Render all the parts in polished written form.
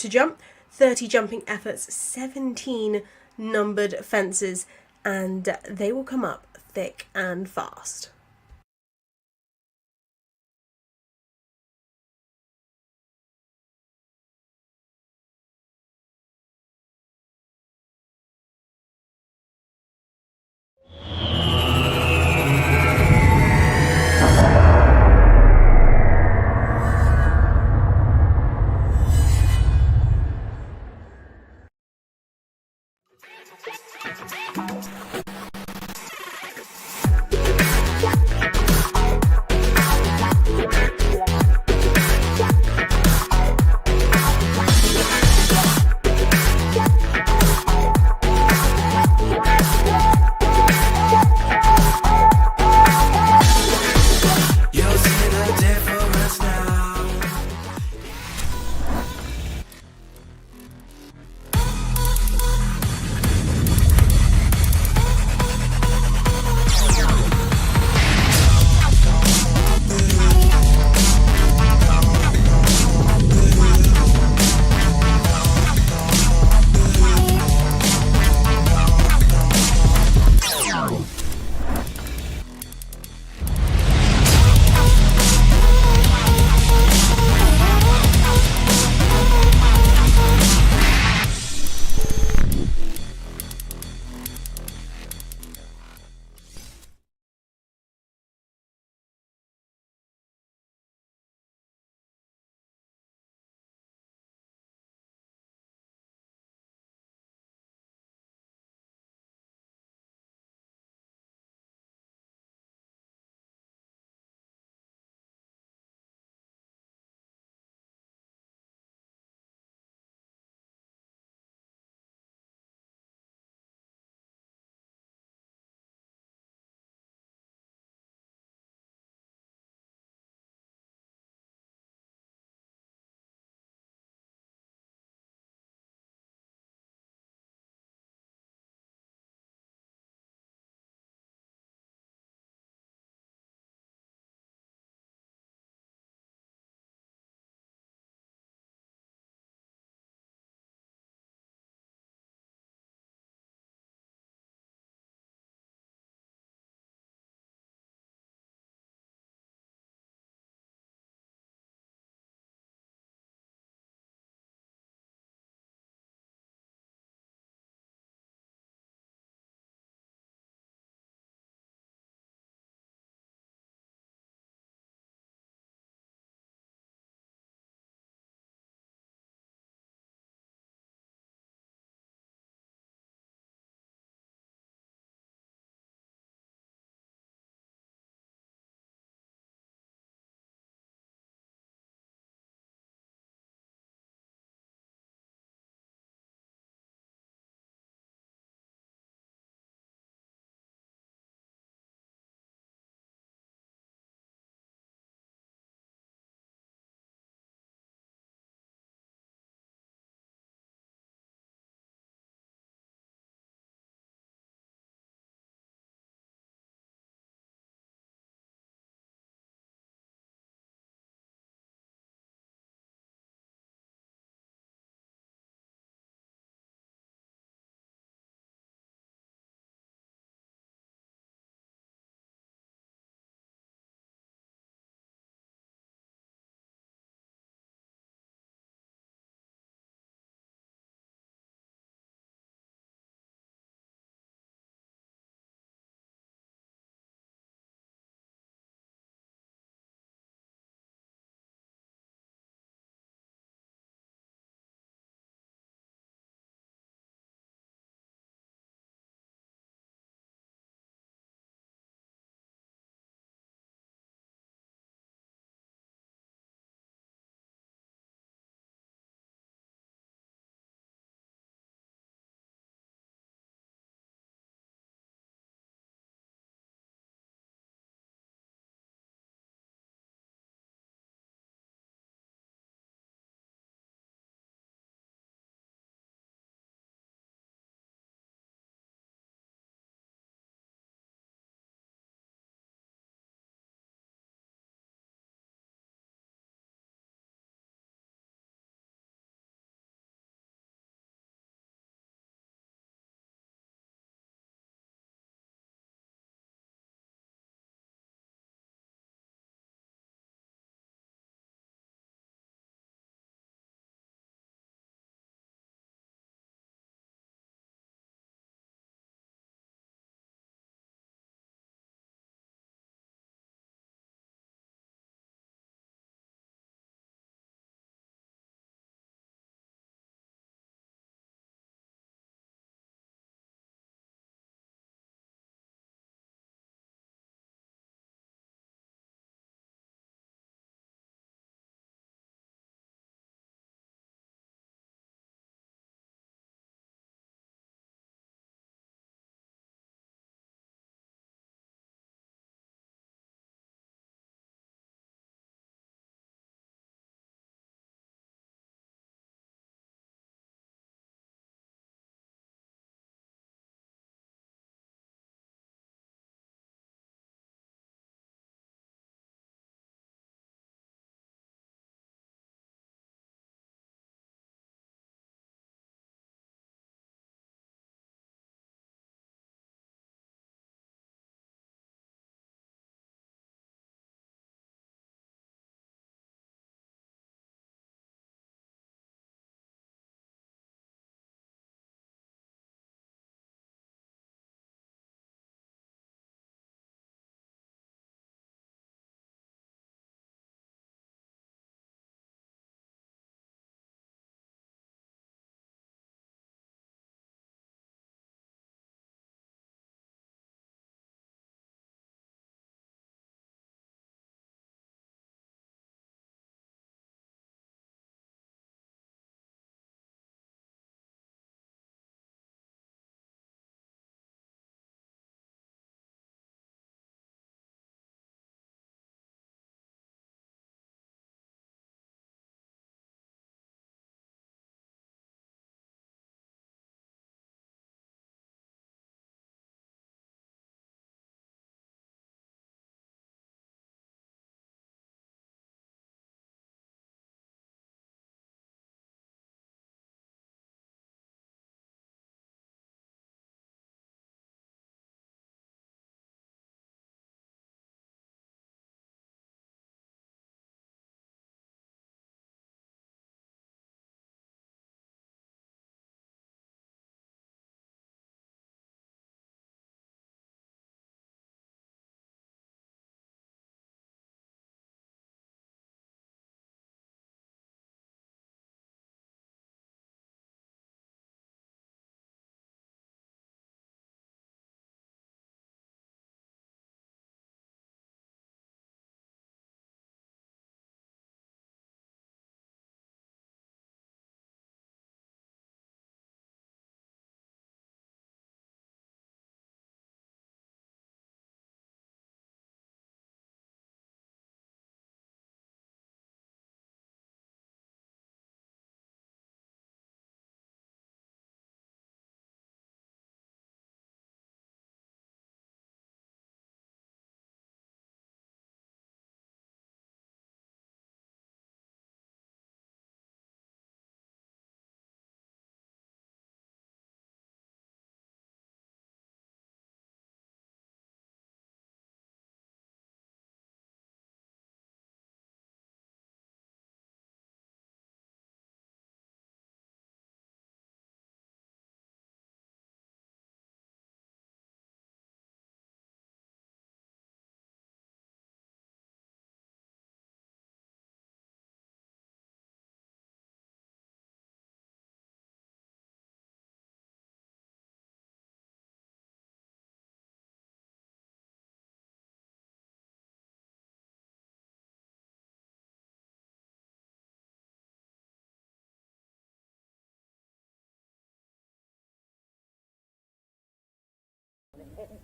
to jump, 30 jumping efforts, 17 numbered fences, and they will come up thick and fast.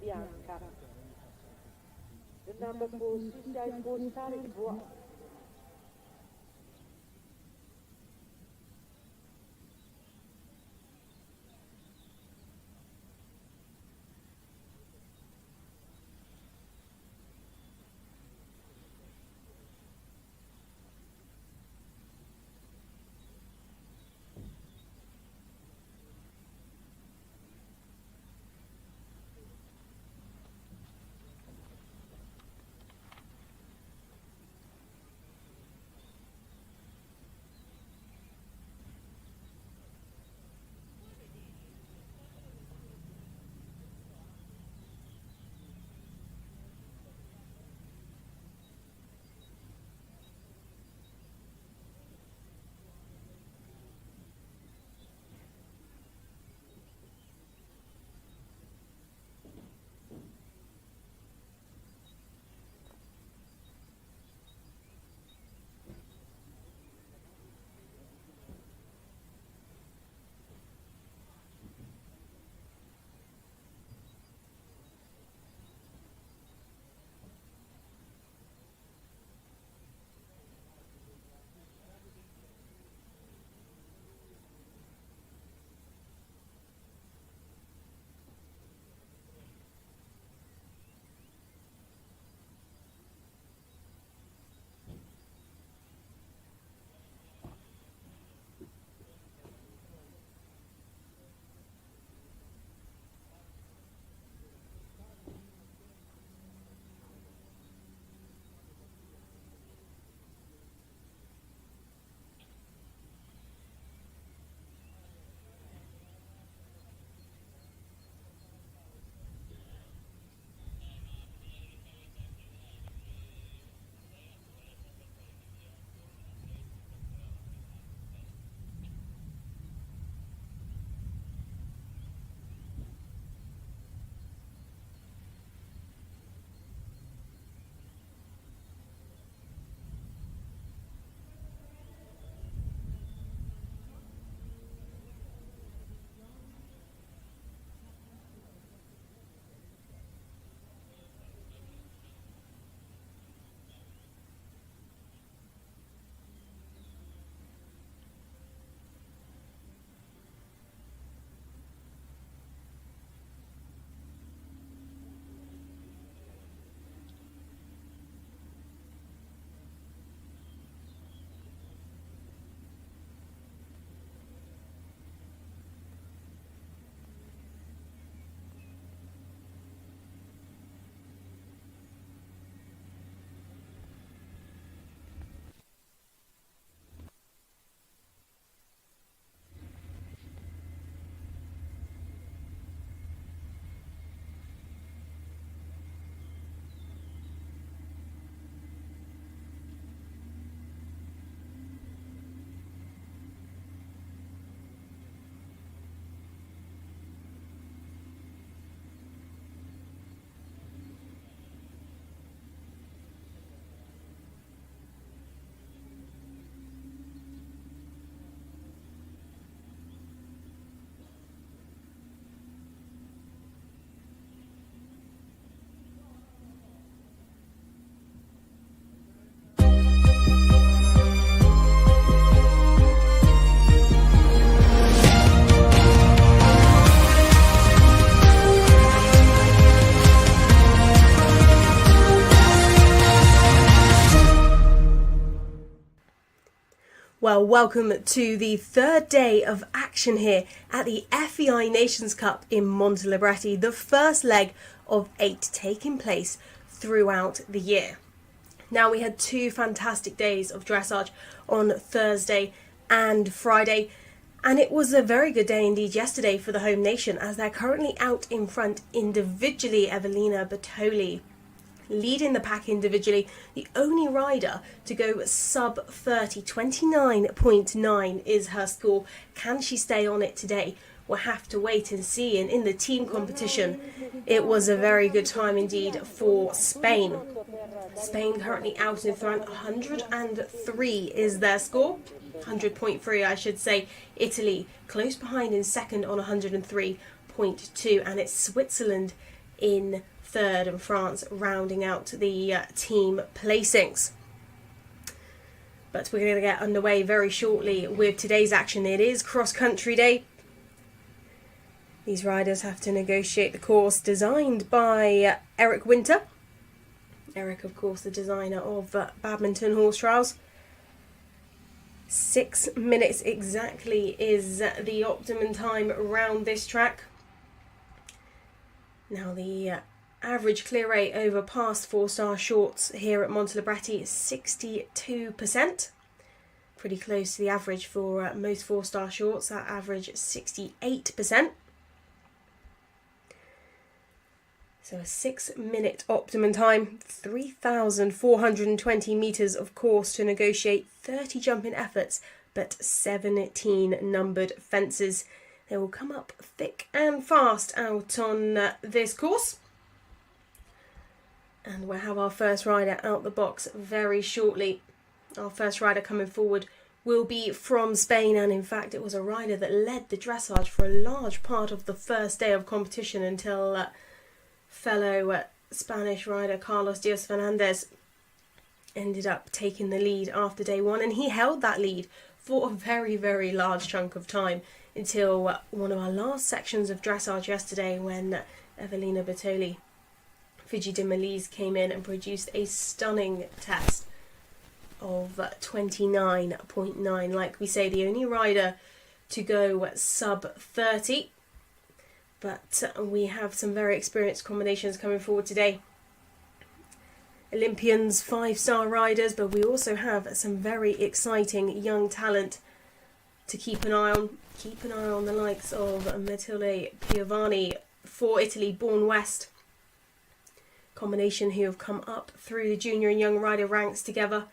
bianca. The number for CCIO4 starting prova. Well, welcome to the third day of action here at the FEI Nations Cup in Montelibretti, the first leg of 8 taking place throughout the year. Now, we had 2 fantastic days of dressage on Thursday and Friday, and it was a very good day indeed yesterday for the home nation, as they're currently out in front individually. Evelina Bertoli leading the pack individually, the only rider to go sub 30, 29.9 is her score. Can she stay on it today? We'll have to wait and see. And in the team competition, it was a very good time indeed for Spain. Spain currently out in front, 103 is their score. 100.3 I should say. Italy close behind in second on 103.2, and it's Switzerland in third, and France rounding out the team placings. But we're going to get underway very shortly with today's action. It is cross-country day. These riders have to negotiate the course designed by Eric Winter. Eric, of course, the designer of badminton horse trials. 6 minutes exactly is the optimum time around this track. Now the average clear rate over past 4-star shorts here at Montelibretti is 62%. Pretty close to the average for most 4-star shorts. That average is 68%. So a 6 minute optimum time, 3,420 metres of course to negotiate, 30 jumping efforts, but 17 numbered fences. They will come up thick and fast out on this course. And we'll have our first rider out the box very shortly. Our first rider coming forward will be from Spain, and in fact it was a rider that led the dressage for a large part of the first day of competition until fellow Spanish rider Carlos Diaz Fernandez ended up taking the lead after day one, and he held that lead for a very, very large chunk of time until one of our last sections of dressage yesterday, when Evelina Bertoli Fiji de Malise came in and produced a stunning test of 29.9. Like we say, the only rider to go sub 30. But we have some very experienced combinations coming forward today. Olympians, 5-star riders, but we also have some very exciting young talent to keep an eye on. Keep an eye on the likes of Matilde Piovani for Italy, Born West. Combination who have come up through the junior and young rider ranks together,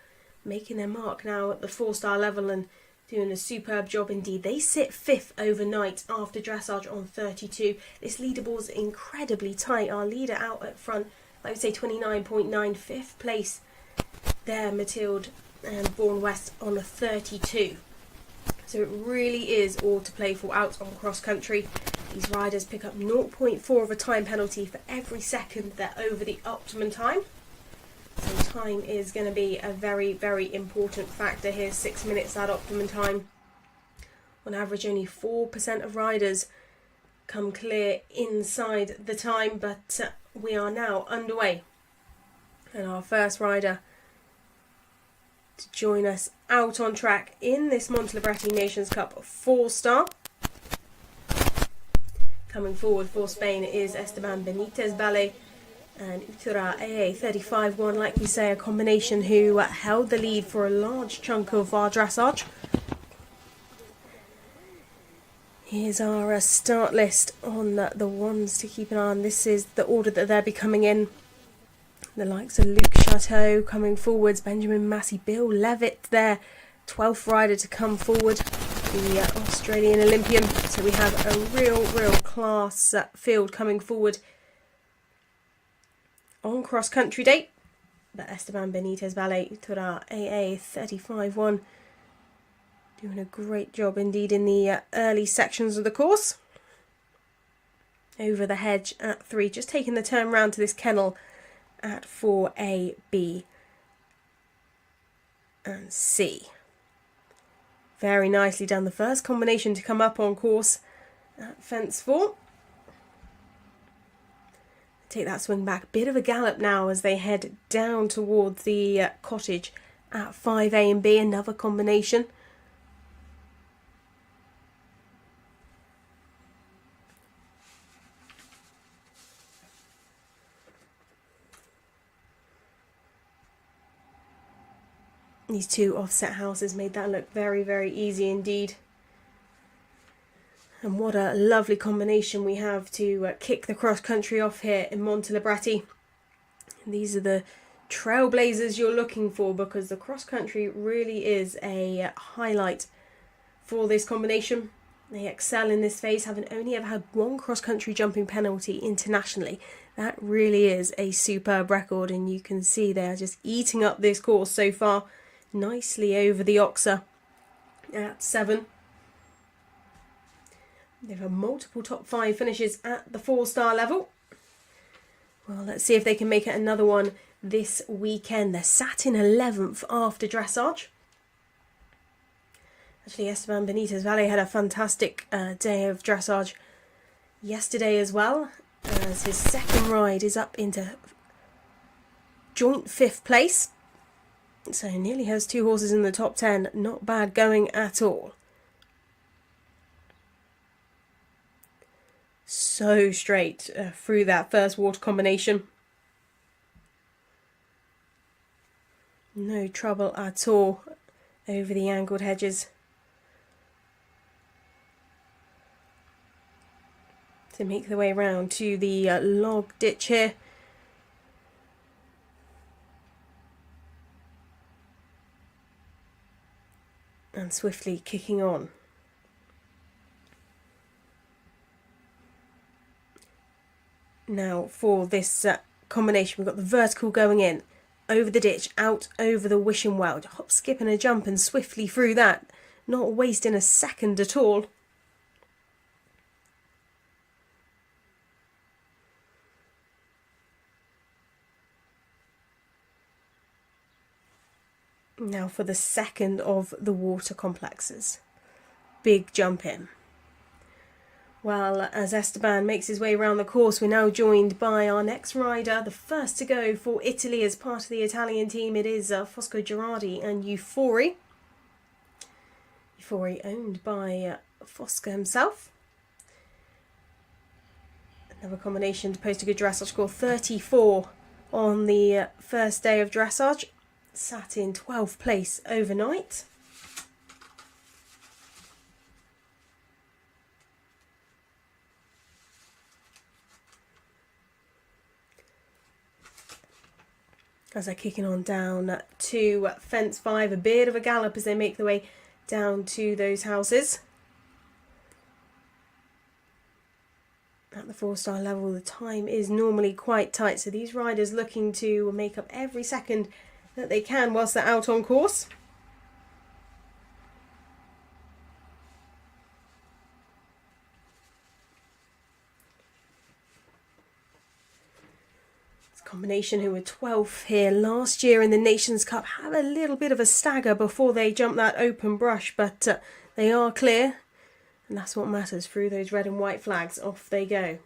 making their mark now at the 4-star level and doing a superb job indeed. They sit 5th overnight after dressage on 32. This leaderboard's incredibly tight. Our leader out at front, I would say 29.9, 5th place there, Matilde and Born West on the 32. So it really is all to play for out on cross country. These riders pick up 0.4 of a time penalty for every second they're over the optimum time. So time is going to be a very, very important factor here. 6 minutes at optimum time. On average, only 4% of riders come clear inside the time, but we are now underway. And our first rider to join us out on track in this Montelibretti Nations Cup 4-star. Coming forward for Spain is Esteban Benitez Ballet and Utura AA 35-1, like we say, a combination who held the lead for a large chunk of our dressage. Here's our start list on the ones to keep an eye on. This is the order that they'll be coming in. The likes of Luc Chateau coming forwards, Benjamin Massey, Bill Levitt there, 12th rider to come forward, the Australian Olympian. So we have a real class field coming forward on cross country day. But Esteban Benitez Ballet, Utura AA 35-1, doing a great job indeed in the early sections of the course. Over the hedge at 3, just taking the turn round to this kennel at 4A, B and C. Very nicely done. The first combination to come up on course at fence 4. Take that swing back. Bit of a gallop now as they head down towards the cottage at 5A and B. Another combination. These two offset houses made that look very easy indeed. And what a lovely combination we have to kick the cross country off here in Montelibretti. These are the trailblazers you're looking for, because the cross country really is a highlight for this combination. They excel in this phase, having only ever had one cross country jumping penalty internationally. That really is a superb record, and you can see they are just eating up this course so far. Nicely over the Oxa at 7. They've had multiple top 5 finishes at the 4-star level. Well, let's see if they can make it another one this weekend. They're sat in 11th after dressage. Actually, Esteban Benitez Valle had a fantastic day of dressage yesterday as well, as his second ride is up into joint 5th place. So nearly has 2 horses in the top 10. Not bad going at all. So straight through that first water combination. No trouble at all over the angled hedges. To make the way round to the log ditch here. And swiftly kicking on. Now for this combination, we've got the vertical going in, over the ditch, out over the wishing well. Hop, skip and a jump and swiftly through that, not wasting a second at all. Now for the second of the water complexes. Big jump in. Well, as Esteban makes his way around the course, we're now joined by our next rider, the first to go for Italy as part of the Italian team. It is Fosco Girardi and Euphoria. Euphoria owned by Fosco himself. Another combination to post a good dressage score, 34 on the first day of dressage. Sat in 12th place overnight. As they're kicking on down to fence 5, a bit of a gallop as they make their way down to those houses. At the 4-star level, the time is normally quite tight, so these riders looking to make up every second that they can whilst they're out on course. This combination, who were 12th here last year in the Nations Cup, have a little bit of a stagger before they jump that open brush, but they are clear, and that's what matters. Through those red and white flags, off they go.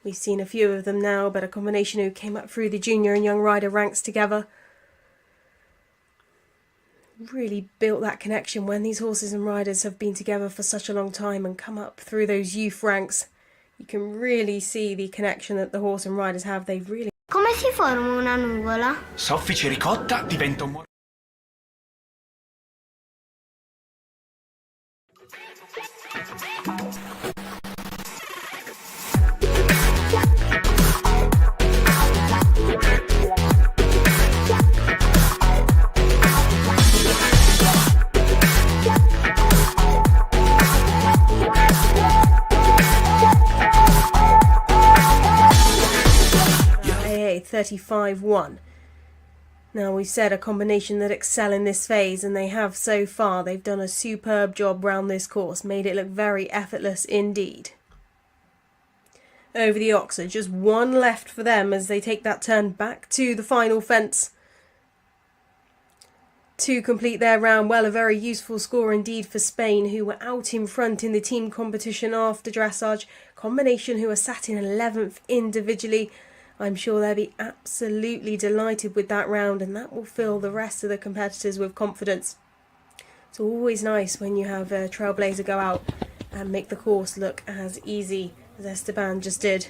We've seen a few of them now, but a combination who came up through the junior and young rider ranks together. Really built that connection when these horses and riders have been together for such a long time and come up through those youth ranks. You can really see the connection that the horse and riders have. They've really... Come si forma una nuvola? Soffice ricotta diventa un AA 35-1. Now, we've said a combination that excel in this phase, and they have so far. They've done a superb job round this course, made it look very effortless indeed. Over the Oxer, just one left for them as they take that turn back to the final fence to complete their round. Well, a very useful score indeed for Spain, who were out in front in the team competition after dressage. Combination who are sat in 11th individually. I'm sure they'll be absolutely delighted with that round, and that will fill the rest of the competitors with confidence. It's always nice when you have a trailblazer go out and make the course look as easy as Esteban just did.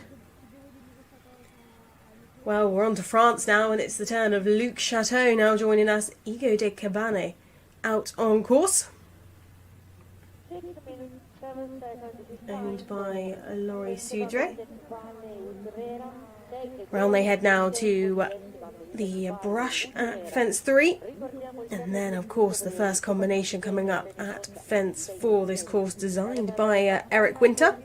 Well, we're on to France now, and it's the turn of Luc Chateau now joining us. Ego de Cabane out on course. Owned by Laurie Sudre. Round they head now to the brush at fence 3, and then of course the first combination coming up at fence 4, this course designed by Eric Winter.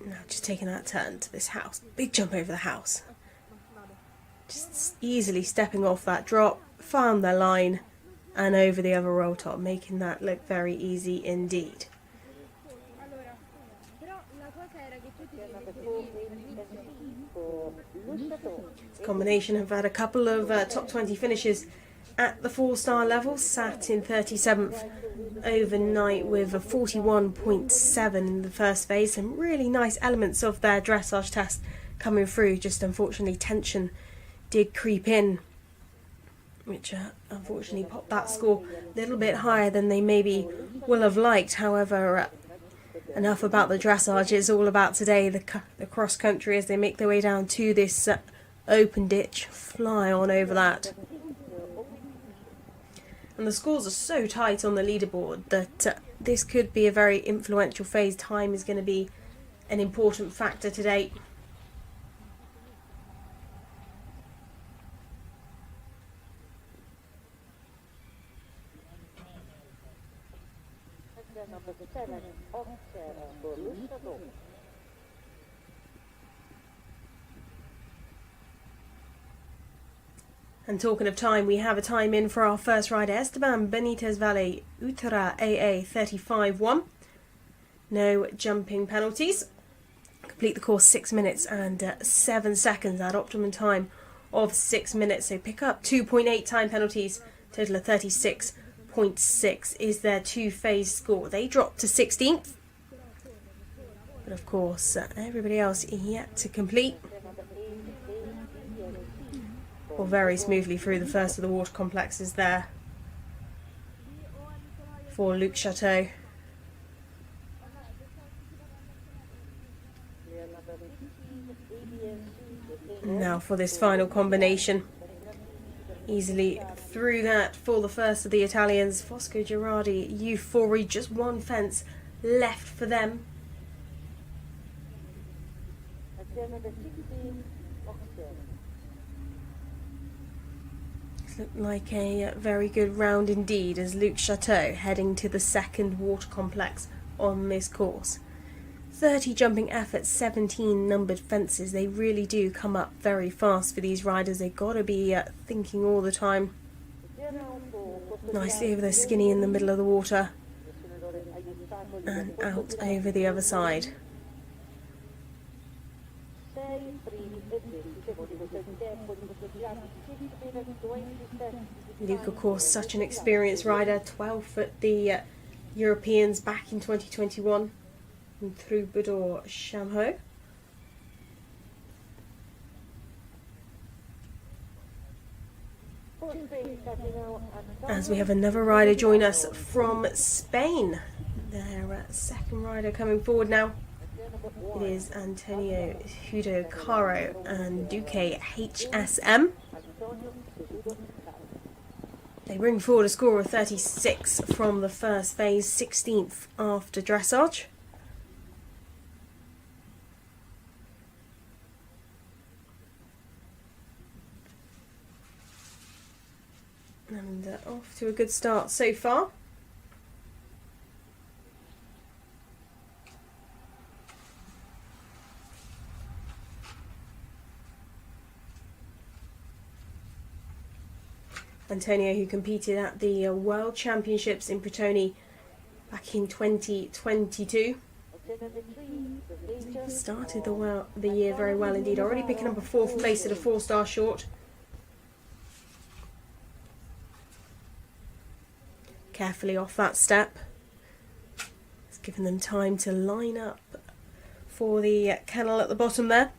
Now just taking that turn to this house, big jump over the house, just easily stepping off that drop, found their line and over the other roll top, making that look very easy indeed. This combination have had a couple of top 20 finishes at the 4-star level, sat in 37th overnight with a 41.7 in the first phase. Some really nice elements of their dressage test coming through, just unfortunately tension did creep in, which unfortunately popped that score a little bit higher than they maybe will have liked. However, enough about the dressage. It's all about today, the cross country, as they make their way down to this open ditch, fly on over that. And the scores are so tight on the leaderboard that this could be a very influential phase. Time is going to be an important factor today. And talking of time, we have a time in for our first rider, Esteban Benitez Valle, Uttara AA 35-1. No jumping penalties. Complete the course 6 minutes and 7 seconds at optimum time of 6 minutes. So pick up 2.8 time penalties, total of 36.6 is their 2-phase score. They dropped to 16th. But of course, everybody else yet to complete. Or very smoothly through the first of the water complexes there for Luc Chateau. Now for this final combination. Easily through that for the first of the Italians, Fosco Girardi, Euphoria, just one fence left for them. Looked like a very good round indeed, as Luc Chateau heading to the second water complex on this course. 30 jumping efforts, 17 numbered fences. They really do come up very fast for these riders. They've got to be thinking all the time. Nicely over their skinny in the middle of the water and out over the other side. Luke, of course, such an experienced rider, 12th at the Europeans back in 2021 and through Budor Shamho. As we have another rider join us from Spain, their second rider coming forward now. It is Antonio Hudo Caro and Duque HSM. They bring forward a score of 36 from the first phase, 16th after dressage. And off to a good start so far. Antonio, who competed at the World Championships in Britoni back in 2022. Started the year very well indeed, already picking up a 4th place at a 4-star short. Carefully off that step. It's given them time to line up for the kennel at the bottom there.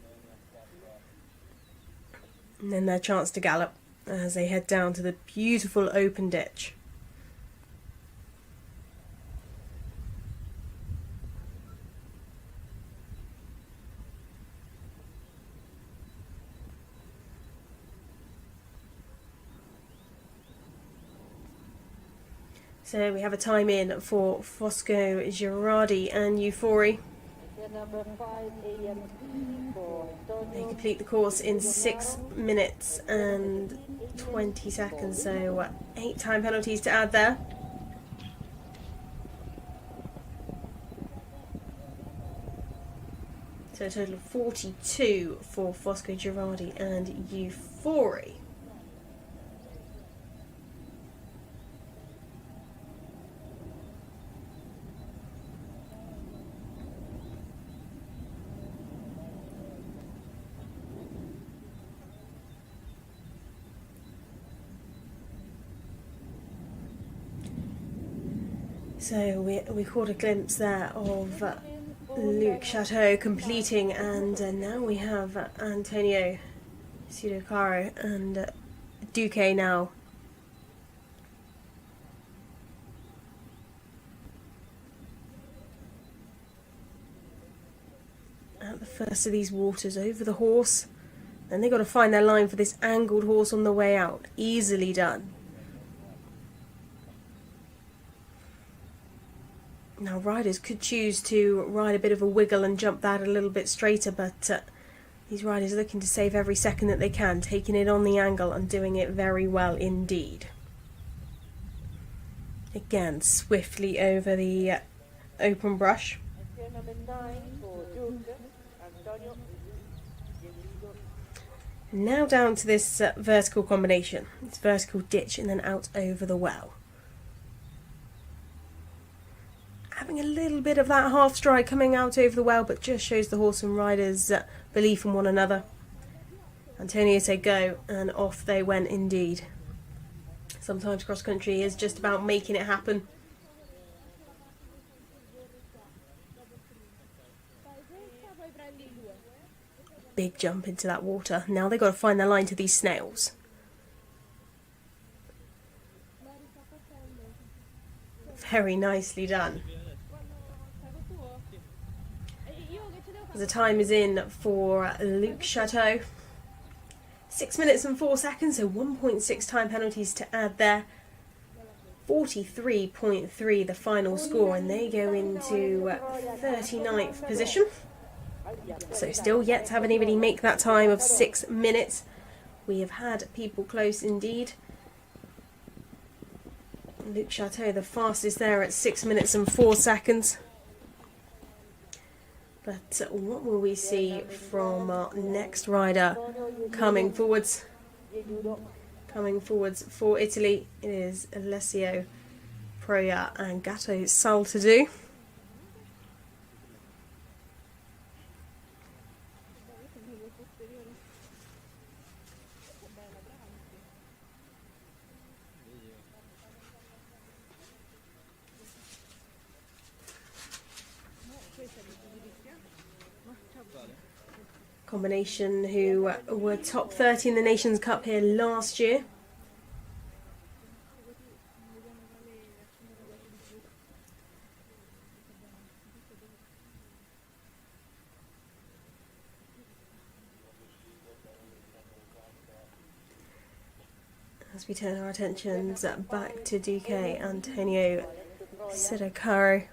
And then their chance to gallop as they head down to the beautiful open ditch. So we have a time in for Fosco Girardi and Euphoria. They complete the course in 6 minutes and 20 seconds, so 8 time penalties to add there. So a total of 42 for Fosco Girardi and Euphoria. So we caught a glimpse there of Luke Chateau completing, and now we have Antonio Sudocaro and Duque now. At the first of these waters over the horse. Then they got to find their line for this angled horse on the way out. Easily done. Now riders could choose to ride a bit of a wiggle and jump that a little bit straighter, but these riders are looking to save every second that they can, taking it on the angle and doing it very well indeed. Again, swiftly over the open brush. Now down to this vertical combination, this vertical ditch and then out over the well. Having a little bit of that half stride coming out over the well, but just shows the horse and rider's belief in one another. Antonio said go, and off they went indeed. Sometimes cross country is just about making it happen. Big jump into that water. Now they've got to find their line to these snails. Very nicely done. The time is in for Luke Chateau. 6 minutes and 4 seconds, so 1.6 time penalties to add there. 43.3 the final score, and they go into 39th position. So still yet to have anybody make that time of 6 minutes. We have had people close indeed. Luke Chateau the fastest there at 6 minutes and 4 seconds. But what will we see from our next rider coming forwards? Coming forwards for Italy, it is Alessio Proia and Gatto Saltadou. Combination who were top 30 in the Nations Cup here last year. As we turn our attentions back to Duque, Antonio Sudocaro.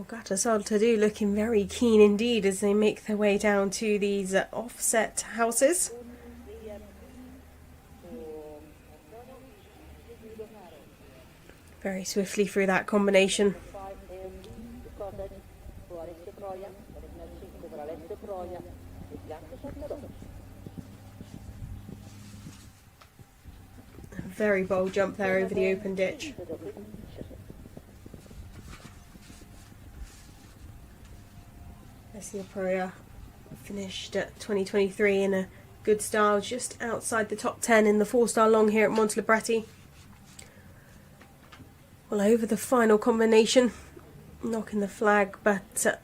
Gatto Saltadou looking very keen indeed as they make their way down to these offset houses. Very swiftly through that combination. A very bold jump there over the open ditch. Alessio Proia finished at 2023 in a good style, just outside the top 10 in the 4-star long here at Montelibretti. Well, over the final combination, knocking the flag, but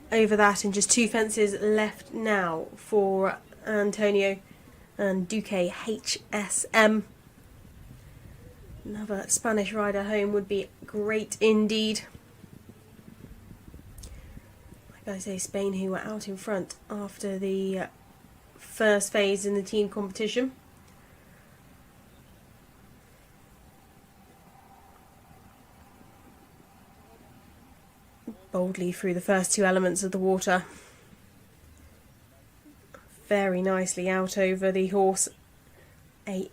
over that and just 2 fences left now for Antonio and Duque HSM. Another Spanish rider home would be great indeed. I say Spain, who were out in front after the first phase in the team competition. Boldly through the first 2 elements of the water. Very nicely out over the horse A,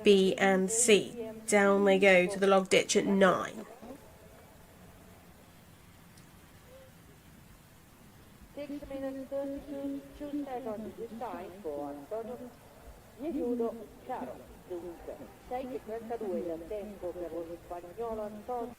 B and C. Down they go to the log ditch at 9. 6 minutes, 2 seconds is time for Antonio Sudocaro. Dunque, 6:32 il tempo per lo spagnolo Antonio.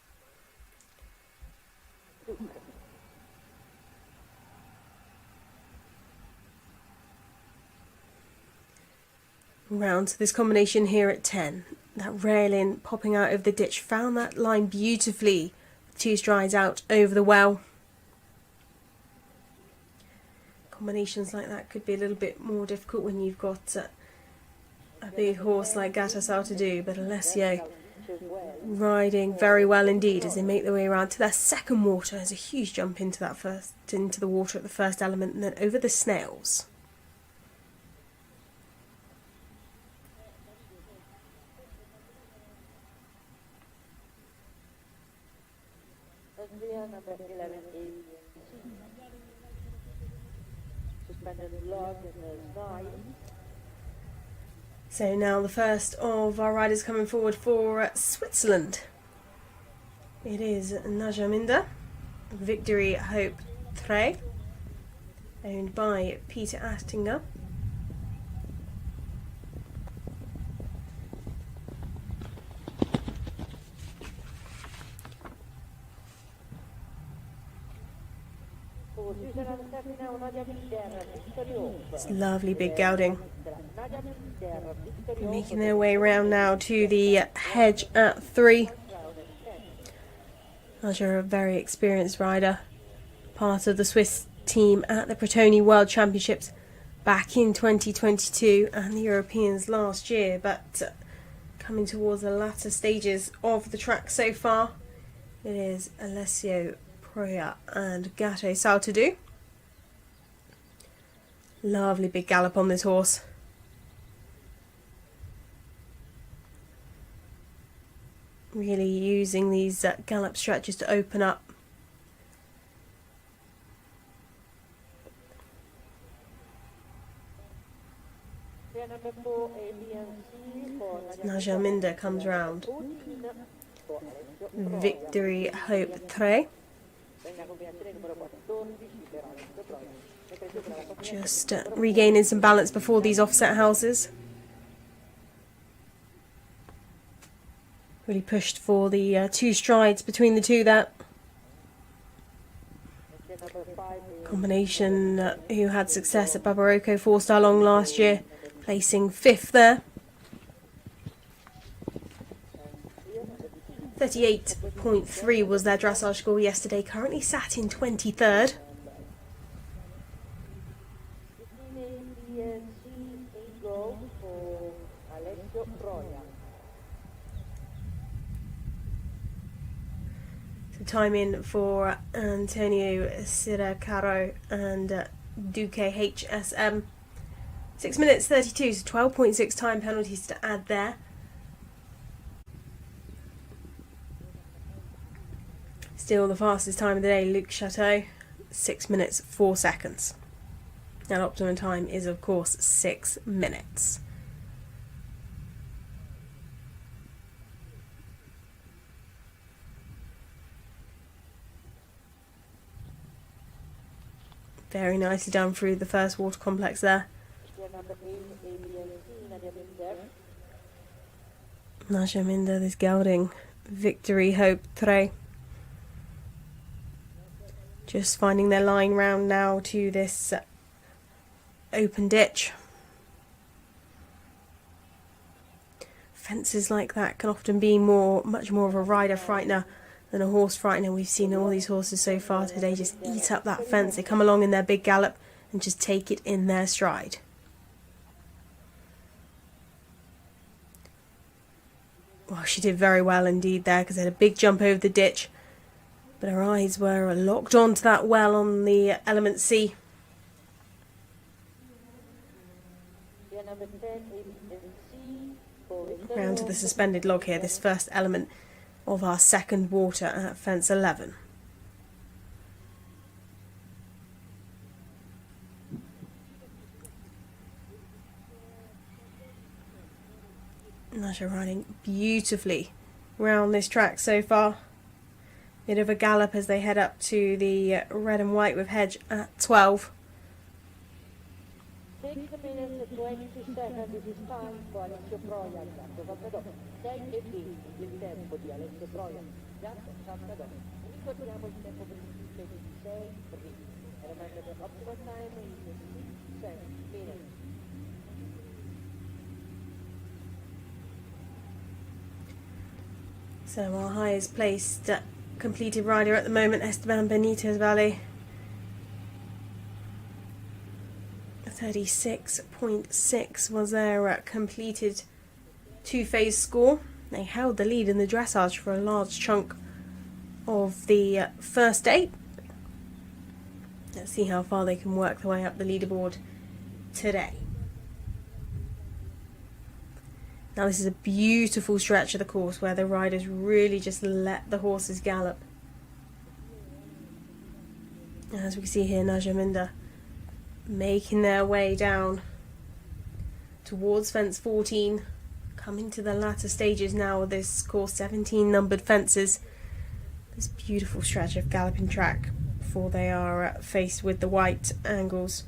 Round to this combination here at 10. That railing popping out of the ditch, found that line beautifully. 2 strides out over the well. Combinations like that could be a little bit more difficult when you've got a big horse like Gata Saltadou, but Alessio riding very well indeed as they make their way around to their second water. There's a huge jump into the water at the first element and then over the snails. Number 11 is suspended log in the side. So now the first of our riders coming forward for Switzerland. It is Najaminda, Victory Hope Tre, owned by Peter Attinger. It's lovely big gelding. Making their way around now to the hedge at 3. Naja, a very experienced rider, part of the Swiss team at the Bretoni World Championships back in 2022 and the Europeans last year, but coming towards the latter stages of the track so far, it is Alessio Proia and Gato Saltadou. Lovely big gallop on this horse. Really using these gallop stretches to open up. Najaminda comes round. Victory Hope Tre. Just regaining some balance before these offset houses. Really pushed for the 2 strides between the two there. Combination who had success at Barbarocco 4-star long last year, placing 5th there. 38.3 was their dressage score yesterday, currently sat in 23rd. So time in for Antonio Siracaro and Duque HSM. 6 minutes 32, so 12.6 time penalties to add there. Still the fastest time of the day, Luc Chateau, 6 minutes 4 seconds. Now optimum time is of course 6 minutes. Very nicely done through the first water complex there. Najaminda, this gelding, Victory Hope Tre. Just finding their line round now to this open ditch. Fences like that can often be much more of a rider frightener than a horse frightener. We've seen all these horses so far today just eat up that fence. They come along in their big gallop and just take it in their stride. Well, she did very well indeed there because they had a big jump over the ditch. But her eyes were locked onto that well on the element C. Round to the suspended log here, this first element of our second water at fence 11. Naja riding beautifully round this track so far. Bit of a gallop as they head up to the red and white with hedge at 12. 6 minutes and 20 seconds is time for Alessio Proia. Saltadò 6 e 20 il tempo di Alessio Proia. Saltadò. Ricordiamo il tempo per il 6 3. Remember the optimal time is 6 minutes. So our highest placed completed rider at the moment, Esteban Benitez Valle. 36.6 was their completed two-phase score. They held the lead in the dressage for a large chunk of the first day. Let's see how far they can work their way up the leaderboard today. Now this is a beautiful stretch of the course where the riders really just let the horses gallop. As we can see here, Najaminder making their way down towards fence 14, coming to the latter stages now of this course, 17 numbered fences. This beautiful stretch of galloping track before they are faced with the white angles.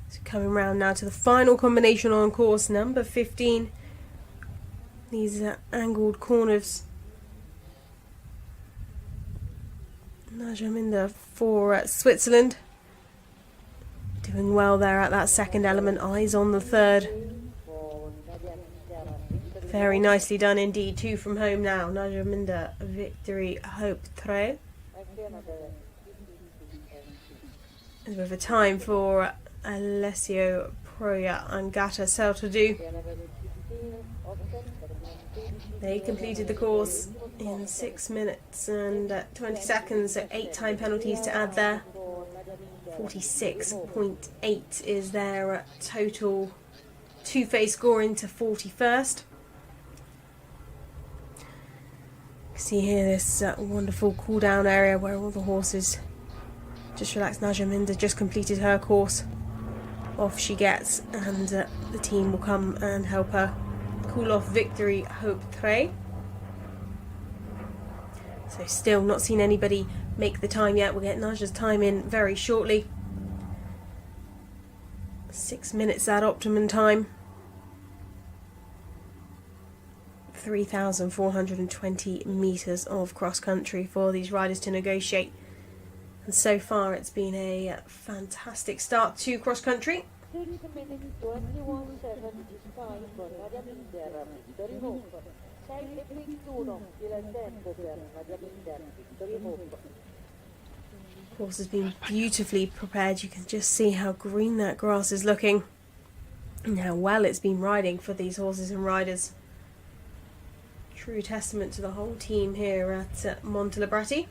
So coming round now to the final combination on course number 15. These angled corners. Najaminder for Switzerland. Doing well there at that second element. Eyes on the third. Very nicely done indeed. Two from home now. Najaminder, victory, hope, tre. With a time for Alessio Proia and Gata Seltadu. They completed the course in 6 minutes and 20 seconds, so 8 time penalties to add there. 46.8 is their total two-phase score into 41st. See here this wonderful cool down area where all the horses just relax. Najaminder just completed her course. Off she gets, and the team will come and help her cool off. Victory, hope, tre. So still not seen anybody make the time yet. We'll get Naja's time in very shortly. 6 minutes that optimum time. 3,420 metres of cross country for these riders to negotiate. And so far it's been a fantastic start to cross country. Course has been beautifully prepared. You can just see how green that grass is looking and how well it's been riding for these horses and riders. True testament to the whole team here at Montelibretti.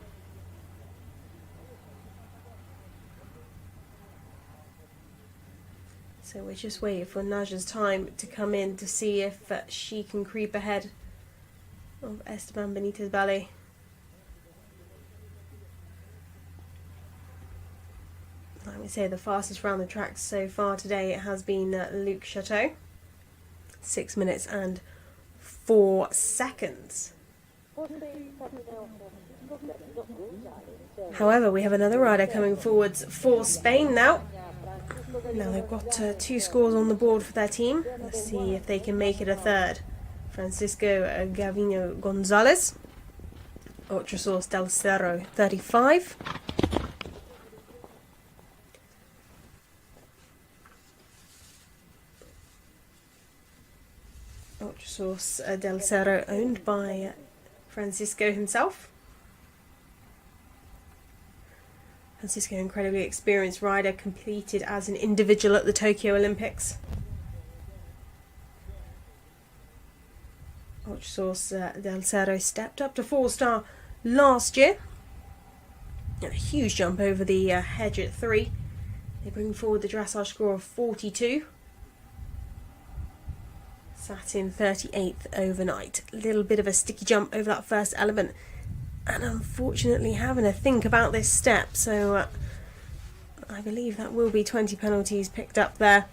So we're just waiting for Naja's time to come in to see if she can creep ahead of Esteban Benitez Valle. Like we say, the fastest round the track so far today it has been Luc Chateau. 6 minutes and 4 seconds. However, we have another rider coming forwards for Spain now. Now they've got 2 scores on the board for their team. Let's see if they can make it a third. Francisco Gavino Gonzalez, Ocho del Cerro 35. Ocho del Cerro owned by Francisco himself. Francisco, incredibly experienced rider, competed as an individual at the Tokyo Olympics. Ocho del Cerro stepped up to 4-star last year. And a huge jump over the hedge at 3. They bring forward the dressage score of 42. Sat in 38th overnight. A little bit of a sticky jump over that first element. And unfortunately having to think about this step, so I believe that will be 20 penalties picked up there.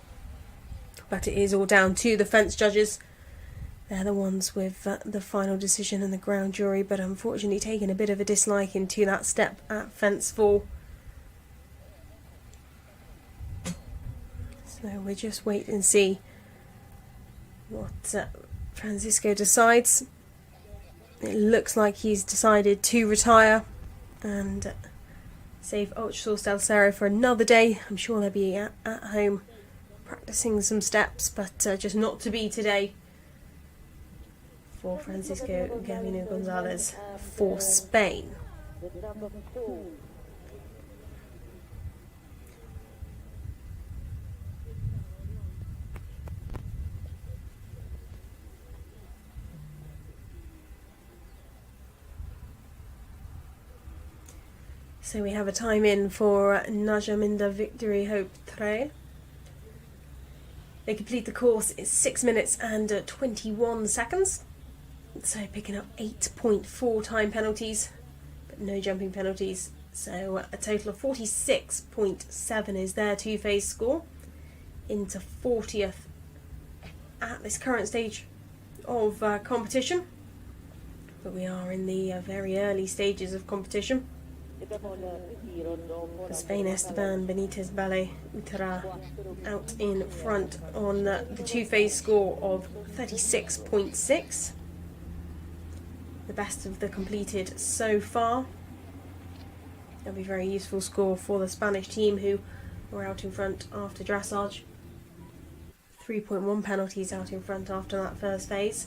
But it is all down to the fence judges. They're the ones with the final decision and the ground jury, but unfortunately taking a bit of a dislike into that step at fence 4. So we'll just wait and see what Francisco decides. It looks like he's decided to retire and save Ultrasource del Cerro for another day. I'm sure they'll be at home practicing some steps, but just not to be today for Francisco Gavino Gonzalez for Spain. The number 4. So we have a time in for Najaminda Victory Hope Trail. They complete the course in 6 minutes and 21 seconds. So picking up 8.4 time penalties, but no jumping penalties. So a total of 46.7 is their two-phase score, into 40th at this current stage of competition. But we are in the very early stages of competition. For Spain, Esteban Benitez Ballet Utara out in front on the two-phase score of 36.6. The best of the completed so far. That'll be a very useful score for the Spanish team, who were out in front after dressage. 3.1 penalties out in front after that first phase.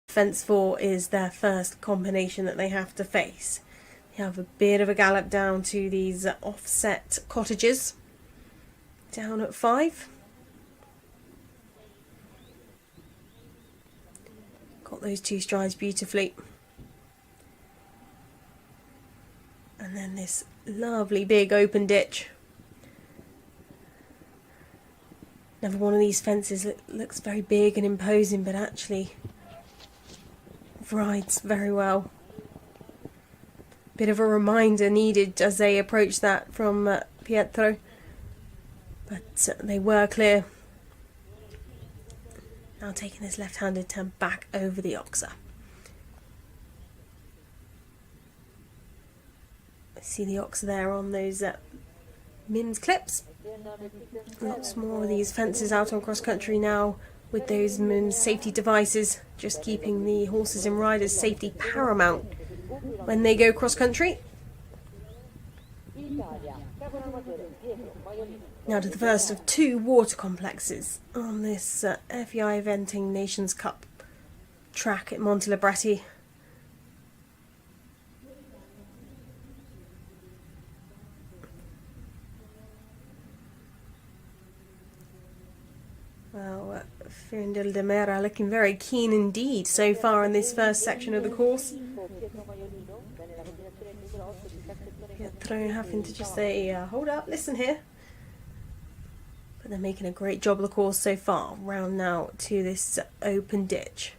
Fence 4 is their first combination that they have to face. They have a bit of a gallop down to these offset cottages. Down at 5. Got those 2 strides beautifully. And then this lovely big open ditch. Another one of these fences that looks very big and imposing, but actually rides very well. Bit of a reminder needed as they approach that from Pietro, but they were clear. Now taking this left-handed turn back over the Oxa. See the Oxa there on those Mims clips. Lots more of these fences out on cross-country now with those Mims safety devices, just keeping the horses and riders' safety paramount when they go cross-country. Now to the first of 2 water complexes on this FEI Eventing Nations Cup track at Montelibretti. Well, Ferndale de Mera looking very keen indeed so far in this first section of the course. Pietro having to just say, hold up, listen here. But they're making a great job of the course so far. Round now to this open ditch.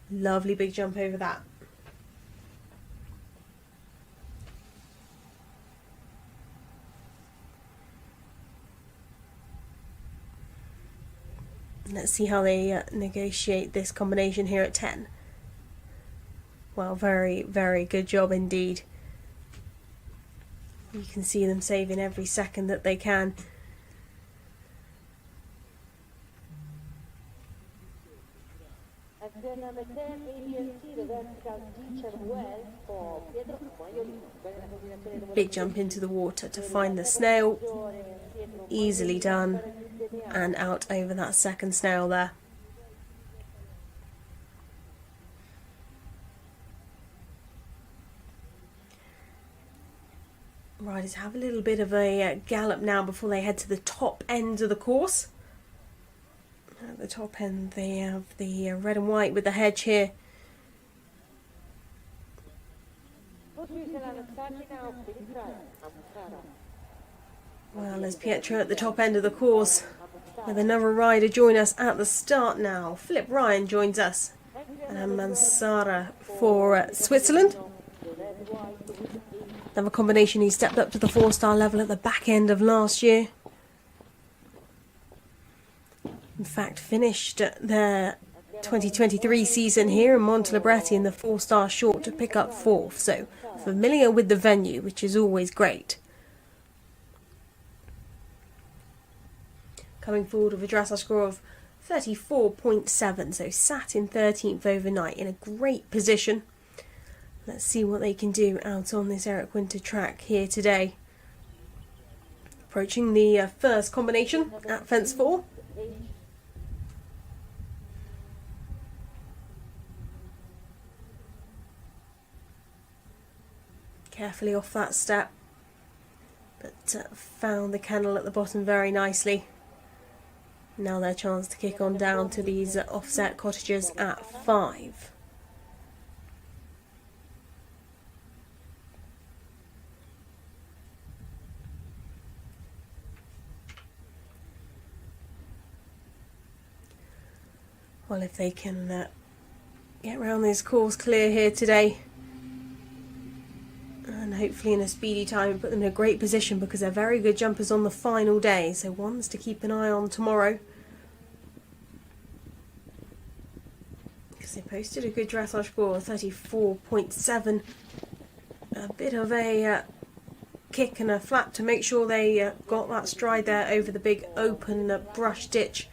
Lovely big jump over that. Let's see how they negotiate this combination here at 10. Well, very, very good job indeed. You can see them saving every second that they can. Big jump into the water to find the snail. Easily done. And out over that second snail there. Riders have a little bit of a gallop now before they head to the top end of the course. At the top end they have the red and white with the hedge here. Well, there's Pietro at the top end of the course with another rider join us at the start now. Philip Ryan joins us, and Mansara for Switzerland. Another combination, he stepped up to the 4-star level at the back end of last year. In fact, finished their 2023 season here in Montelibretti in the 4-star short to pick up 4th. So familiar with the venue, which is always great. Coming forward with a dressage score of 34.7, so sat in 13th overnight in a great position. Let's see what they can do out on this Eric Winter track here today. Approaching the first combination at fence 4. Carefully off that step, but found the kennel at the bottom very nicely. Now their chance to kick on down to these offset cottages at 5. Well, if they can get around this course clear here today, and hopefully in a speedy time, put them in a great position because they're very good jumpers on the final day. So ones to keep an eye on tomorrow, because they posted a good dressage score, 34.7. A bit of a kick and a flap to make sure they got that stride there over the big open brush ditch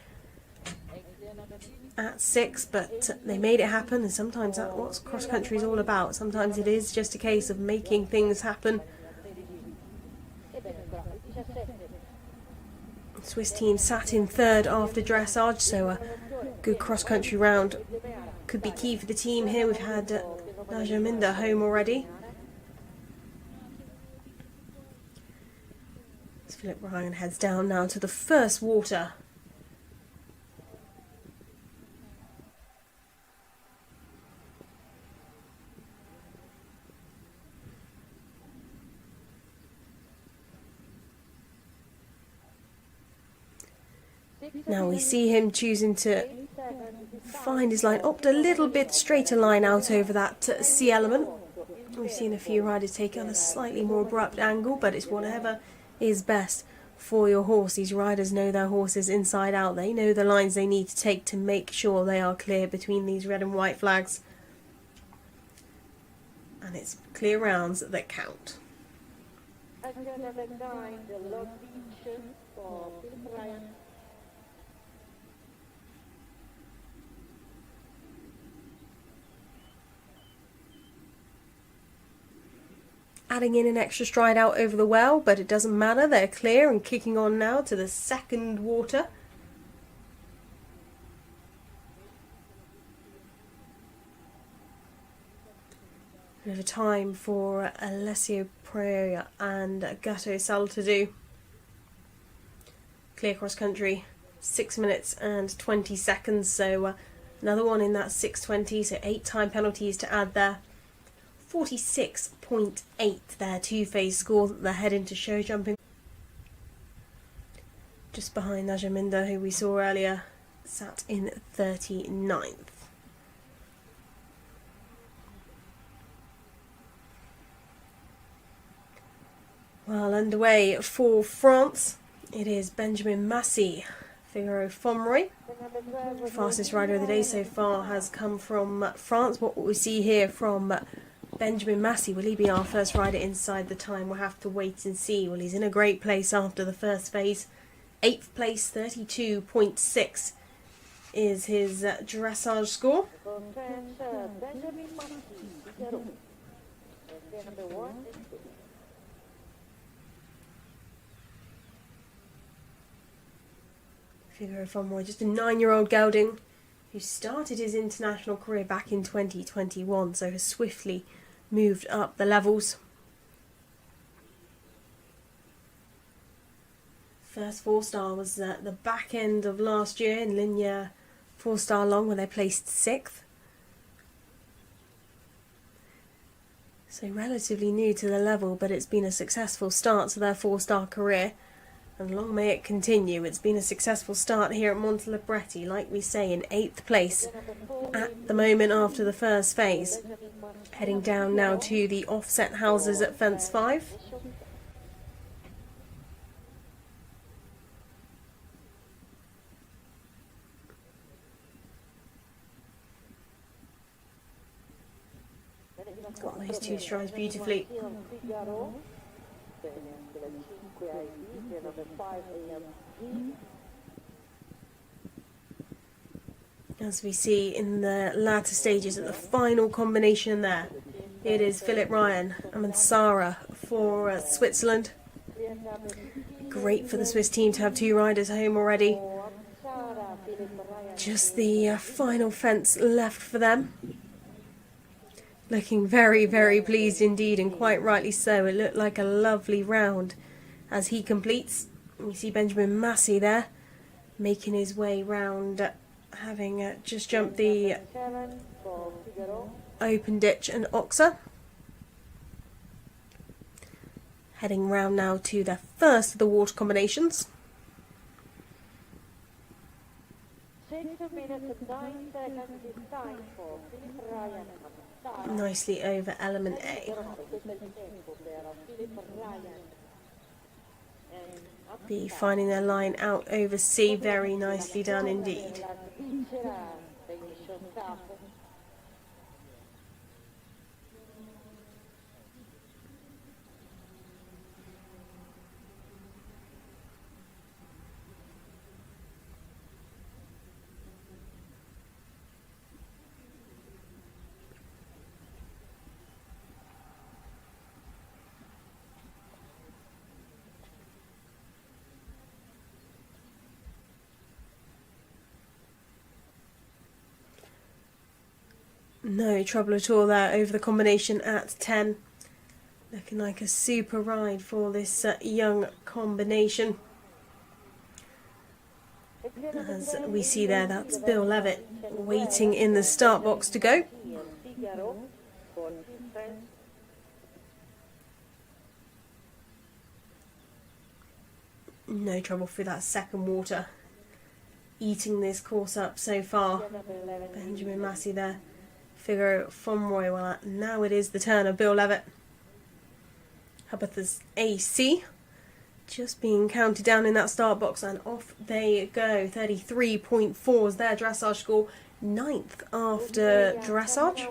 at 6, but they made it happen, and sometimes that's what cross country is all about. Sometimes it is just a case of making things happen. The Swiss team sat in 3rd after dressage, so a good cross country round could be key for the team here. We've had Najaminda home already. As Philip Ryan heads down now to the first water. Now we see him choosing to find his line, opt a little bit straighter line out over that C element. We've seen a few riders take on a slightly more abrupt angle, but it's whatever is best for your horse. These riders know their horses inside out. They know the lines they need to take to make sure they are clear between these red and white flags. And it's clear rounds that count. Adding in an extra stride out over the well, but it doesn't matter, they're clear and kicking on now to the second water. Bit of a time for Alessio Pereira and Gatto Sal to do. Clear cross country, 6 minutes and 20 seconds, so another one in that 6:20, so 8 time penalties to add there 46.8, their two-phase score that they're heading to show jumping. Just behind Najaminda, who we saw earlier, sat in 39th. Well, underway for France, it is Benjamin Massey, Figaro Fomroy. Fastest rider of the day so far has come from France. What we see here from Benjamin Massey, will he be our first rider inside the time? We'll have to wait and see. Well, he's in a great place after the first phase. 8th place, 32.6 is his dressage score. Figaro Fomroy, just a 9-year-old gelding who started his international career back in 2021, so has swiftly moved up the levels. First 4-star was at the back end of last year in Linear 4-star long, where they placed 6th. So relatively new to the level, but it's been a successful start to their 4-star career. And long may it continue. It's been a successful start here at Montelibretti, like we say, in 8th place at the moment after the first phase. Heading down now to the offset houses at fence 5. Got those 2 strides beautifully. As we see in the latter stages at the final combination there, it is Philip Ryan and Mansara for Switzerland. Great for the Swiss team to have 2 riders home already. Just the final fence left for them. Looking very, very pleased indeed, and quite rightly so. It looked like a lovely round as he completes. We see Benjamin Massey there, making his way round, having just jumped the open ditch and Oxa. Heading round now to the first of the water combinations. 6 minutes and 9 seconds is time for Philip Ryan. Nicely over element A. B finding their line out over C, very nicely done indeed. No trouble at all there over the combination at 10. Looking like a super ride for this young combination. As we see there, that's Bill Levitt waiting in the start box to go. No trouble for that second water. Eating this course up so far. Benjamin Massey there. Figaro Fomroy. Well, now it is the turn of Bill Levitt. Hubbard's AC just being counted down in that start box, and off they go. 33.4 is their dressage score. 9th after dressage.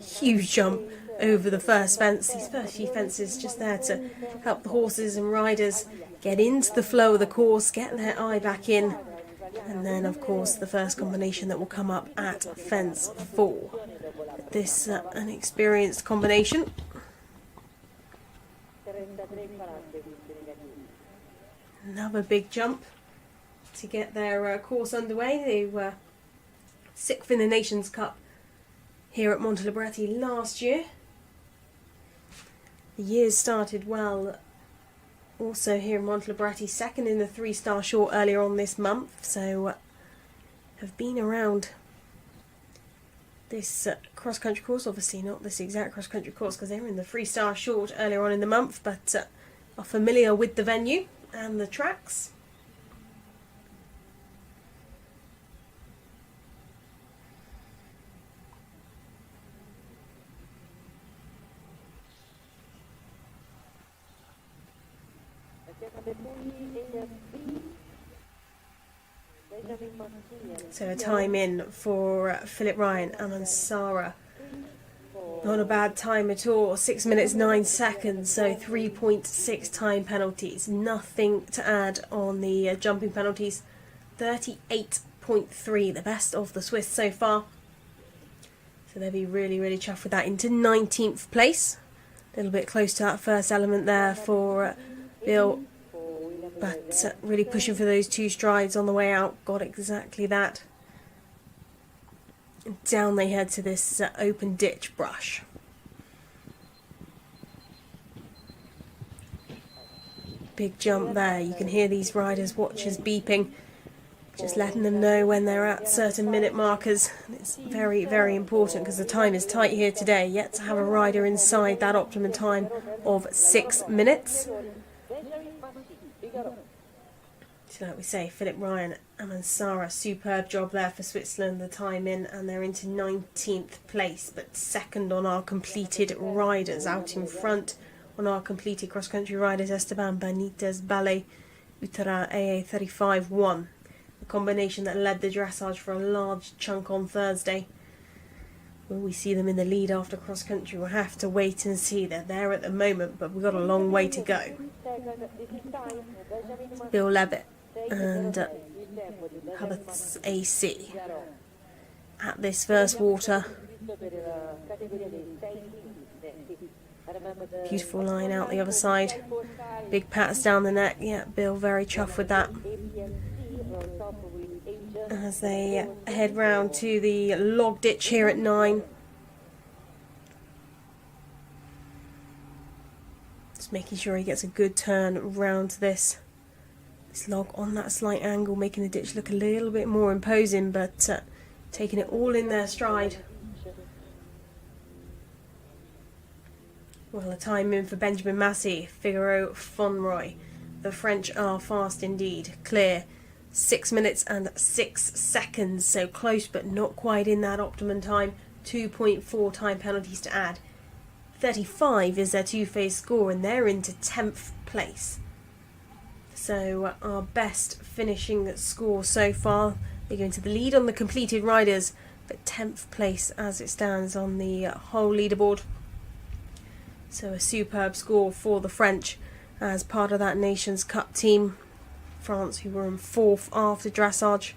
Huge jump over the first fence. These first few fences just there to help the horses and riders get into the flow of the course, get their eye back in. And then, of course, the first combination that will come up at fence 4. This an experienced combination. Another big jump to get their course underway. They were 6th in the Nations Cup here at Montelibretti last year. The year started well. Also here in Montelibretti, 2nd in the 3-star short earlier on this month, so have been around this cross-country course. Obviously not this exact cross-country course because they were in the freestyle short earlier on in the month, but are familiar with the venue and the tracks. So a time in for Philip Ryan and Mansara. Not a bad time at all. 6 minutes 9 seconds, so 3.6 time penalties. Nothing to add on the jumping penalties. 38.3, the best of the Swiss so far. So they'll be really, really chuffed with that. Into 19th place. A little bit close to that first element there for Bill. But really pushing for those 2 strides on the way out. Got exactly that. Down they head to this open ditch brush. Big jump there. You can hear these riders' watches beeping, just letting them know when they're at certain minute markers. It's very, very important because the time is tight here today. Yet to have a rider inside that optimum time of 6 minutes. So like we say, Philip Ryan and Mansara, superb job there for Switzerland, the time in, and they're into 19th place, but second on our completed riders. Out in front on our completed cross-country riders, Esteban Benitez Ballet Utara AA35-1, the combination that led the dressage for a large chunk on Thursday. Will we see them in the lead after cross-country? We'll have to wait and see. They're there at the moment, but we've got a long way to go. Bill Levitt and Havertz AC at this first water. Beautiful line out the other side. Big pats down the neck. Yeah, Bill very chuffed with that. As they head round to the log ditch here at 9. Just making sure he gets a good turn round this log on that slight angle, making the ditch look a little bit more imposing, but taking it all in their stride. Well, a time in for Benjamin Massey, Figaro Fonroy. The French are fast indeed. Clear. 6 minutes and 6 seconds, so close but not quite in that optimum time. 2.4 time penalties to add. 35 is their two-phase score, and they're into 10th place. So our best finishing score so far. They go into the lead on the completed riders, but 10th place as it stands on the whole leaderboard. So a superb score for the French as part of that Nations Cup team. France, who were in 4th after dressage.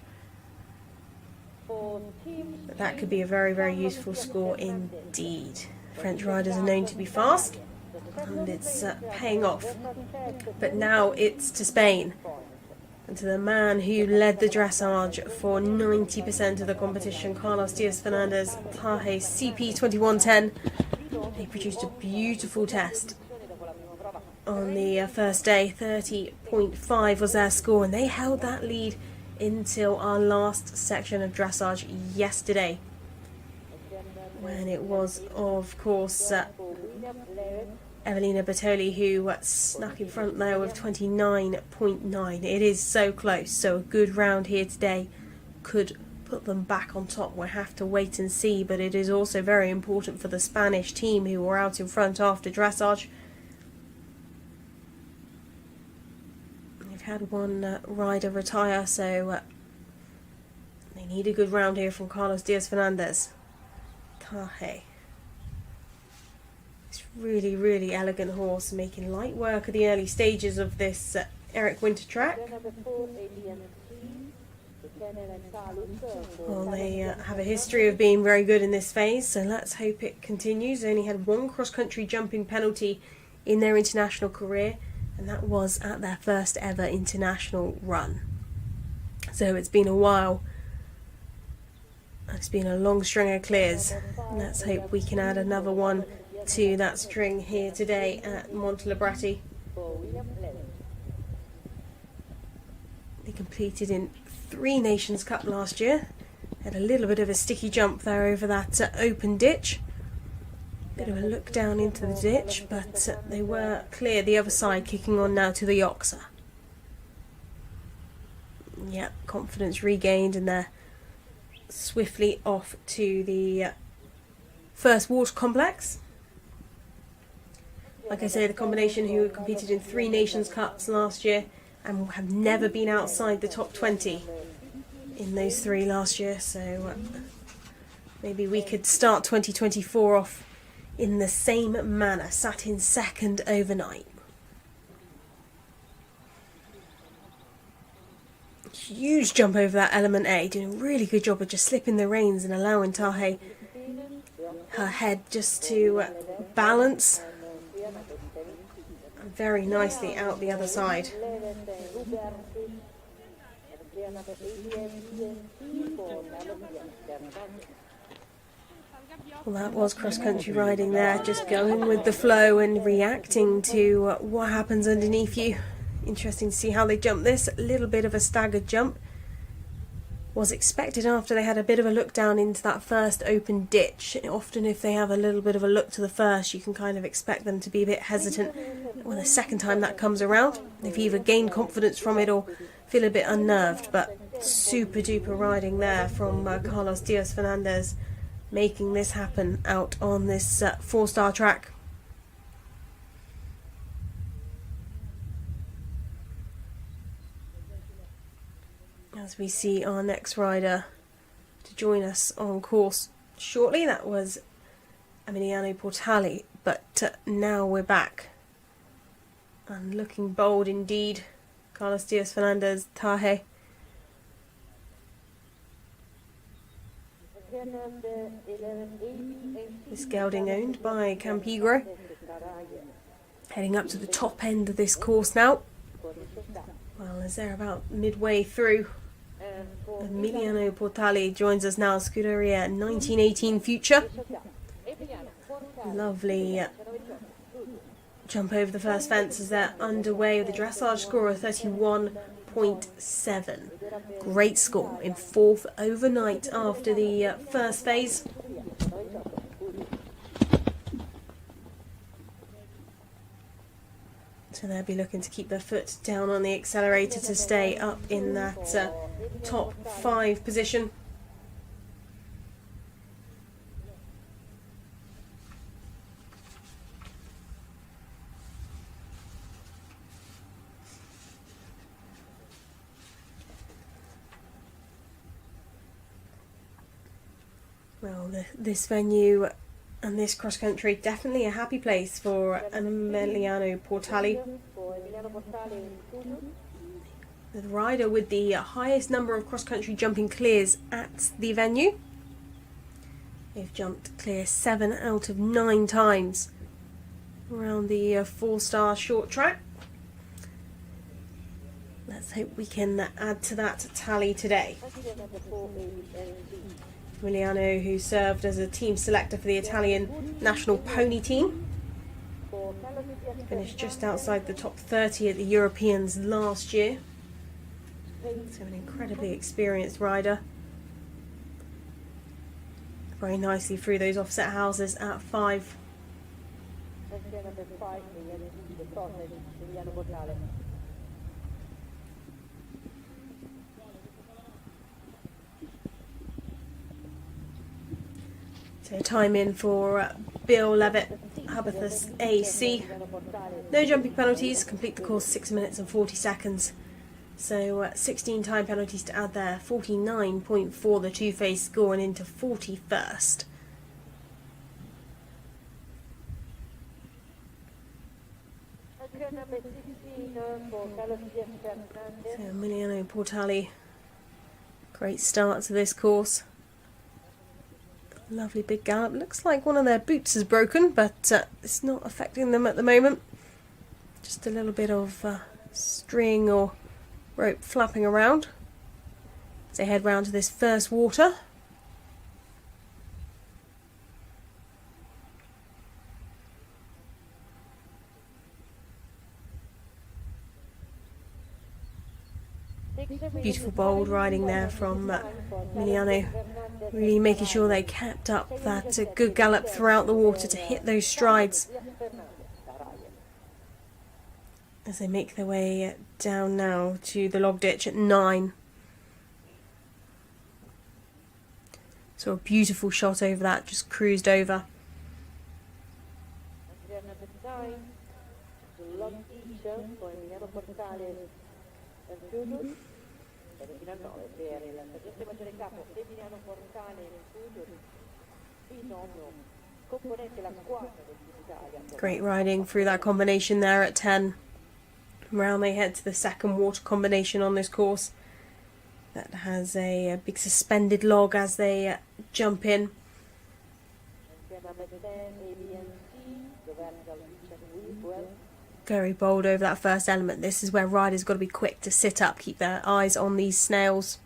But that could be a very, very useful score indeed. French riders are known to be fast, and it's paying off. But now it's to Spain, and to the man who led the dressage for 90% of the competition, Carlos Diaz Fernandez, Tahe CP2110. They produced a beautiful test on the first day. 30.5 was their score, and they held that lead until our last section of dressage yesterday, when it was, of course, Evelina Bertoli who snuck in front there with 29.9. It is so close, so a good round here today could put them back on top. We'll have to wait and see, but it is also very important for the Spanish team who were out in front after dressage. They've had one rider retire, so they need a good round here from Carlos Diaz Fernandez. Tahe. This really, really elegant horse, making light work of the early stages of this Eric Winter track. Well, they have a history of being very good in this phase, so let's hope it continues. They only had one cross-country jumping penalty in their international career, and that was at their first ever international run. So it's been a while. It's been a long string of clears. Let's hope we can add another one to that string here today at Montelibretti. They competed in 3 Nations Cup last year, Had a little bit of a sticky jump there over that open ditch. Bit of a look down into the ditch, but they were clear the other side, kicking on now to the Yoxa. Yep, confidence regained, and they're swiftly off to the first water complex. Like I say, the combination who competed in 3 Nations Cups last year and have never been outside the top 20 in those 3 last year, so maybe we could start 2024 off in the same manner, sat in second overnight. Huge jump over that element A, doing a really good job of just slipping the reins and allowing Tahe her head just to balance very nicely out the other side. Well, that was cross-country riding there, just going with the flow and reacting to what happens underneath you. Interesting to see how they jump this. A little bit of a staggered jump. Was expected after they had a bit of a look down into that first open ditch. Often if they have a little bit of a look to the first, you can kind of expect them to be a bit hesitant. When the second time that comes around, they've either gained confidence from it or feel a bit unnerved. But super duper riding there from Carlos Diaz Fernandez, making this happen out on this 4-star track. As we see our next rider to join us on course shortly, that was Emiliano Portali, but now we're back and looking bold indeed. Carlos Diaz Fernandez, Tahe. This gelding owned by Campigro. Heading up to the top end of this course now. Well, as they're about midway through, Emiliano Portali joins us now, Scuderia 1918 Future. Lovely jump over the first fence as they're underway with a dressage score of 31.7. Great score in 4th overnight after the first phase. So they'll be looking to keep their foot down on the accelerator to stay up in that top 5 position. Well, this venue and this cross-country, definitely a happy place for Emiliano Portali. The rider with the highest number of cross-country jumping clears at the venue. They've jumped clear 7 out of 9 times around the 4-star short track. Let's hope we can add to that tally today. Emiliano, who served as a team selector for the Italian national pony team, finished just outside the top 30 at the Europeans last year. So an incredibly experienced rider. Very nicely through those offset houses at 5. So time in for Bill Levitt, Habathus AC. No jumping penalties, complete the course 6 minutes and 40 seconds. So 16 time penalties to add there, 49.4 the two-phase score and into 41st. So Emiliano Portali, great start to this course. Lovely big gallop. Looks like one of their boots is broken, but it's not affecting them at the moment. Just a little bit of string or rope flapping around as they head round to this first water. Beautiful bold riding there from Miliano, really making sure they kept up that good gallop throughout the water to hit those strides as they make their way down now to the log ditch at 9. So a beautiful shot over that, just cruised over. Great riding through that combination there at 10. Round they head to the second water combination on this course. That has a big suspended log as they jump in. Very bold over that first element. This is where riders got to be quick to sit up, keep their eyes on these snails.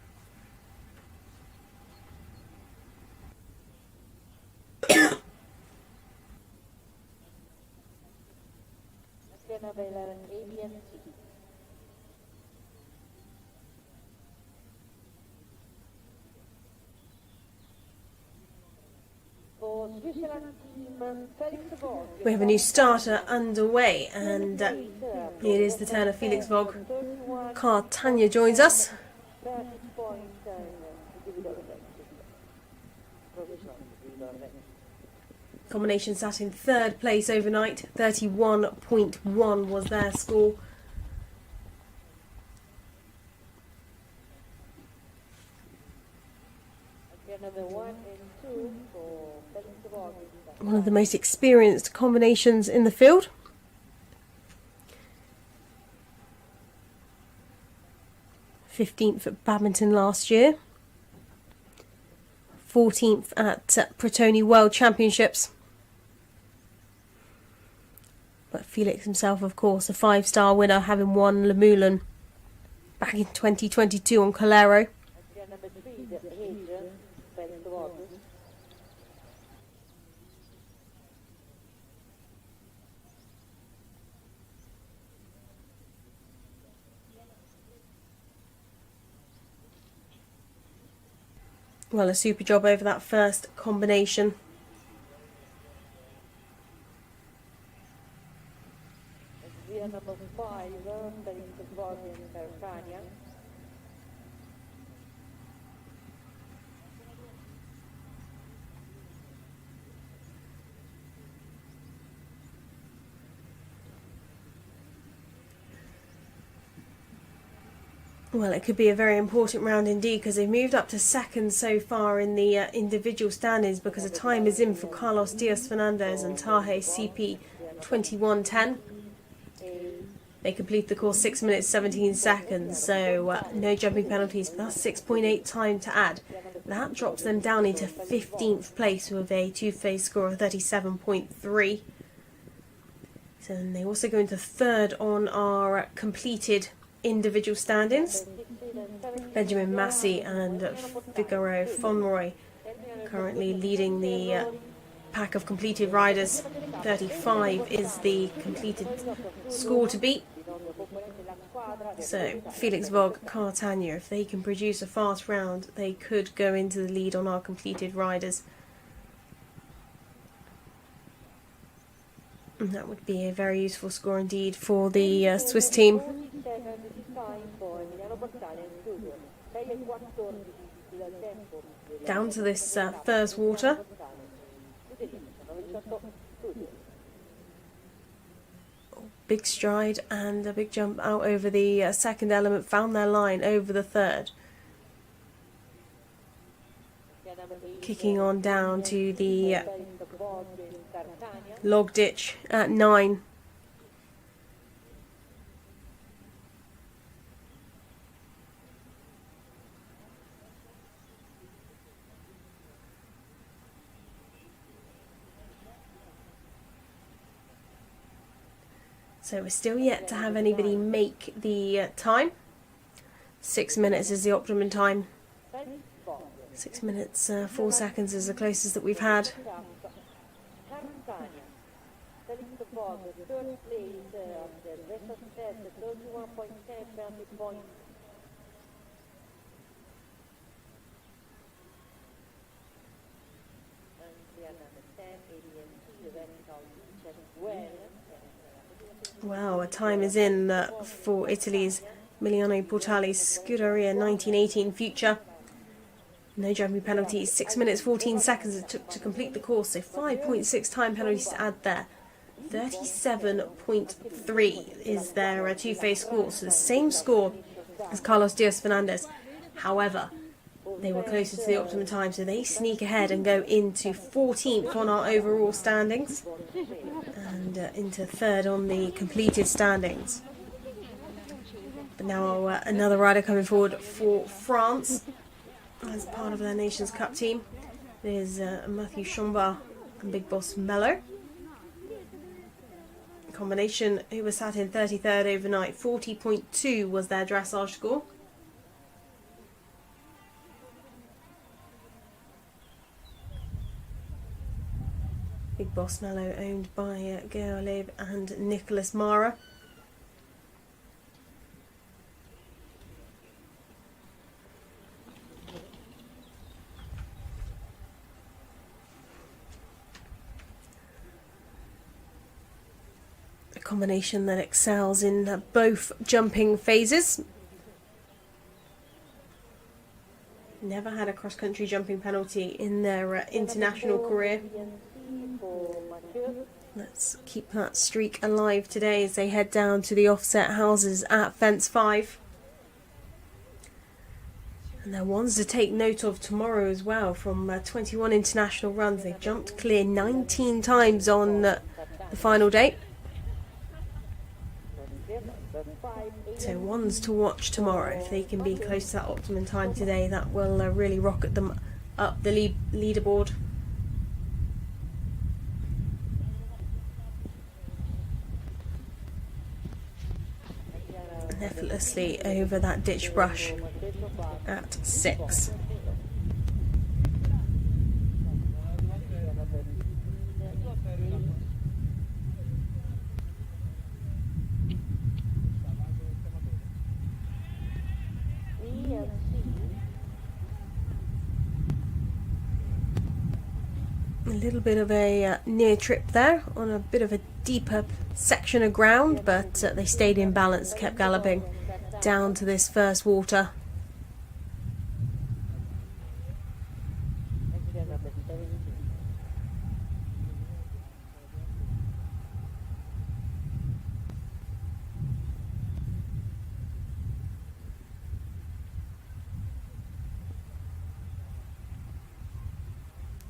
We have a new starter underway, and it is the turn of Felix Vogt. Tanya joins us. Combination sat in third place overnight. 31.1 was their score. One of the most experienced combinations in the field. '15th at Badminton last year. 14th at Protoni World Championships. But Felix himself, of course, a 5-star winner, having won Le Moulin back in 2022 on Calero. Well, a super job over that first combination. Well, it could be a very important round indeed, because they've moved up to second so far in the individual standings, because a time is in for Carlos Diaz Fernandez and Tahe CP 21:10. They complete the course 6 minutes 17 seconds, so no jumping penalties, but that's 6.8 time to add. That drops them down into 15th place with a two-phase score of 37.3. So then they also go into third on our completed individual standings. Benjamin Massey and Figaro Fonroy currently leading the pack of completed riders. 35 is the completed score to beat. So Felix Vogt, Tanya, if they can produce a fast round, they could go into the lead on our completed riders. And that would be a very useful score indeed for the Swiss team. Down to this first water. Big stride and a big jump out over the second element. Found their line over the third. Kicking on down to the log ditch at 9. So we're still yet to have anybody make the time. 6 minutes is the optimum time. 6 minutes 4 seconds is the closest that we've had. Wow, a time is in for Italy's Miliano Portali's Scuderia 1918 Future. No jumping penalties, 6 minutes 14 seconds it took to complete the course, so 5.6 time penalties to add there. 37.3 is their two-phase score, so the same score as Carlos Diaz Fernandez. However, they were closer to the optimum time, so they sneak ahead and go into 14th on our overall standings and into 3rd on the completed standings. But now another rider coming forward for France as part of their Nations Cup team. There's Mathieu Chambard and Big Boss Mello. Combination who was sat in 33rd overnight. 40.2 was their dressage score. Big Boss Mello owned by Georlev and Nicholas Mara. A combination that excels in both jumping phases. Never had a cross-country jumping penalty in their international career. Let's keep that streak alive today as they head down to the offset houses at Fence 5. And there are ones to take note of tomorrow as well from 21 international runs. They jumped clear 19 times on the final day. So ones to watch tomorrow. If they can be close to that optimum time today, that will really rocket them up the leaderboard. And effortlessly over that ditch brush at 6. A little bit of a near trip there on a bit of a deeper section of ground, but they stayed in balance, kept galloping down to this first water.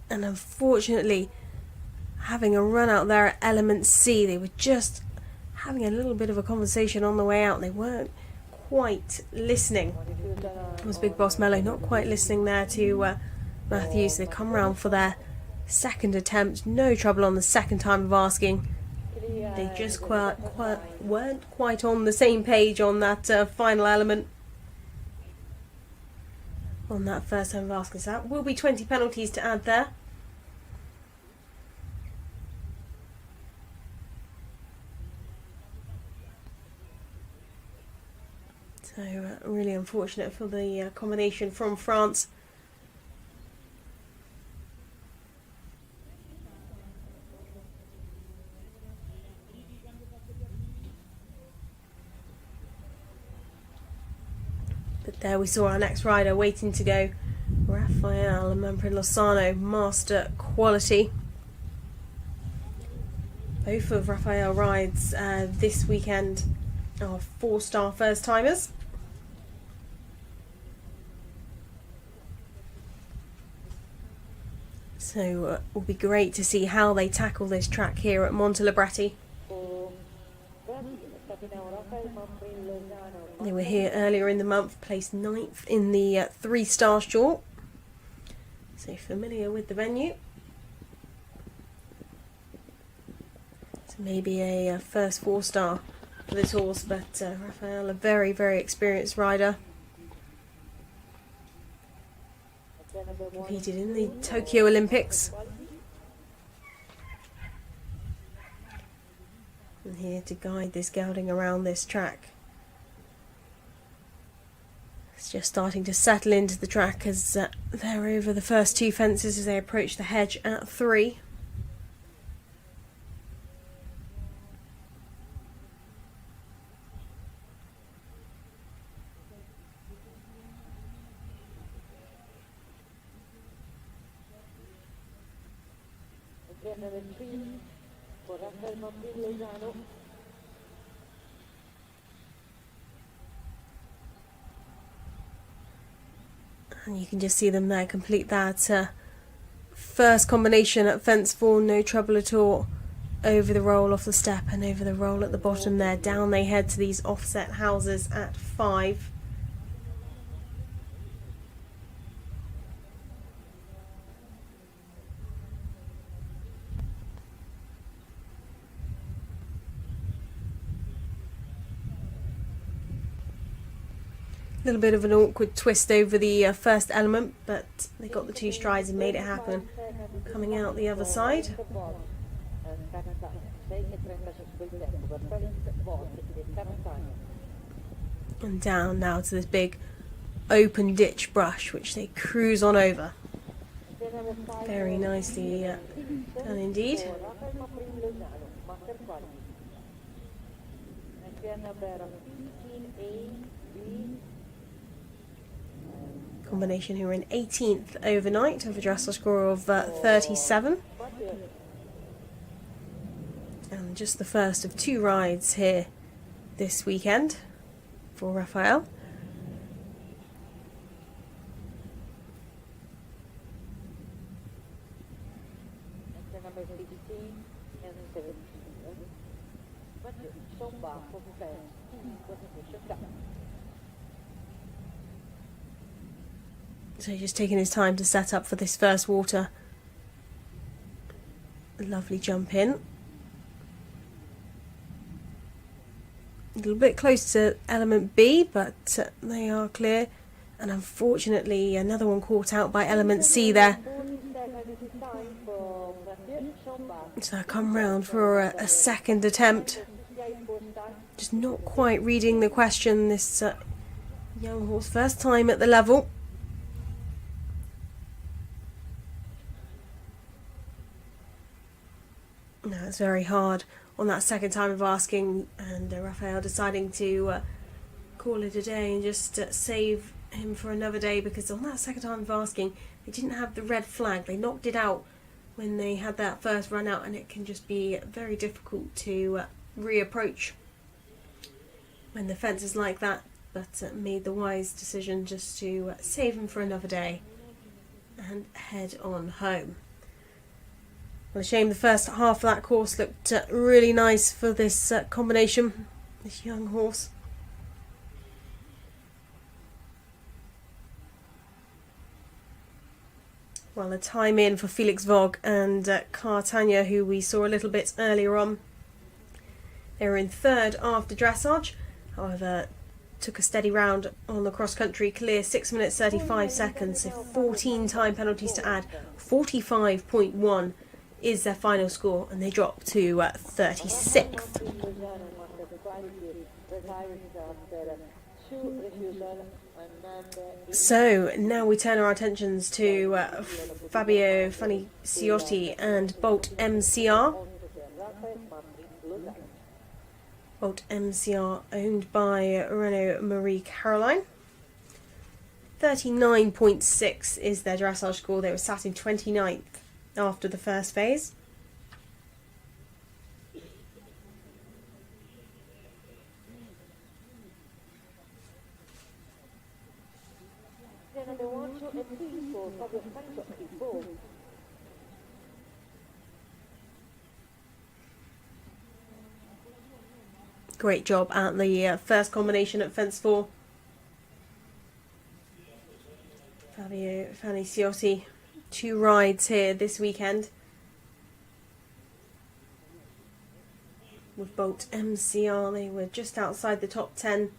And unfortunately, having a run out there at Element C, they were just having a little bit of a conversation on the way out. They weren't quite listening. It was Big Boss Mello not quite listening there to Matthews. They come round for their second attempt. No trouble on the second time of asking. They just weren't quite on the same page on that final element. On that first time of asking. So that will be 20 penalties to add there. So really unfortunate for the combination from France. But there we saw our next rider waiting to go. Rafael and Manfred Lozano, master quality. Both of Rafael rides this weekend are 4-star first timers. So it will be great to see how they tackle this track here at Montelibretti. They were here earlier in the month, placed 9th in the 3-star short. So familiar with the venue. So maybe a first 4-star for this horse, but Rafael, a very, very experienced rider. Competed in the Tokyo Olympics. And here to guide this gelding around this track. It's just starting to settle into the track as they're over the first 2 fences as they approach the hedge at 3. Genere 3 for Rafael Montelibretti. And you can just see them there complete that first combination at fence 4, no trouble at all. Over the roll off the step and over the roll at the bottom there. Down they head to these offset houses at 5. A little bit of an awkward twist over the first element, but they got the 2 strides and made it happen. Coming out the other side. And down now to this big open ditch brush, which they cruise on over. Very nicely done indeed. Combination who are in 18th overnight of a dressage score of 37. And just the first of 2 rides here this weekend for Raphael. So he's just taking his time to set up for this first water. A lovely jump in. A little bit close to element B, but they are clear. And unfortunately, another one caught out by element C there. So I come round for a second attempt. Just not quite reading the question. This young horse, first time at the level. No, it's very hard on that second time of asking, and Raphael deciding to call it a day and just save him for another day, because on that second time of asking they didn't have the red flag. They knocked it out when they had that first run out, and it can just be very difficult to reapproach when the fence is like that, but made the wise decision just to save him for another day and head on home. What a shame the first half of that course looked really nice for this combination, this young horse. Well, a time in for Felix Vogue and Cartagna, who we saw a little bit earlier on. They were in 3rd after dressage, however took a steady round on the cross-country clear, 6 minutes 35 seconds, so 14 time penalties to add, 45.1 is their final score, and they drop to 36th. So now we turn our attentions to Fabio Faniciotti and Bolt MCR. Bolt MCR owned by Renault Marie Caroline. 39.6 is their dressage score. They were sat in 29th after the first phase. Great job at the first combination at fence 4. Fabio Faniciotti, 2 rides here this weekend with Bolt MCR. They were just outside the top 10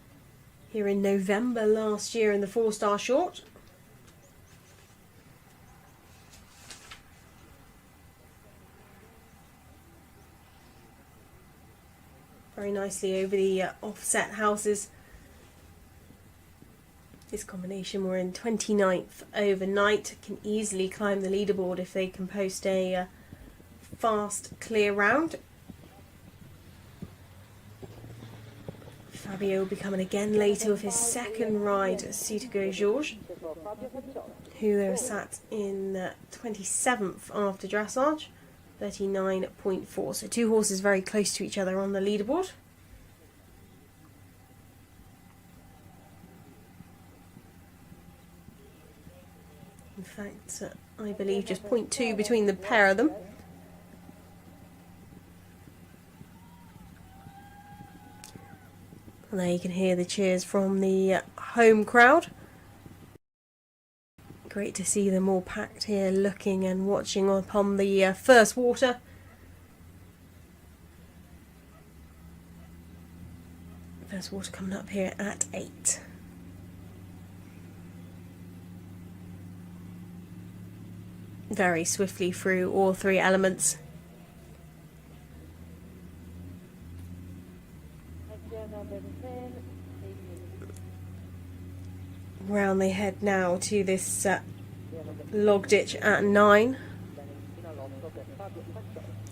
here in November last year in the 4-star short. Very nicely over the offset houses. This combination were in 29th overnight. Can easily climb the leaderboard if they can post a fast, clear round. Fabio will be coming again later with his second ride at Citego Georges, who they were sat in 27th after dressage. 39.4. So two horses very close to each other on the leaderboard. In fact, I believe just 0.2 between the pair of them. And there you can hear the cheers from the home crowd. Great to see them all packed here, looking and watching upon the first water. First water coming up here at 8. Very swiftly through all three elements. Round they head now to this log ditch at 9.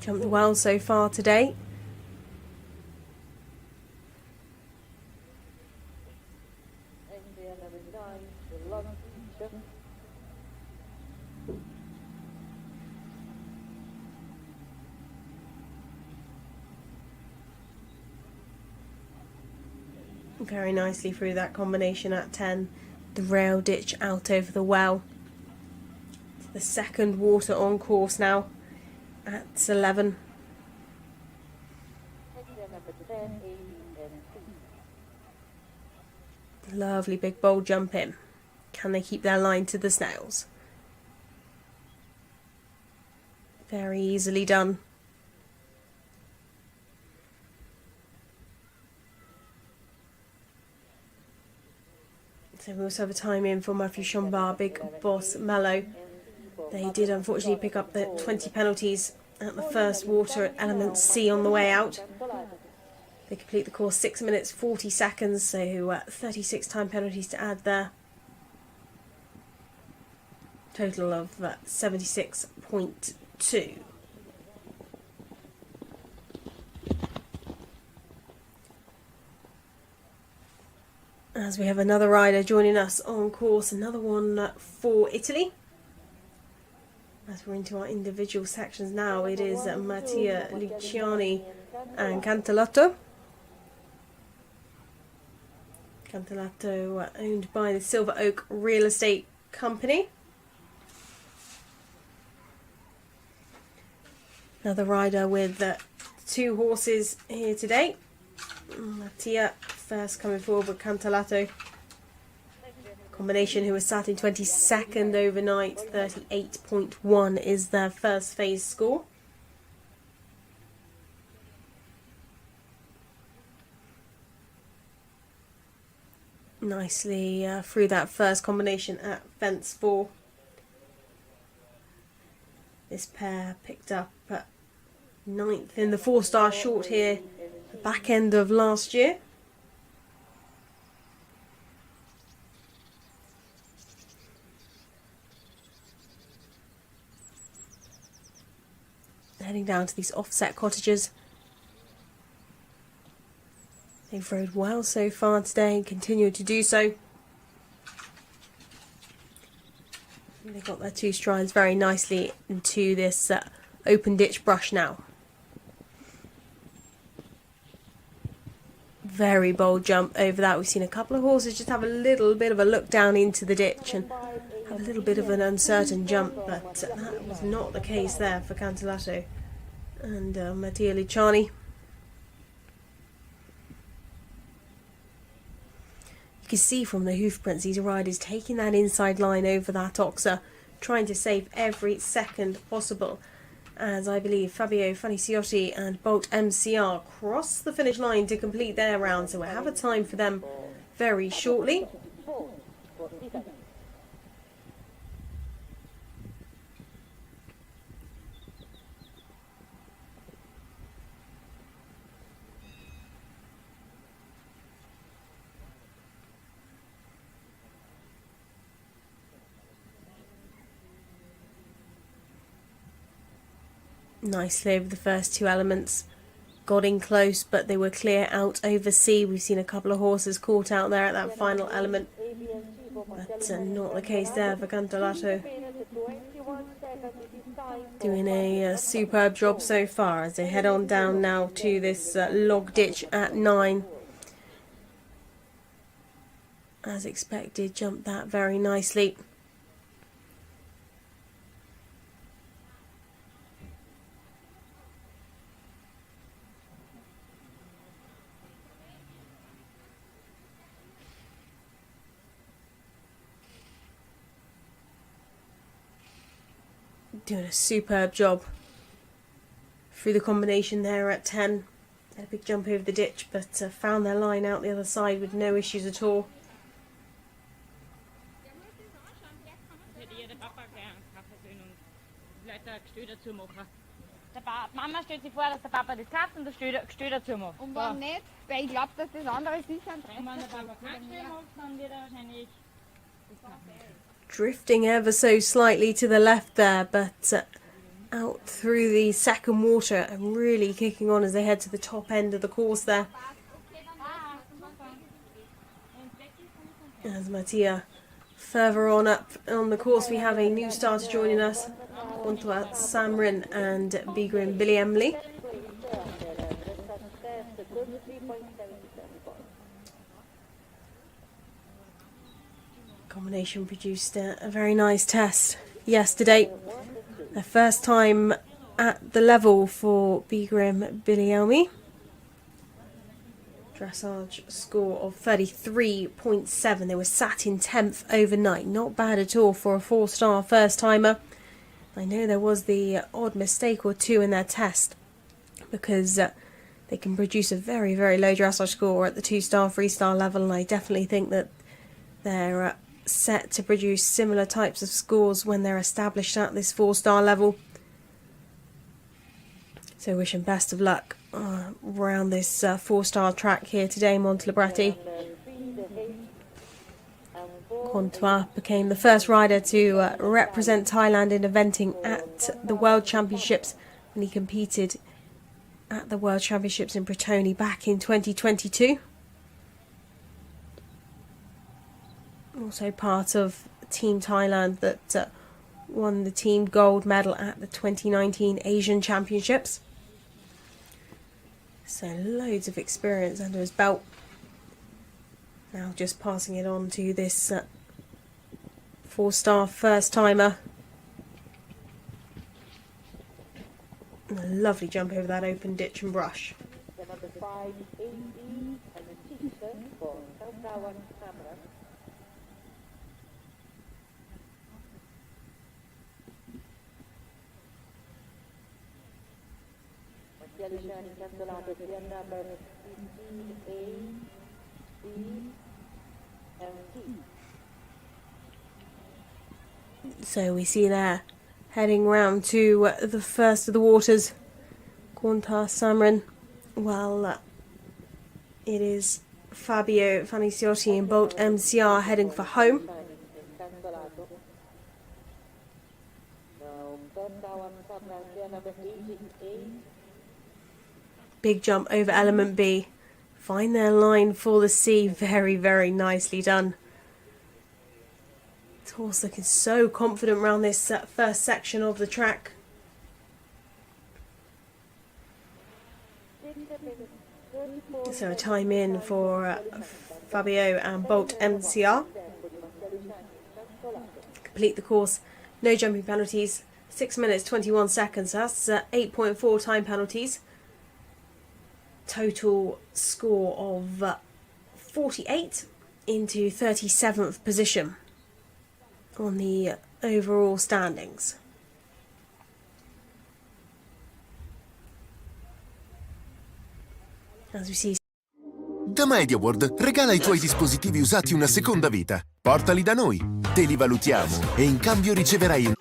Jumped well so far today. Very nicely through that combination at 10. The rail ditch out over the well. The second water on course now at 11. Lovely big bold jump in. Can they keep their line to the snails? Very easily done. So we also have a time in for Matthew Chambard, Big Boss Mallow. They did unfortunately pick up the 20 penalties at the first water at element C on the way out. They complete the course 6 minutes 40 seconds, so 36 time penalties to add there. Total of 76.2. As we have another rider joining us on course, another one for Italy. As we're into our individual sections now, it is Mattia Luciani and Cantalatto. Cantalatto owned by the Silver Oak Real Estate Company. Another rider with two horses here today. Mattia first coming forward with Cantalatto. Combination who was sat in 22nd overnight. 38.1 is their first phase score. Nicely through that first combination at fence 4. This pair picked up 9th in the 4-star short here, the back end of last year. Heading down to these offset cottages. They've rode well so far today and continue to do so. They've got their two strides very nicely into this open ditch brush now. Very bold jump over that. We've seen a couple of horses just have a little bit of a look down into the ditch and have a little bit of an uncertain jump, but that was not the case there for Cantalatto and Mattia Luciani. You can see from the hoof prints these riders taking that inside line over that oxer, trying to save every second possible, as I believe Fabio Faniciotti and Bolt MCR cross the finish line to complete their round, so we'll have a time for them very shortly. Nicely over the first two elements. Got in close, but they were clear out over C. We've seen a couple of horses caught out there at that final element. But not the case there for Cantalatto. Doing a superb job so far as they head on down now to this log ditch at 9. As expected, jumped that very nicely. Doing a superb job through the combination there at 10. Had a big jump over the ditch, but found their line out the other side with no issues at all. Mama stellt sich vor, dass der Papa das kauft und der Stühl dazu macht. Und wenn nicht, weil ich glaube, dass das andere sicher ein Und wenn der Papa keinen Stühl macht, dann wird er wahrscheinlich... Drifting ever so slightly to the left there, but out through the second water and really kicking on as they head to the top end of the course there. As Mattia further on up on the course, we have a new starter joining us, Montelibretti Samrin and Bigrim Billy Emily. Combination produced a very nice test yesterday. Their first time at the level for Bigrim Bilielmi. Dressage score of 33.7. They were sat in 10th overnight. Not bad at all for a 4-star first timer. I know there was the odd mistake or two in their test because they can produce a very, very low dressage score at the 2-star, 3-star level, and I definitely think that they're set to produce similar types of scores when they're established at this 4-star level. So wish them best of luck around this 4-star track here today, Montelibretti. Contois became the first rider to represent Thailand in eventing at the World Championships when he competed at the World Championships in Britoni back in 2022. Also part of Team Thailand that won the team gold medal at the 2019 Asian Championships. So loads of experience under his belt. Now just passing it on to this 4-star first timer. And a lovely jump over that open ditch and brush. The number 5, 8E, and the 6 for Seconda. So we see there, heading round to the first of the waters, Quanta Samrin, while it is Fabio Faniciotti and Bolt MCR heading for home. Big jump over element B. Find their line for the C. Very, very nicely done. Horse looking so confident around this first section of the track. So a time in for Fabio and Bolt MCR. Complete the course, no jumping penalties, 6 minutes 21 seconds, that's 8.4 time penalties. Total score of 48 into 37th position on the overall standings. As we see. Da MediaWorld regala ai tuoi dispositivi usati una seconda vita. Portali da noi, te li valutiamo e in cambio riceverai un...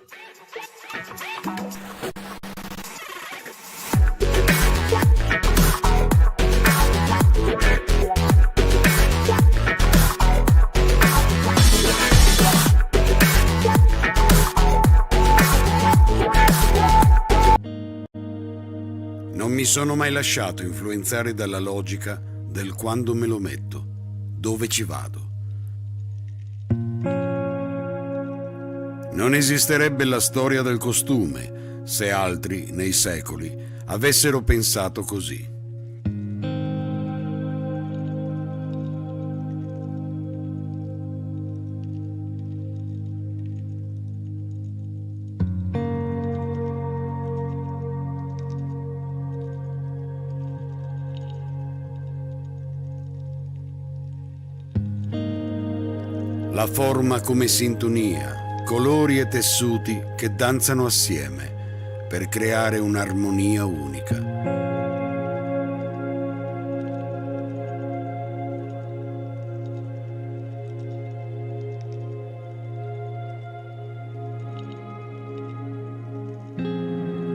Non mi sono mai lasciato influenzare dalla logica del quando me lo metto, dove ci vado. Non esisterebbe la storia del costume se altri, nei secoli, avessero pensato così. La forma come sintonia, colori e tessuti che danzano assieme per creare un'armonia unica.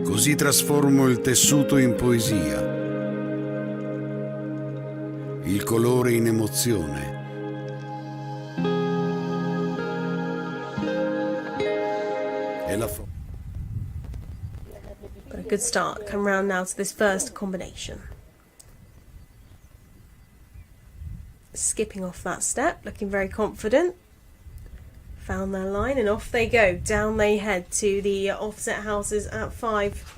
Così trasformo il tessuto in poesia, il colore in emozione, But a good start. Come round now to this first combination. Skipping off that step, looking very confident. Found their line and off they go. Down they head to the offset houses at 5.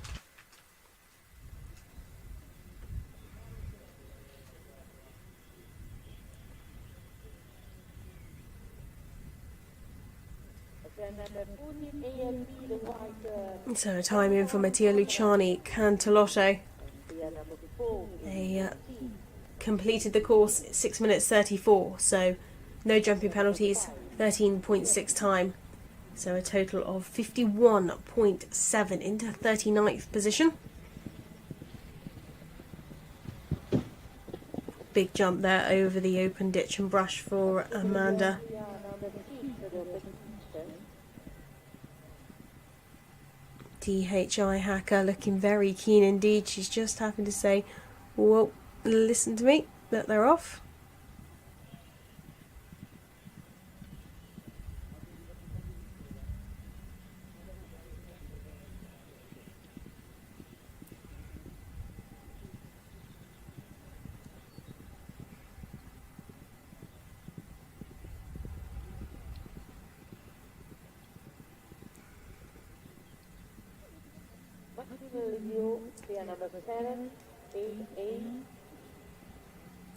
So time in for Mattia Luciani, Cantalotto. They completed the course 6 minutes 34, so no jumping penalties, 13.6 time. So a total of 51.7 into 39th position. Big jump there over the open ditch and brush for Amanda. DHI hacker looking very keen indeed. She's just having to say, well, listen to me, that they're off.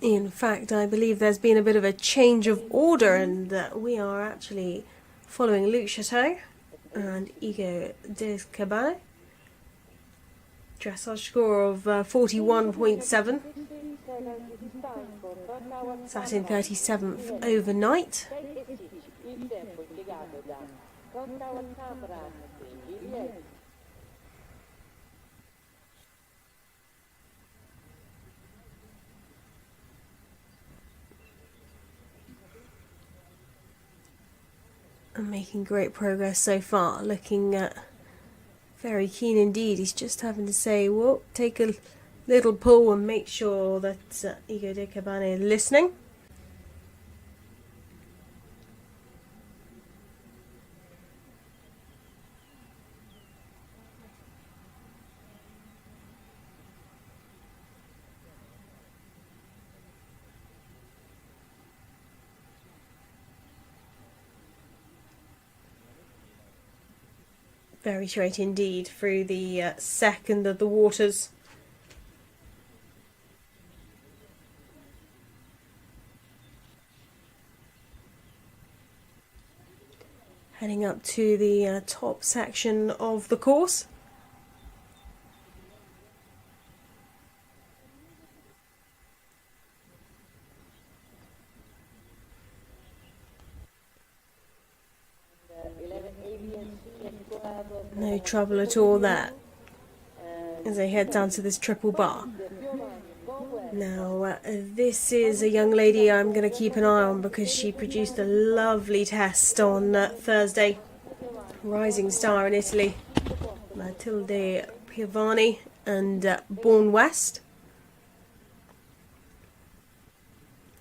In fact, I believe there's been a bit of a change of order, and we are actually following Luc Chateau and Igo Descabane. Dressage score of 41.7. Sat in 37th overnight. And making great progress so far, looking very keen indeed. He's just having to say, well, take a little pull and make sure that Igo Descabane is listening. Very straight indeed through the second of the waters. Heading up to the top section of the course. No trouble at all there as they head down to this triple bar. Now this is a young lady I'm going to keep an eye on because she produced a lovely test on Thursday. Rising star in Italy, Matilde Piovani and Born West.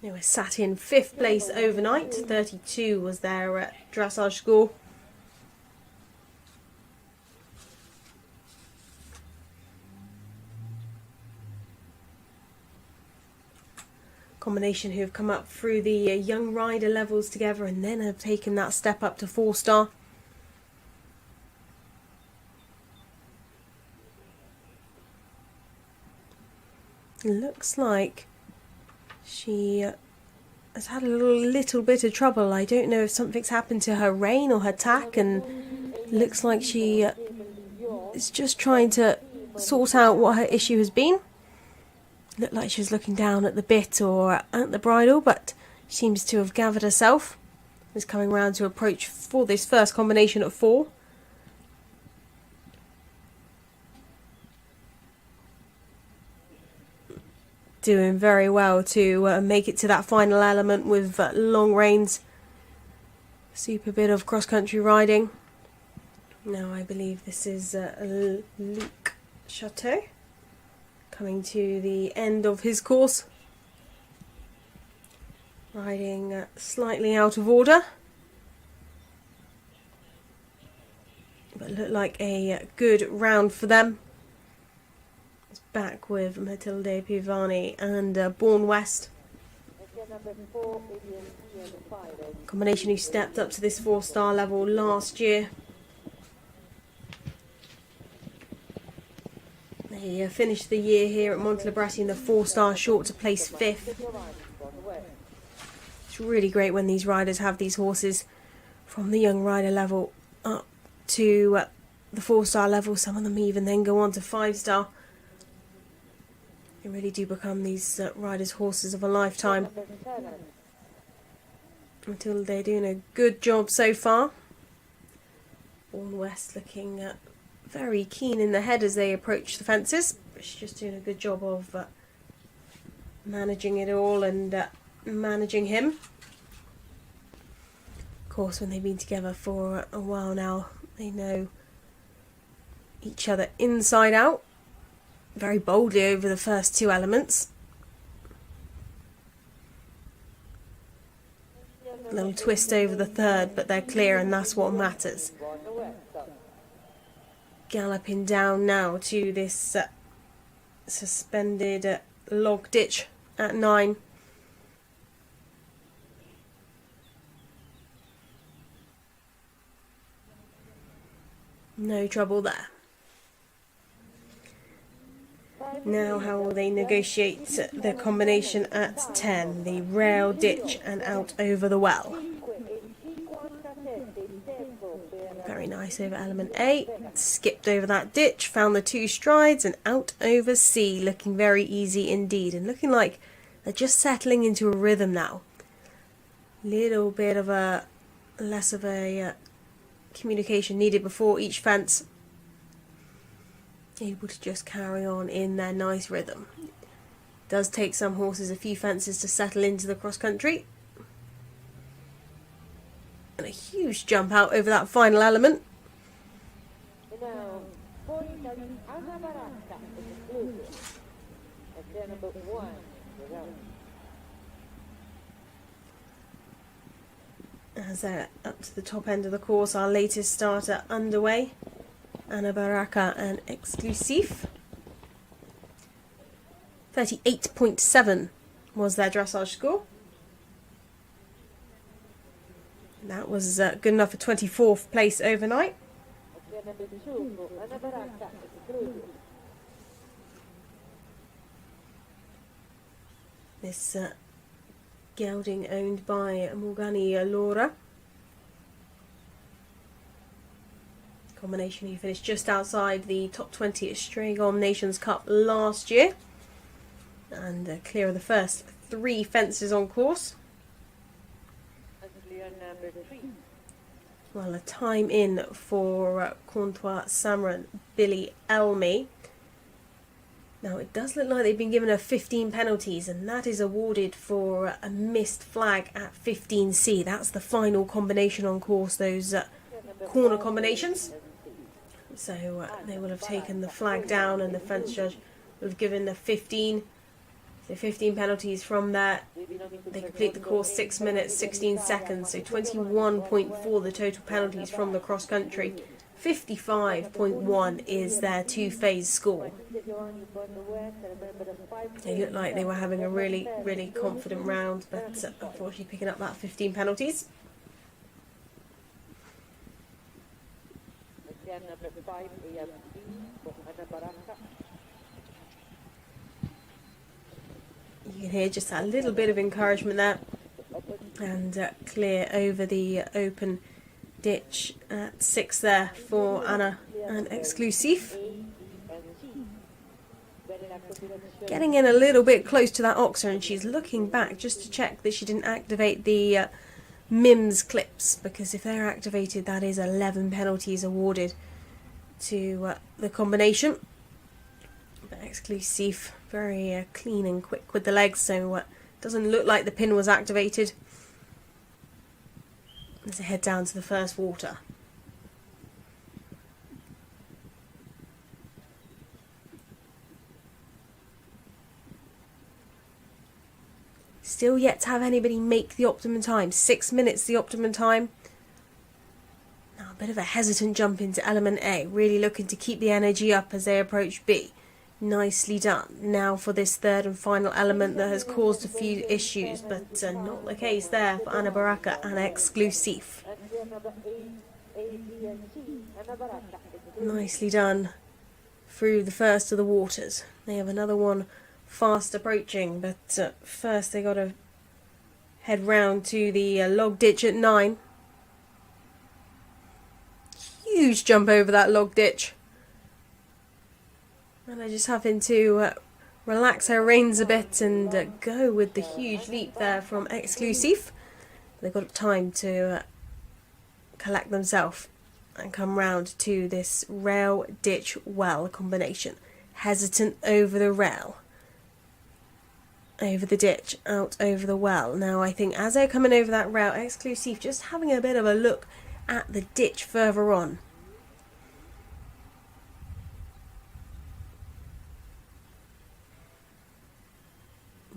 They were sat in 5th place overnight. 32 was their dressage score. Combination who have come up through the young rider levels together and then have taken that step up to 4-star. It looks like she has had a little bit of trouble. I don't know if something's happened to her rein or her tack, and looks like she is just trying to sort out what her issue has been. Looked like she was looking down at the bit or at the bridle, but seems to have gathered herself. Is coming round to approach for this first combination at 4. Doing very well to make it to that final element with long reins. Super bit of cross-country riding. Now I believe this is Luc Chateau coming to the end of his course. Riding slightly out of order. But looked like a good round for them. It's back with Matilde Pivani and Bourne West. Combination who stepped up to this 4-star level last year. They finished the year here at Montelibretti in the 4-star short to place 5th. It's really great when these riders have these horses from the young rider level up to the 4-star level. Some of them even then go on to 5-star. They really do become these riders' horses of a lifetime. Until they're doing a good job so far. Bourne West looking very keen in the head as they approach the fences. She's just doing a good job of managing it all and managing him. Of course, when they've been together for a while now, they know each other inside out. Very boldly over the first 2 elements. A little twist over the 3rd, but they're clear, and that's what matters. Galloping down now to this suspended log ditch at 9. No trouble there. Now how will they negotiate the combination at 10? The rail ditch and out over the well. Very nice over element A. Skipped over that ditch, found the 2 strides and out over C. Looking very easy indeed, and looking like they're just settling into a rhythm now. Little bit of a less of a communication needed before each fence. Able to just carry on in their nice rhythm. Does take some horses a few fences to settle into the cross country. And a huge jump out over that final element. As they're up to the top end of the course, our latest starter underway. Ana Baraka and Exclusive. 38.7 was their dressage score. That was good enough for 24th place overnight. This gelding owned by Morgani Laura. Combination who finished just outside the top 20 at Stragom Nations Cup last year. And clear of the first 3 fences on course. Well, a time in for Comtois Samran Billy Elmy. Now it does look like they've been given her 15 penalties, and that is awarded for a missed flag at 15C. That's the final combination on course, those corner combinations. So they will have taken the flag down, and the fence judge will have given the 15. So 15 penalties from there. They complete the course 6 minutes 16 seconds. So 21.4 the total penalties from the cross country. 55.1 is their 2-phase score. They looked like they were having a really, really confident round, but unfortunately picking up that 15 penalties. can hear just that little bit of encouragement there. And clear over the open ditch at 6 there for Anna and Exclusive. Getting in a little bit close to that Oxer, and she's looking back just to check that she didn't activate the MIMS clips, because if they're activated, that is 11 penalties awarded to the combination. But Exclusive very clean and quick with the legs, so doesn't look like the pin was activated. As they head down to the first water. Still yet to have anybody make the optimum time. 6 minutes the optimum time. Now a bit of a hesitant jump into element A. Really looking to keep the energy up as they approach B. Nicely done. Now for this third and final element that has caused a few issues, but not the case there for Anna Baraka and Exclusive. Nicely done through the first of the waters. They have another one fast approaching, but first they got to head round to the log ditch at 9. Huge jump over that log ditch. And I just having to relax her reins a bit and go with the huge leap there from Exclusive. They've got time to collect themselves and come round to this rail, ditch, well combination. Hesitant over the rail. Over the ditch, out over the well. Now I think as they're coming over that rail, Exclusive just having a bit of a look at the ditch further on.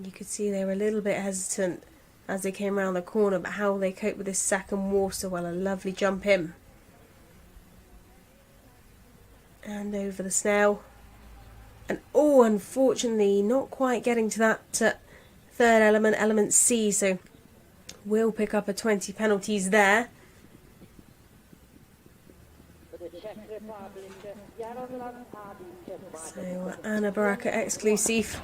You could see they were a little bit hesitant as they came around the corner, but how they cope with this second water well. A lovely jump in. And over the snail. And oh, unfortunately, not quite getting to that third element, element C, so we'll pick up a 20 penalties there. So Anna Baraka Exclusive.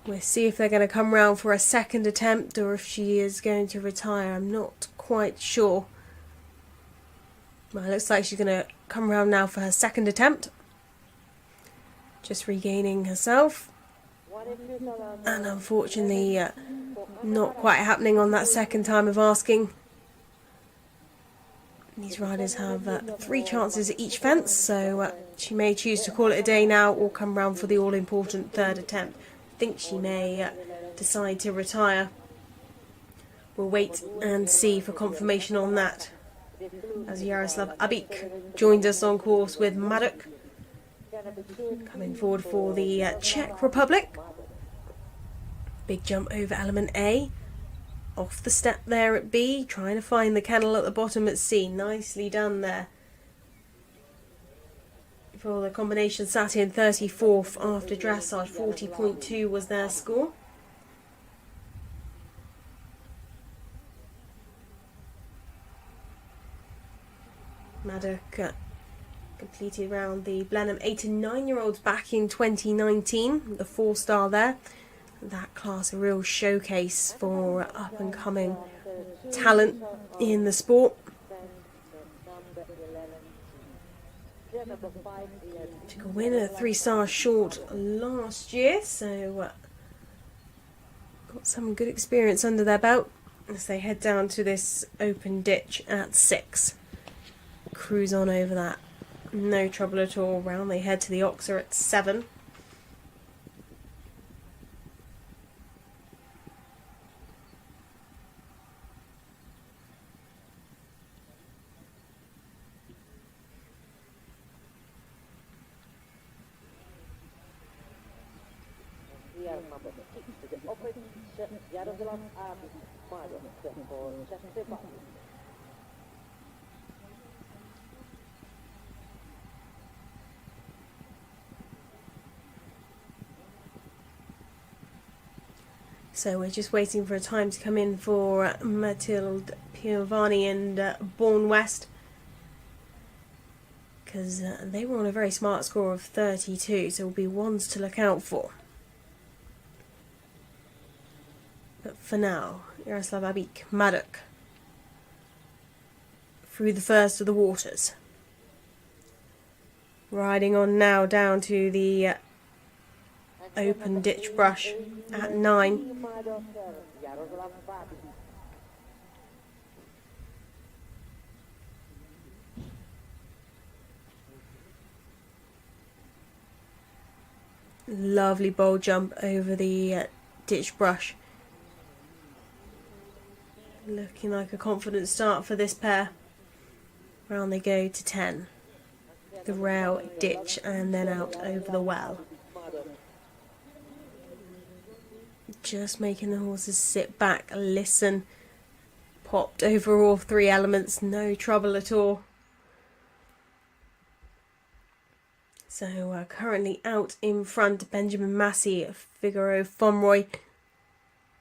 We'll see if they're going to come round for a second attempt or if she is going to retire. I'm not quite sure. Well, it looks like she's going to come round now for her second attempt. Just regaining herself. And unfortunately, not quite happening on that second time of asking. These riders have 3 chances at each fence, so she may choose to call it a day now or come round for the all-important third attempt. I think she may decide to retire. We'll wait and see for confirmation on that. As Yaroslav Abik joins us on course with Maddock. Coming forward for the Czech Republic. Big jump over element A. Off the step there at B. Trying to find the kennel at the bottom at C. Nicely done there. For the combination sat in 34th after dressage. 40.2 was their score. Maddock completed around the Blenheim 8 and 9-year-olds back in 2019. The 4-star there. That class a real showcase for up and coming talent in the sport. Took a win at 3-star short last year, so got some good experience under their belt as they head down to this open ditch at 6. Cruise on over that. No trouble at all. Round they head to the Oxer at 7. So we're just waiting for a time to come in for Mathilde Piovani and Bourne West, because they were on a very smart score of 32, so will be ones to look out for. for now. Yaroslav Abik, Maddock. Through the first of the waters. Riding on now down to the open ditch brush at 9. Lovely bold jump over the ditch brush. Looking like a confident start for this pair. Round they go to 10. The rail, ditch, and then out over the well. Just making the horses sit back, listen. Popped over all 3 elements, no trouble at all. So currently out in front, Benjamin Massey, Figaro Fomroy.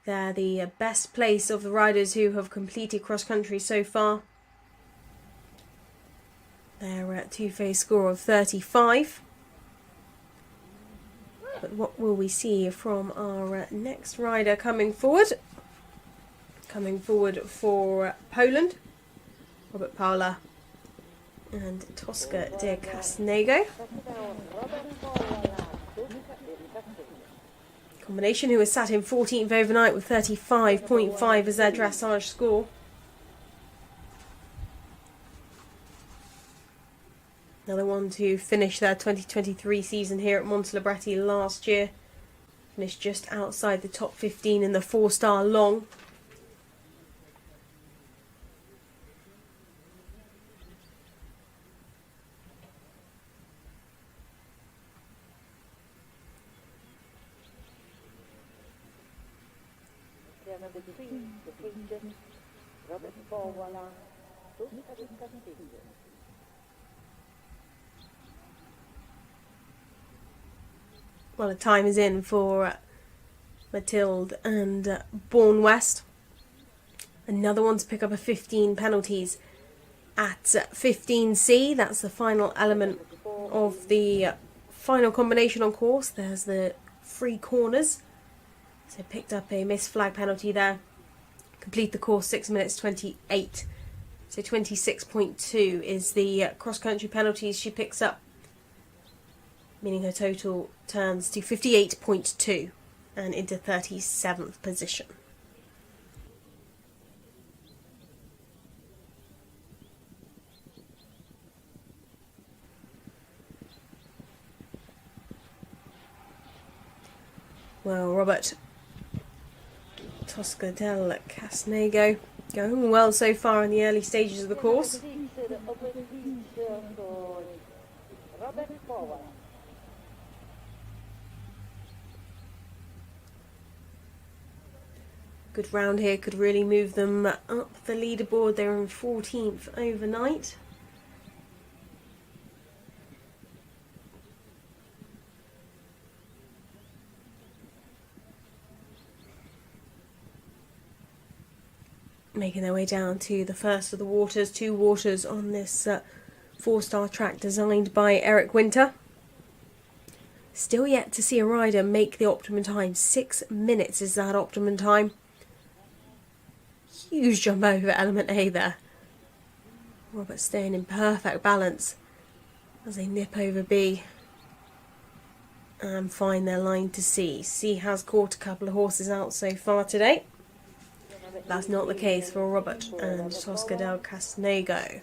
They're the best place of the riders who have completed cross-country so far. They're at two-phase score of 35. But what will we see from our next rider coming forward? Coming forward for Poland, Robert Paula and Tosca de Casnego. Combination who was sat in 14th overnight with 35.5 as their dressage score. Another one to finish their 2023 season here at Montelibretti last year. Finished just outside the top 15 in the 4-star long. Well, the time is in for Mathilde and Bourne West. Another one to pick up a 15 penalties at 15C. That's the final element of the final combination on course. There's the 3 corners. So picked up a missed flag penalty there. Complete the course 6 minutes 28. So 26.2 is the cross-country penalties she picks up. Meaning her total turns to 58.2 and into 37th position. Well, Robert Tosca del Casnego going well so far in the early stages of the course. Good round here could really move them up the leaderboard. They're in 14th overnight. Making their way down to the first of the waters, 2 waters on this 4-star track designed by Eric Winter. Still yet to see a rider make the optimum time. 6 minutes is that optimum time. Huge jump over element A there. Robert staying in perfect balance as they nip over B and find their line to C. C has caught a couple of horses out so far today. That's not the case for Robert and Tosca del Casnego.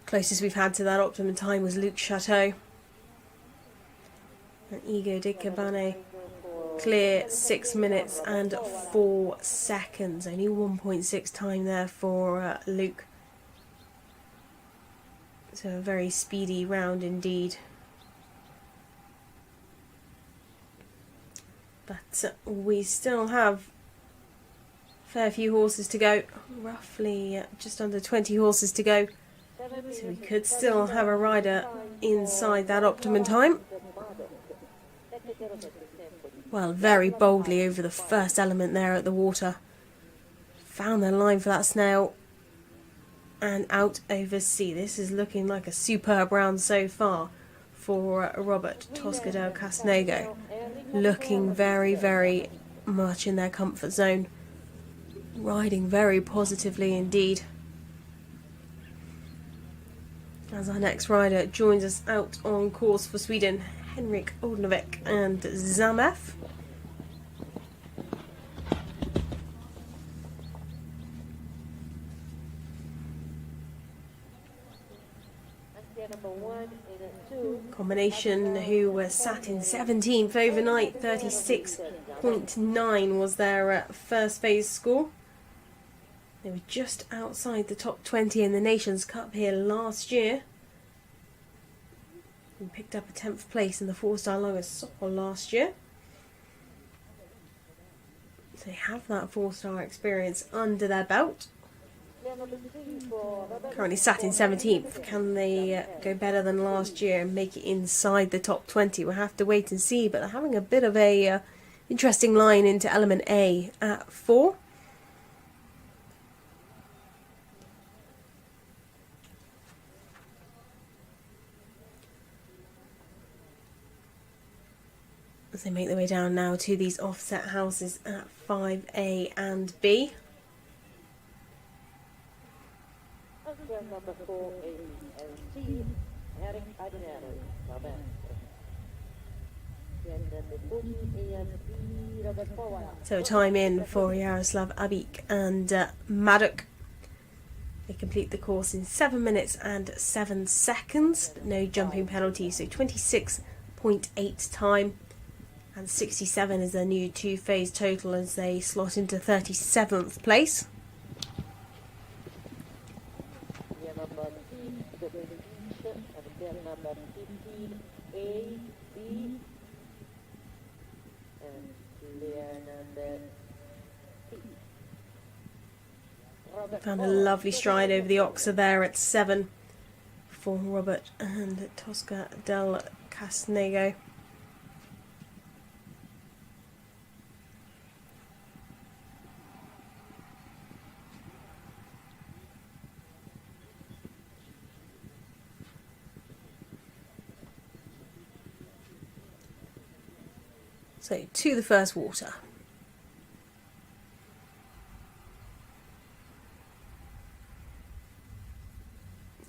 Closest we've had to that optimum time was Luc Chateau. And Ego di Cabane clear 6 minutes and 4 seconds. Only 1.6 time there for Luc. So a very speedy round indeed. But we still have a fair few horses to go. Roughly just under 20 horses to go. So we could still have a rider inside that optimum time. Well, very boldly over the first element there at the water. Found their line for that snail. and out over C. This is looking like a superb round so far for Robert Tosca del Casnego. Looking very, very much in their comfort zone. Riding very positively indeed. As our next rider joins us out on course for Sweden, Henrik Odnevik and Zamef. Combination who were sat in 17th overnight, 36.9 was their first phase score. They were just outside the top 20 in the Nations Cup here last year. And picked up a 10th place in the 4-star longest Sopol last year. So they have that 4-star experience under their belt. Currently sat in 17th. Can they go better than last year and make it inside the top 20? We'll have to wait and see, but they're having a bit of a interesting line into element A at 4. As they make their way down now to these offset houses at 5A and B. So time in for Yaroslav Abik and Maddock. They complete the course in 7 minutes and 7 seconds, but no jumping penalty, so 26.8 time. And 67 is their new 2-phase total as they slot into 37th place. Found a lovely stride over the Oxa there at 7 for Robert and Tosca del Casnego. So to the first water.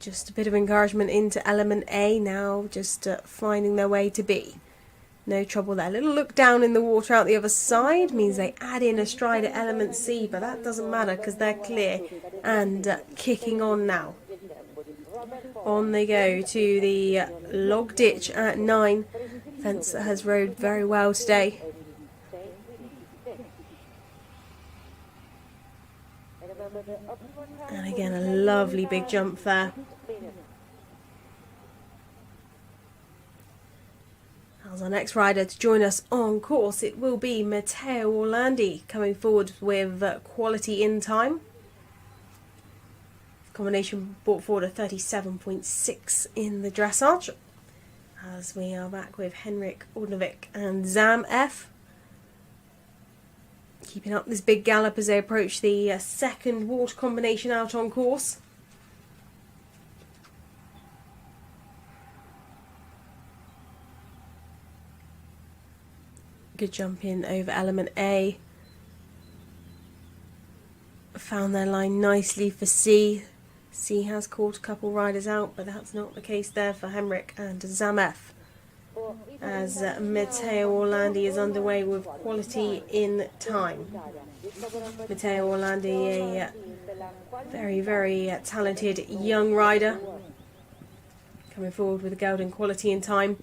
Just a bit of encouragement into element A now, just finding their way to B. No trouble there. A little look down in the water out the other side means they add in a stride at element C, but that doesn't matter because they're clear and kicking on now. On they go to the log ditch at 9. Fence that has rode very well today. And again, a lovely big jump there. As our next rider to join us on course, it will be Matteo Orlandi coming forward with quality in time. Combination brought forward a 37.6 in the dressage. As we are back with Henrik Ordnevik and Zam F. Keeping up this big gallop as they approach the second water combination out on course. Good jump in over element A. Found their line nicely for C. C has caught a couple riders out, but that's not the case there for Henrik and Zamef. As Matteo Orlandi is underway with quality in time. Matteo Orlandi, a very, very talented young rider, coming forward with a golden quality in time.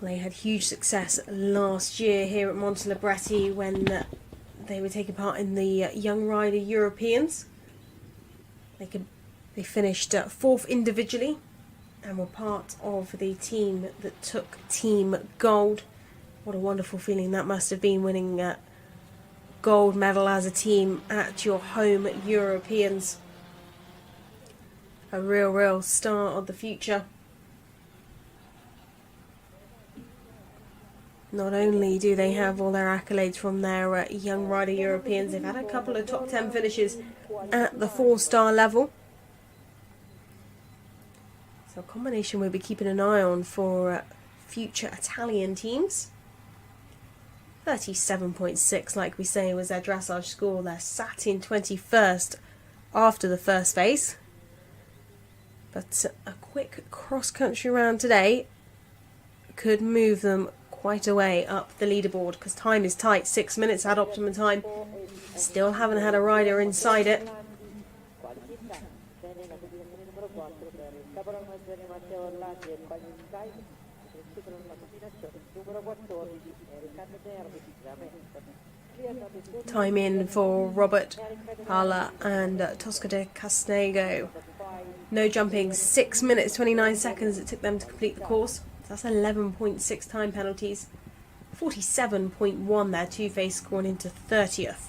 They had huge success last year here at Montelibretti when they were taking part in the Young Rider Europeans. They finished 4th individually and were part of the team that took team gold. What a wonderful feeling that must have been, winning gold medal as a team at your home Europeans. A real star of the future. Not only do they have all their accolades from their Young Rider Europeans, they've had a couple of top 10 finishes at the 4-star level. So a combination we'll be keeping an eye on for future Italian teams. 37.6, like we say, was their dressage score. They're sat in 21st after the first phase. But a quick cross-country round today could move them quite a way up the leaderboard, because time is tight. 6 minutes at optimum time. Still haven't had a rider inside it. Time in for Robert, Hala and Tosca de Casnego. No jumping, 6 minutes 29 seconds it took them to complete the course. That's 11.6 time penalties. 47.1 their two-phase scoring into 30th.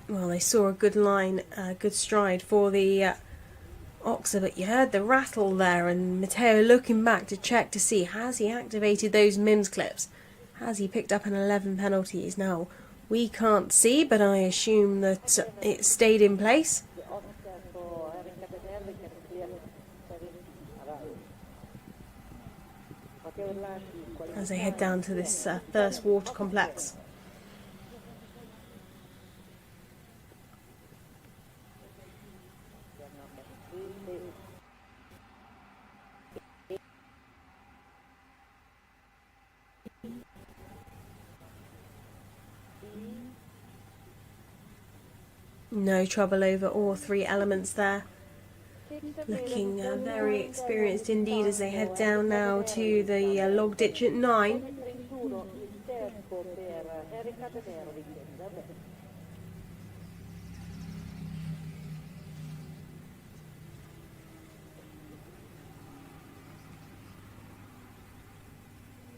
Well, they saw a good line, a good stride for the Oxer, but you heard the rattle there, and Matteo looking back to check to see, has he activated those MIMS clips? Has he picked up an 11 penalties? Now, we can't see, but I assume that it stayed in place. As they head down to this first water complex. No trouble over all three elements there. Looking very experienced indeed as they head down now to the log ditch at 9.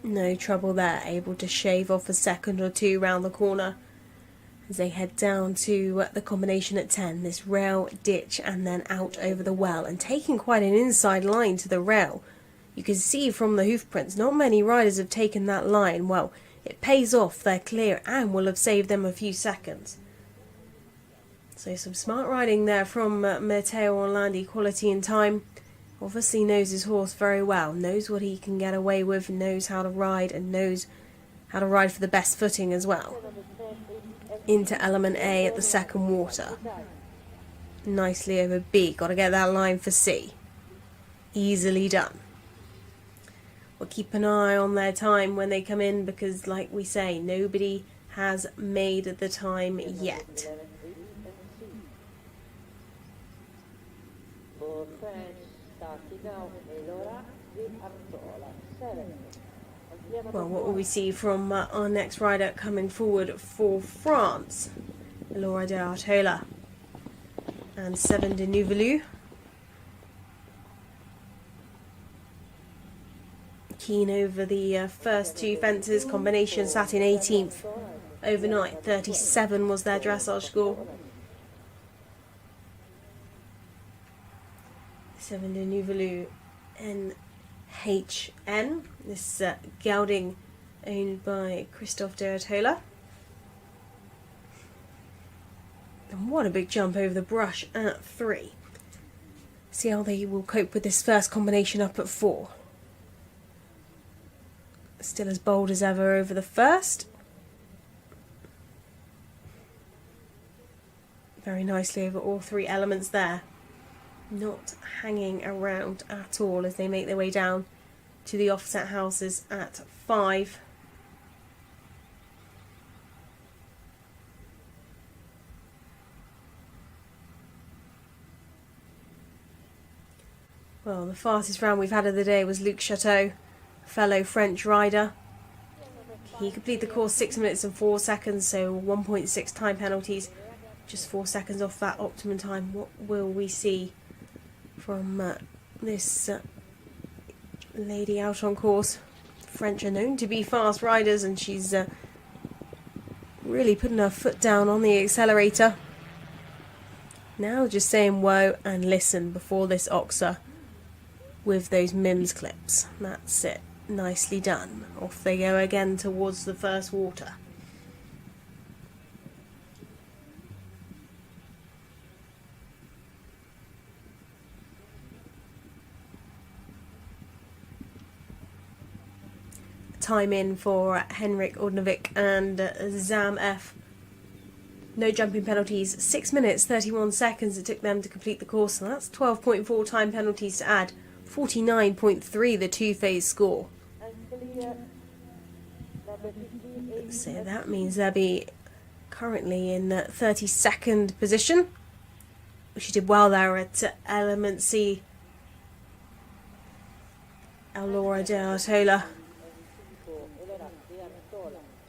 No trouble there, able to shave off a second or two round the corner as they head down to the combination at 10, this rail, ditch and then out over the well, and taking quite an inside line to the rail. You can see from the hoof prints not many riders have taken that line. Well, it pays off, they're clear and will have saved them a few seconds. So some smart riding there from Matteo Orlandi, quality and time. Obviously knows his horse very well, knows what he can get away with, knows how to ride and knows how to ride for the best footing as well. Into element A at the second water. Nicely over B. Got to get that line for C. Easily done. We'll keep an eye on their time when they come in because, like we say, nobody has made the time yet. Well, what will we see from our next rider coming forward for France? Laura de Artola and Seven de Nouvelu. Keen over the first two fences. Combination sat in 18th overnight. 37 was their dressage score. Seven de Nouvelu NHN. This gelding owned by Christophe de Artola. And what a big jump over the brush at 3. See how they will cope with this first combination up at 4. Still as bold as ever over the first. Very nicely over all three elements there. Not hanging around at all as they make their way down to the offset houses at 5. Well, the fastest round we've had of the day was Luc Chateau, fellow French rider. He completed the course 6 minutes and 4 seconds, so 1.6 time penalties. Just 4 seconds off that optimum time. What will we see from this lady out on course? French are known to be fast riders, and she's really putting her foot down on the accelerator. Now just saying whoa and listen before this oxa with those MIMS clips. That's it. Nicely done. Off they go again towards the first water. Time in for Henrik Ordnevik and Zam F. No jumping penalties. 6 minutes 31 seconds it took them to complete the course, and that's 12.4 time penalties to add. 49.3 the two-phase score. So that means they'll be currently in 32nd position. She did well there at Element C. Laura De Artola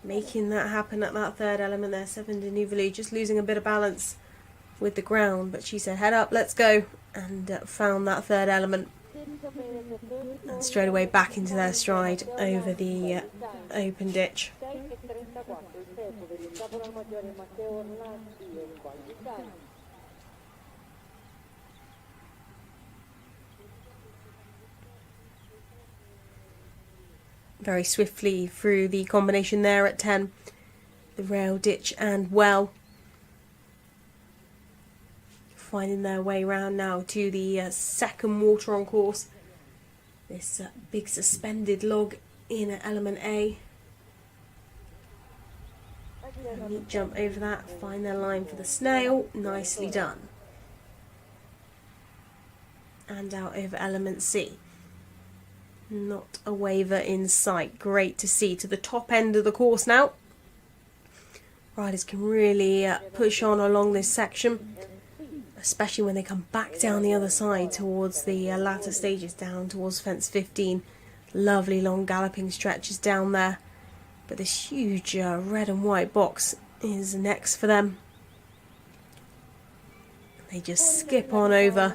making that happen at that third element there. Seven de Nouvelou just losing a bit of balance with the ground, but she said head up, let's go, and found that third element and straight away back into their stride over the open ditch. Very swiftly through the combination there at 10. The rail, ditch and well. Finding their way round now to the second water on course. This big suspended log in element A. A neat jump over that. Find their line for the snail. Nicely done. And out over element C. Not a waver in sight. Great to see. To the top end of the course now. Riders can really push on along this section, especially when they come back down the other side towards the latter stages, down towards fence 15. Lovely long galloping stretches down there. But this huge red and white box is next for them. They just skip on over.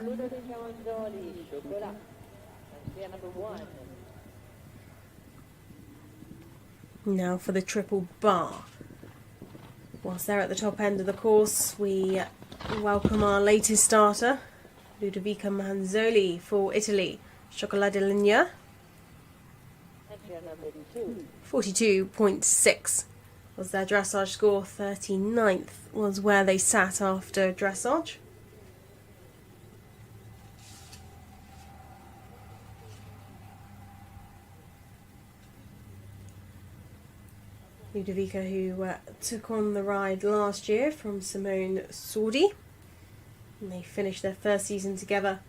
Now for the triple bar. Whilst they're at the top end of the course, we welcome our latest starter, Ludovica Manzoli for Italy. Chocoladelinia. 42.6 was their dressage score. 39th was where they sat after dressage. Ludovica, who took on the ride last year from Simone Sordi, and they finished their first season together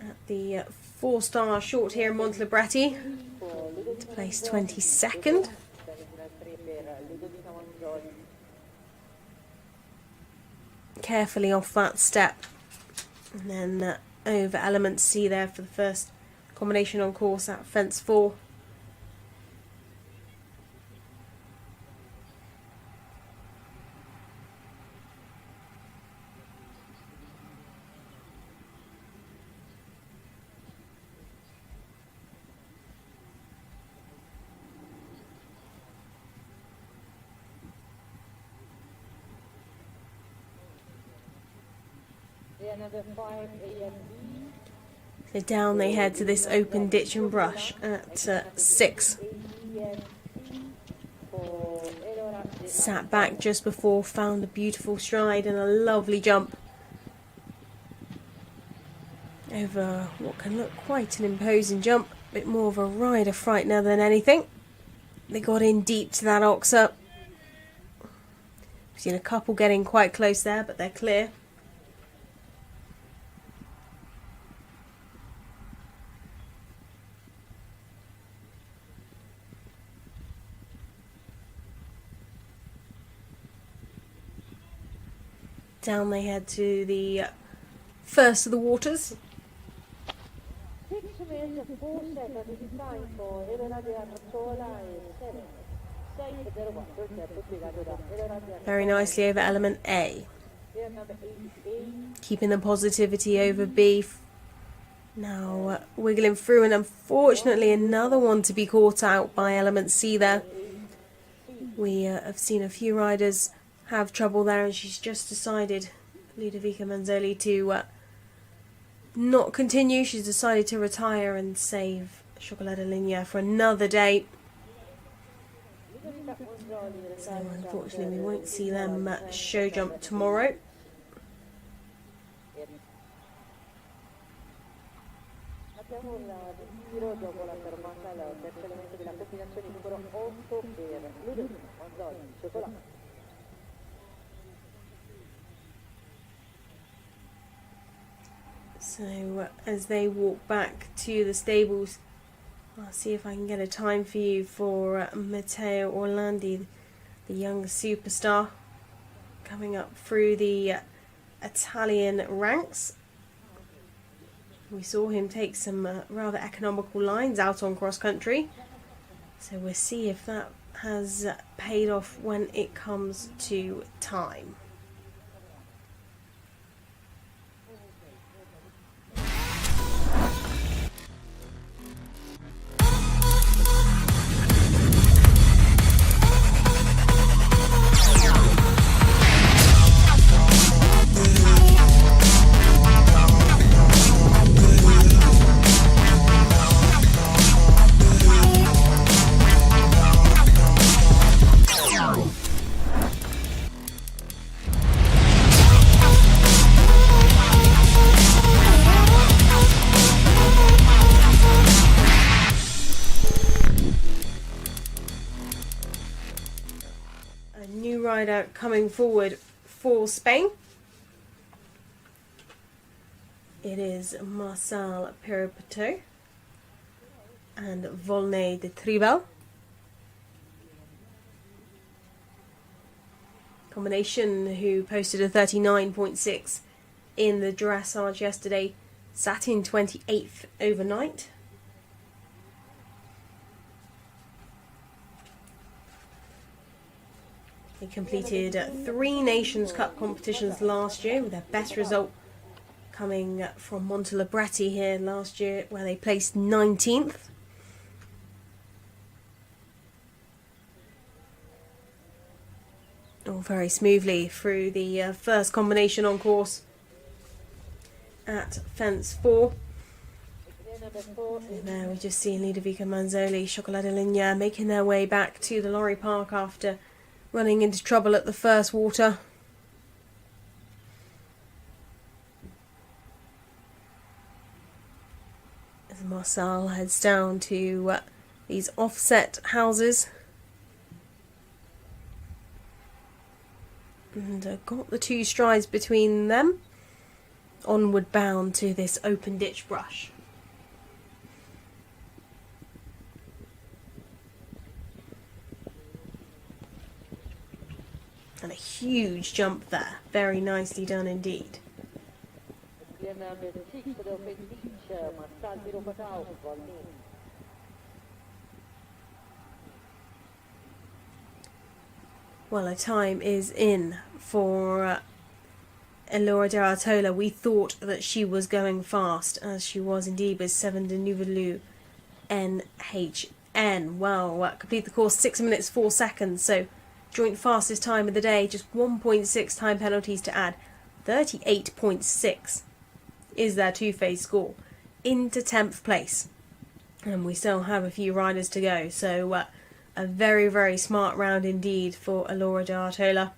at the 4-star short here in Montelibretti to place 22nd. Carefully off that step, and then over element C there for the first combination on course at fence 4. So down they head to this open ditch and brush at 6. Sat back just before, found a beautiful stride and a lovely jump over what can look quite an imposing jump. A bit more of a rider frightener than anything. They got in deep to that oxa. We've seen a couple getting quite close there, but they're clear. Down they head to the first of the waters. 6 minutes 4 seconds time for Elena De Artola and 6:04 tempo spiegato da Elena De Artola. Very nicely over element A. Number 88. Keeping the positivity over B. Now wiggling through, and unfortunately another one to be caught out by element C there. We have seen a few riders have trouble there, and she's just decided Ludovica Manzoli to not continue. She's decided to retire and save Chocolate Linea for another day. So unfortunately we won't see them show jump tomorrow. Abbiamo il tiro dopo la fermata, il terzo elemento della combinazione numero 8 per Ludovica Manzoli, Cioccolato. So as they walk back to the stables, I'll see if I can get a time for you for Matteo Orlandi, the young superstar, coming up through the Italian ranks. We saw him take some rather economical lines out on cross country, so we'll see if that has paid off when it comes to time. Rider coming forward for Spain. It is Marcel Peripeto and Volney de Tribal. Combination who posted a 39.6 in the dressage yesterday, sat in 28th overnight. They completed 3 Nations Cup competitions last year, with their best result coming from Montelibretti here last year, where they placed 19th. All very smoothly through the first combination on course at fence 4. And there we just see Ludovica Manzoli, Chocolate Linea making their way back to the lorry park after running into trouble at the first water. As Marcel heads down to these offset houses. And got the 2 strides between them. Onward bound to this open ditch brush. And a huge jump there. Very nicely done indeed. Well, a time is in for Elora de Artola. We thought that she was going fast, as she was indeed with 7 de Nouvelou NHN. Well, complete the course 6 minutes 4 seconds, so joint fastest time of the day, just 1.6 time penalties to add. 38.6 is their two-phase score into 10th place. And we still have a few riders to go, so a very, very smart round indeed for Elora de Artola.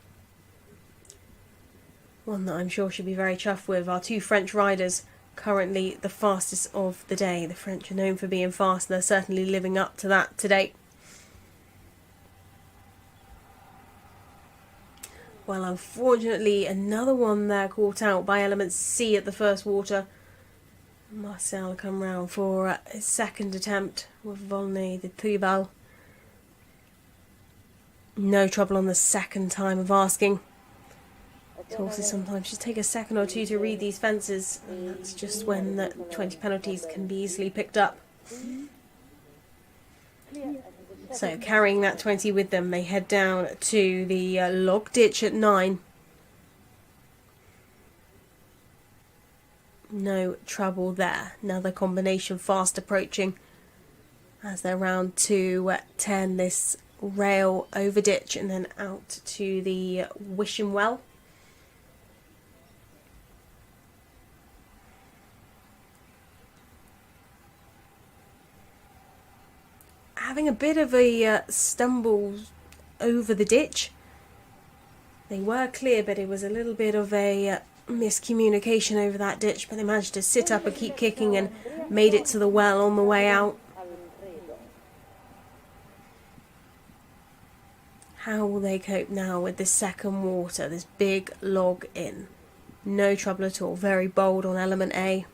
One that I'm sure she'll be very chuffed with. Our 2 French riders, currently the fastest of the day. The French are known for being fast, and they're certainly living up to that today. Well, unfortunately, another one there caught out by element C at the first water. Marcel come round for his second attempt with Volney de Tribal. No trouble on the second time of asking. Horses sometimes just take a second or two to read these fences, and that's just when the 20 penalties can be easily picked up. So carrying that 20 with them, they head down to the log ditch at 9. No trouble there. Another combination fast approaching as they're round to 10. This rail over ditch and then out to the wishing well. having a bit of a stumble over the ditch. They were clear, but it was a little bit of a miscommunication over that ditch, but they managed to sit up and keep kicking and made it to the well on the way out. How will they cope now with this second water, this big log in? No trouble at all. Very bold on element A.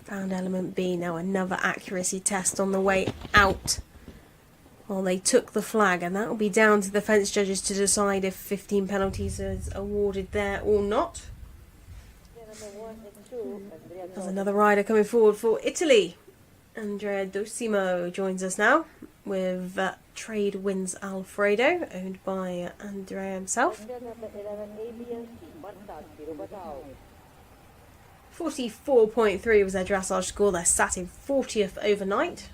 Found element B. Now another accuracy test on the way out. Well, they took the flag, and that will be down to the fence judges to decide if 15 penalties is awarded there or not. There's another rider coming forward for Italy. Andrea Dosimo joins us now with Trade Wins Alfredo, owned by Andrea himself. 44.3 was their dressage score. They're sat in 40th overnight.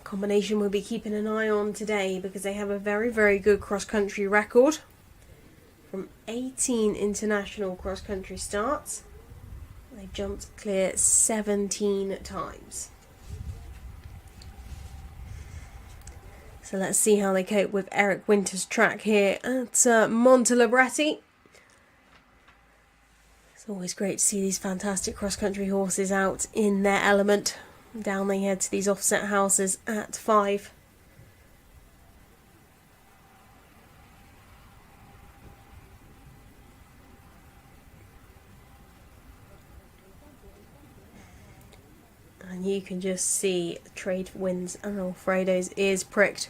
Combination we'll be keeping an eye on today because they have a very, very good cross-country record. From 18 international cross-country starts, they've jumped clear 17 times. So let's see how they cope with Eric Winter's track here at Montelibretti. It's always great to see these fantastic cross-country horses out in their element. Down they head to these offset houses at 5. And you can just see Trade Wins and Alfredo's ears pricked.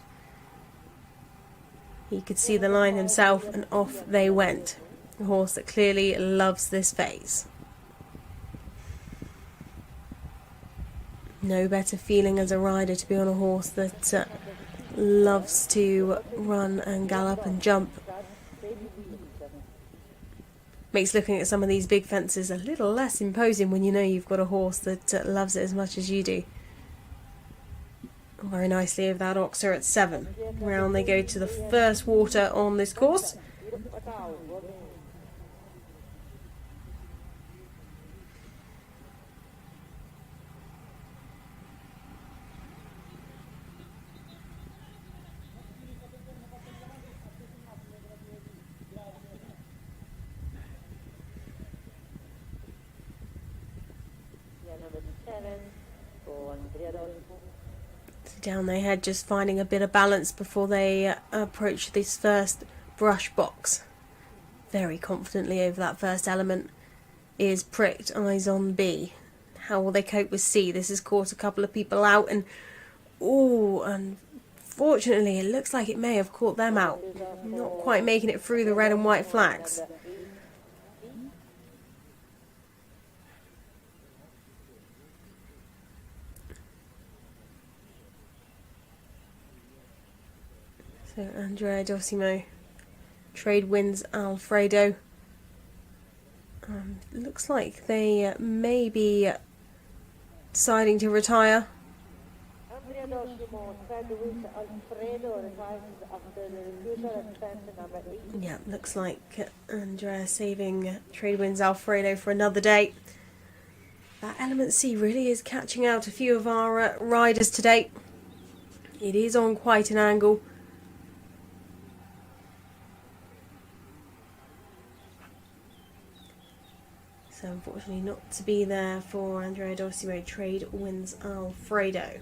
He could see the line himself, and off they went. A horse that clearly loves this phase. No better feeling as a rider to be on a horse that loves to run and gallop and jump. Makes looking at some of these big fences a little less imposing when you know you've got a horse that loves it as much as you do. Very nicely over that oxer at 7. Round they go to the first water on this course. Down they head, just finding a bit of balance before they approach this first brush box. Very confidently over that first element. Ears pricked, eyes on B. How will they cope with C? This has caught a couple of people out, and unfortunately it looks like it may have caught them out. Not quite making it through the red and white flags. So Andrea Dosimo, Trade Wins Alfredo. Looks like they may be deciding to retire. Yeah, looks like Andrea saving Trade Wins Alfredo for another day. That element C really is catching out a few of our riders today. It is on quite an angle. So unfortunately not to be there for Andrea Dosimo. Trade Wins Alfredo.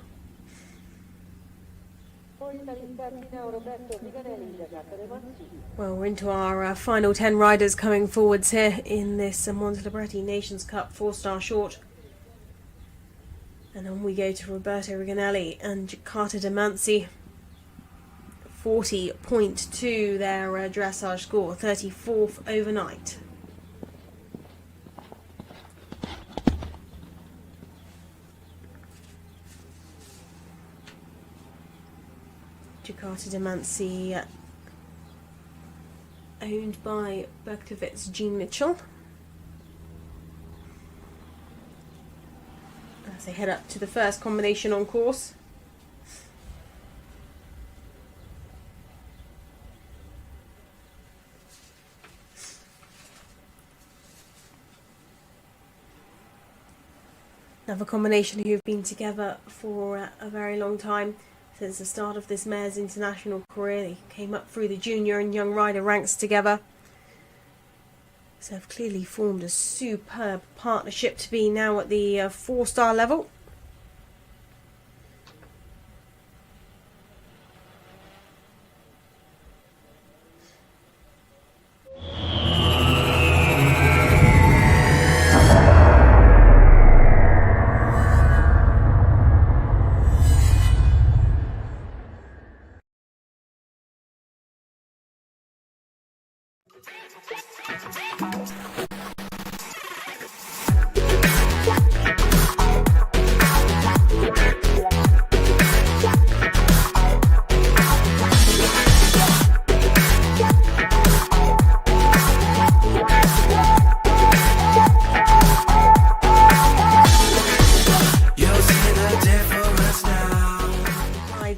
Well, we're into our final 10 riders coming forwards here in this Montelibretti Nations Cup 4-star short. And on we go to Roberto Riganelli and Jakarta Demansi. 40.2 their dressage score, 34th overnight. Jakarta Demansi, owned by Berkowitz Jean Mitchell. As they head up to the first combination on course. Another combination who've been together for a very long time. Since the start of this mare's international career, they came up through the junior and young rider ranks together. So have clearly formed a superb partnership to be now at the 4-star level.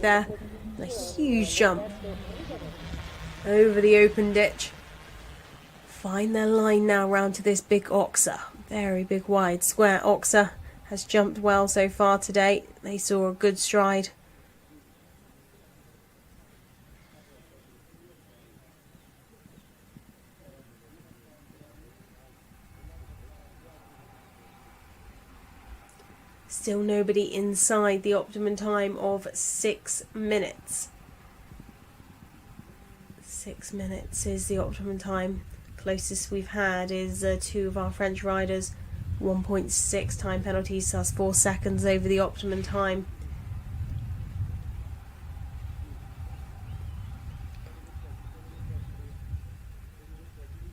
There, and a huge jump over the open ditch. Find their line now round to this big oxer. Very big wide square oxer. Has jumped well so far today. They saw a good stride. Still nobody inside the optimum time of 6 minutes. 6 minutes is the optimum time. Closest we've had is two of our French riders. 1.6 time penalties, so that's 4 seconds over the optimum time.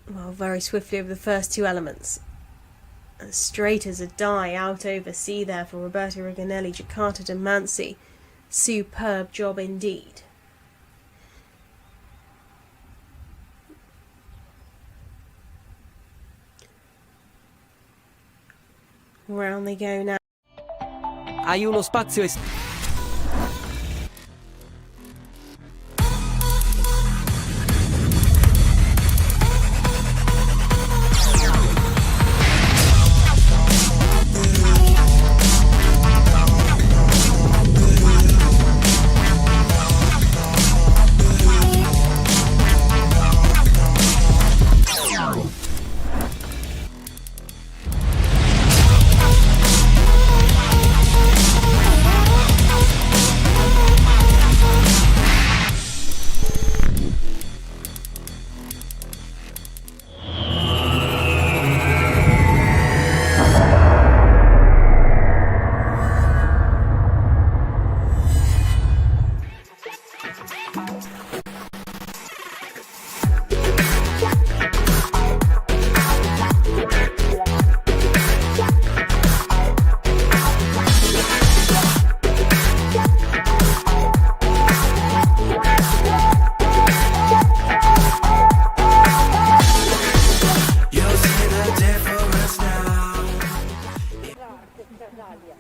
Well, very swiftly over the first two elements. As straight as a die out over sea there for Roberto Rigonelli, Jakarta to Mansi. Superb job indeed. Round they go now. Hai uno spazio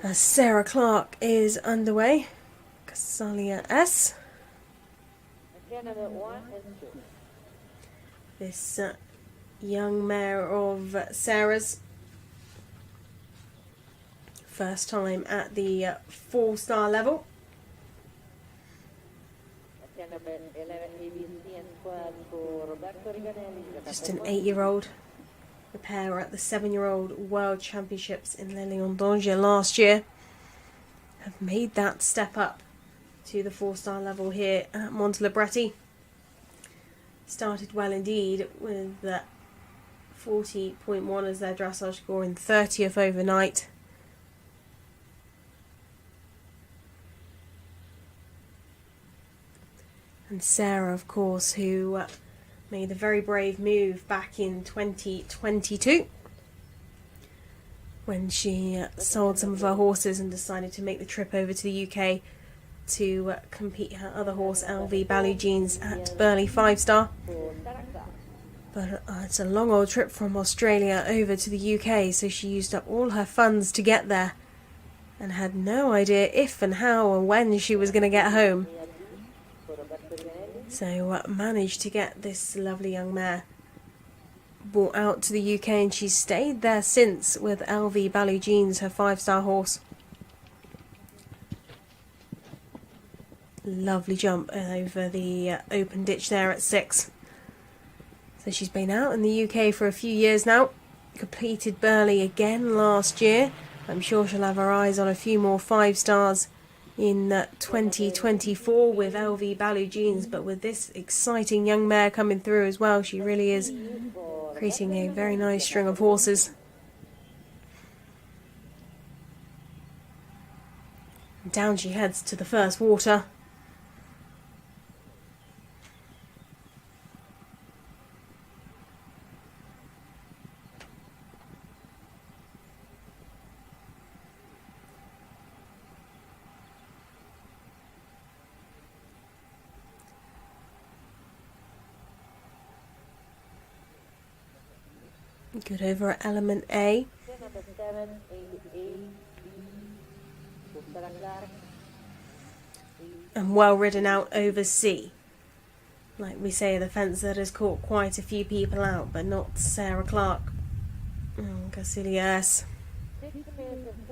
As Sarah Clark is underway. Casalia S. This young mare of Sarah's. First time at the 4-star level. Just an 8-year-old. The pair were at the 7-year-old World Championships in Le Lion-d'Angers last year. Have made that step up to the 4-star level here at Montelibretti. Started well indeed with 40.1 as their dressage score in 30th overnight. And Sarah, of course, who made a very brave move back in 2022 when she sold some of her horses and decided to make the trip over to the UK to compete her other horse, LV Ballyjeans, at Burley 5-star. But it's a long old trip from Australia over to the UK, so she used up all her funds to get there and had no idea if and how or when she was going to get home. So managed to get this lovely young mare brought out to the UK, and she's stayed there since with LV Ballyjeans, her 5-star horse. Lovely jump over the open ditch there at 6. So she's been out in the UK for a few years now. Completed Burley again last year. I'm sure she'll have her eyes on a few more 5-stars in 2024 with LV Ballyjeans, but with this exciting young mare coming through as well, she really is creating a very nice string of horses. Down she heads to the first water. Good over at element A. And well ridden out over C. Like we say, the fence that has caught quite a few people out, but not Sarah Clark. Cassilias. 6 minutes and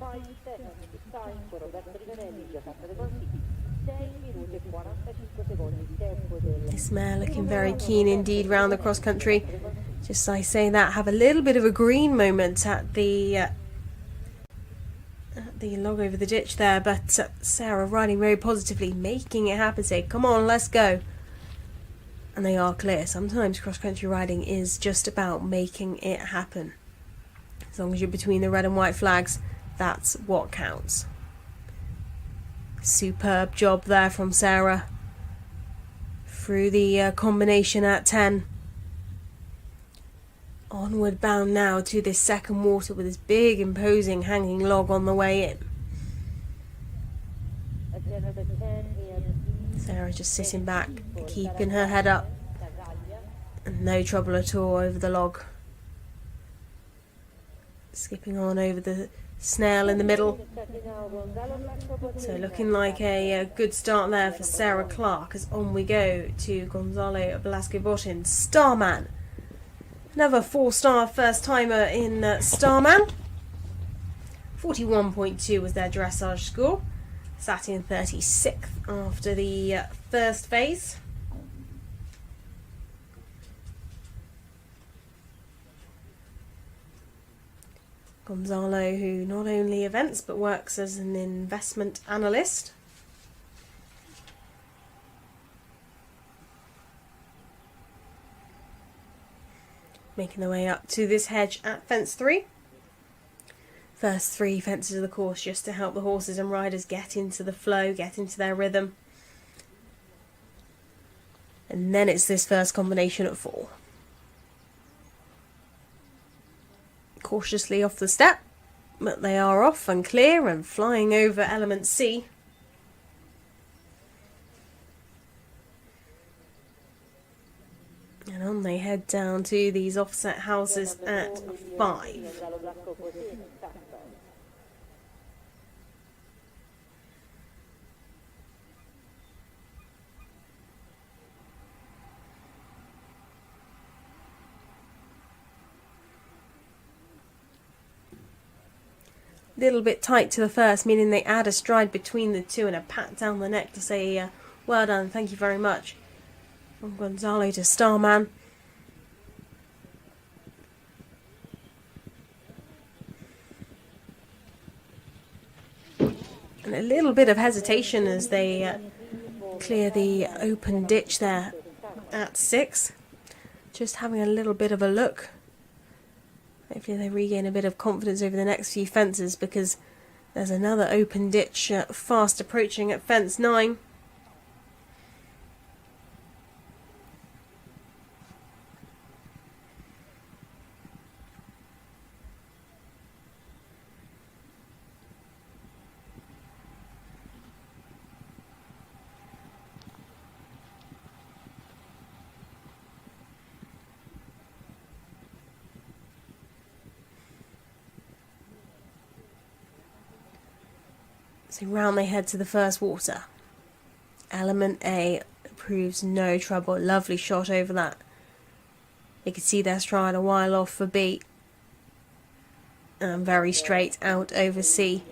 45 seconds to time for Roberto Riganelli, giocata dei consigli. 6 minuti e 45 secondi, tempo del... This mare looking very keen indeed round the cross country. Just I say that, have a little bit of a green moment at the log over the ditch there, but Sarah riding very positively, making it happen, say, come on, let's go. And they are clear. Sometimes cross-country riding is just about making it happen. As long as you're between the red and white flags, that's what counts. Superb job there from Sarah. Through the combination at 10. Onward bound now to this second water with this big imposing hanging log on the way in. Sarah just sitting back, keeping her head up, and no trouble at all over the log. Skipping on over the snail in the middle. So looking like a good start there for Sarah Clark, as on we go to Gonzalo Velasquez-Botin, Starman. Another 4-star first timer in Starman. 41.2 was their dressage score. Sat in 36th after the first phase. Gonzalo, who not only events but works as an investment analyst. Making their way up to this hedge at fence 3. First 3 fences of the course just to help the horses and riders get into the flow, get into their rhythm. And then it's this first combination at 4. Cautiously off the step, but they are off and clear and flying over element C. And on they head down to these offset houses at 5. Little bit tight to the first, meaning they add a stride between the two and a pat down the neck to say, well done, thank you very much. From Gonzalo to Starman. And a little bit of hesitation as they clear the open ditch there at 6. Just having a little bit of a look. Hopefully they regain a bit of confidence over the next few fences, because there's another open ditch fast approaching at fence 9. So round they head to the first water. Element A proves no trouble. Lovely shot over that You can see they're trying a while off for B. And very straight out over C.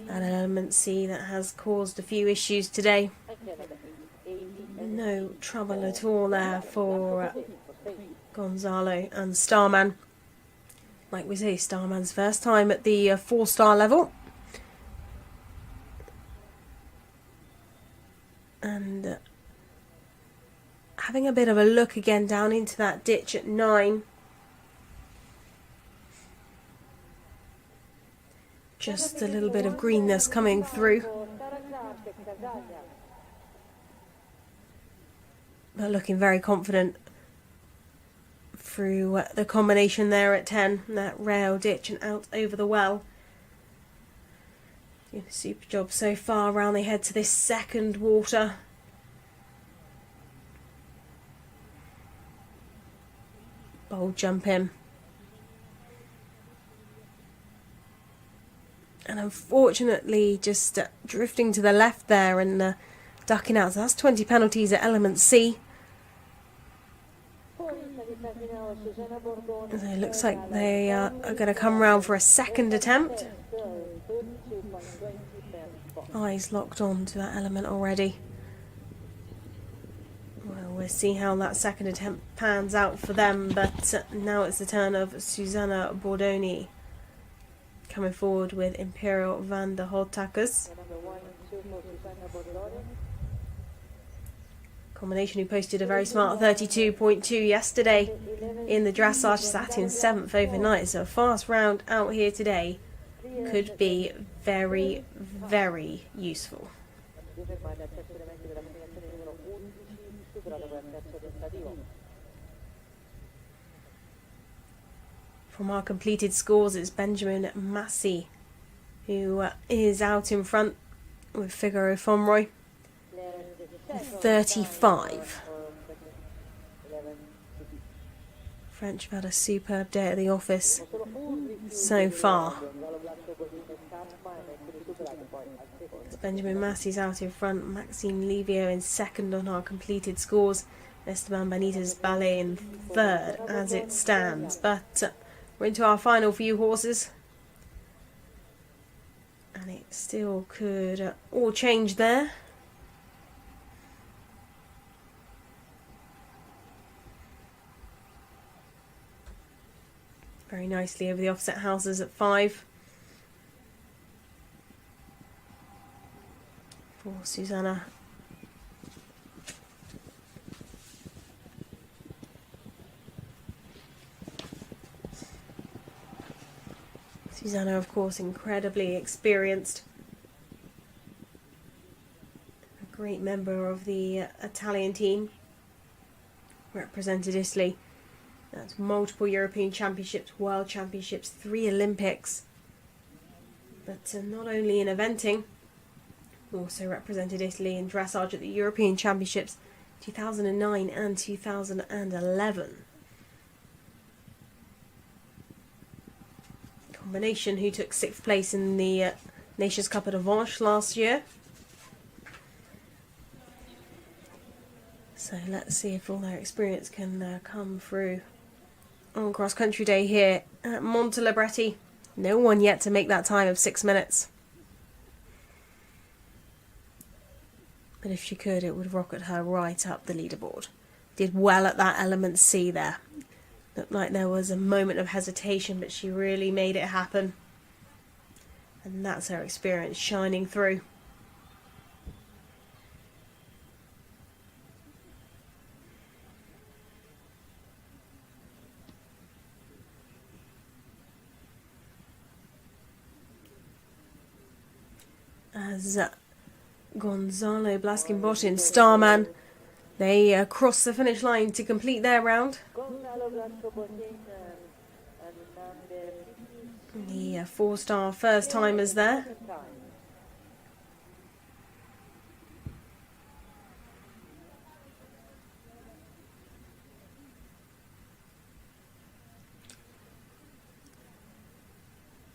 An element C that has caused a few issues today. No trouble at all there for Gonzalo and Starman. Like we say, Starman's first time at the 4-star level. And having a bit of a look again down into that ditch at 9. Just a little bit of greenness coming through. But looking very confident through the combination there at 10. That rail ditch and out over the well. Doing a super job so far. Around they head to this second water. Bold jump in. And unfortunately just drifting to the left there and ducking out. So that's 20 penalties at element C. So it looks like they are going to come round for a second attempt. Eyes locked on to that element already. Well, we'll see how that second attempt pans out for them. But now it's the turn of Susanna Bordoni. Coming forward with Imperial van der Holtakkers. Combination who posted a very smart 32.2 yesterday in the dressage, sat in 7th overnight. So a fast round out here today could be very, very useful. From our completed scores, it's Benjamin Massey who is out in front with Figaro Fomroy. 35. French have had a superb day at the office so far. Benjamin Massey's out in front, Maxime Livio in second on our completed scores, Esteban Benitez Ballet in third as it stands. But we're into our final few horses, and it still could all change there. Very nicely over the offset houses at 5. For Susanna. Susanna, of course, incredibly experienced. A great member of the Italian team. Represented Italy. That's multiple European Championships, World Championships, 3 Olympics. But not only in eventing, also represented Italy in dressage at the European Championships 2009 and 2011. Combination who took 6th place in the Nations Cup at Avanche last year. So let's see if all their experience can come through on cross country day here at Montelibretti. No one yet to make that time of 6 minutes. But if she could, it would rocket her right up the leaderboard. Did well at that element C there. Looked like there was a moment of hesitation, but she really made it happen. And that's her experience shining through. As Gonzalo Blaskin-Botin, Starman, they cross the finish line to complete their round. The 4-star first timers there.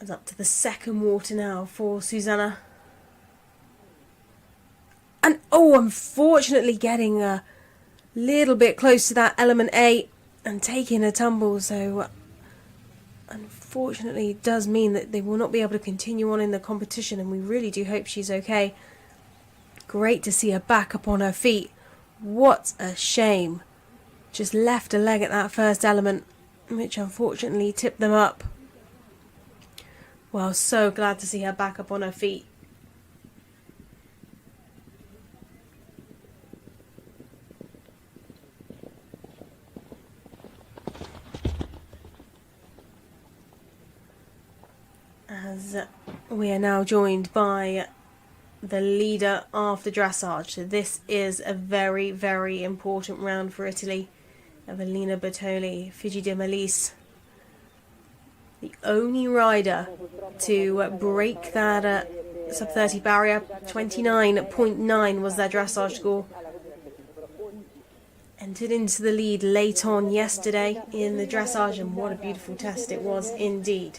It's up to the second water now for Susanna. And unfortunately getting a little bit close to that element A. and taking a tumble, so unfortunately it does mean that they will not be able to continue on in the competition, and we really do hope she's okay. Great to see her back up on her feet. What a shame. Just left a leg at that first element, which unfortunately tipped them up. Well, so glad to see her back up on her feet. As we are now joined by the leader after dressage. So this is a very, very important round for Italy. Evelina Bertoli, Figi de Malise, the only rider to break that sub-30 barrier. 29.9 was their dressage score. Entered into the lead late on yesterday in the dressage, and what a beautiful test it was indeed.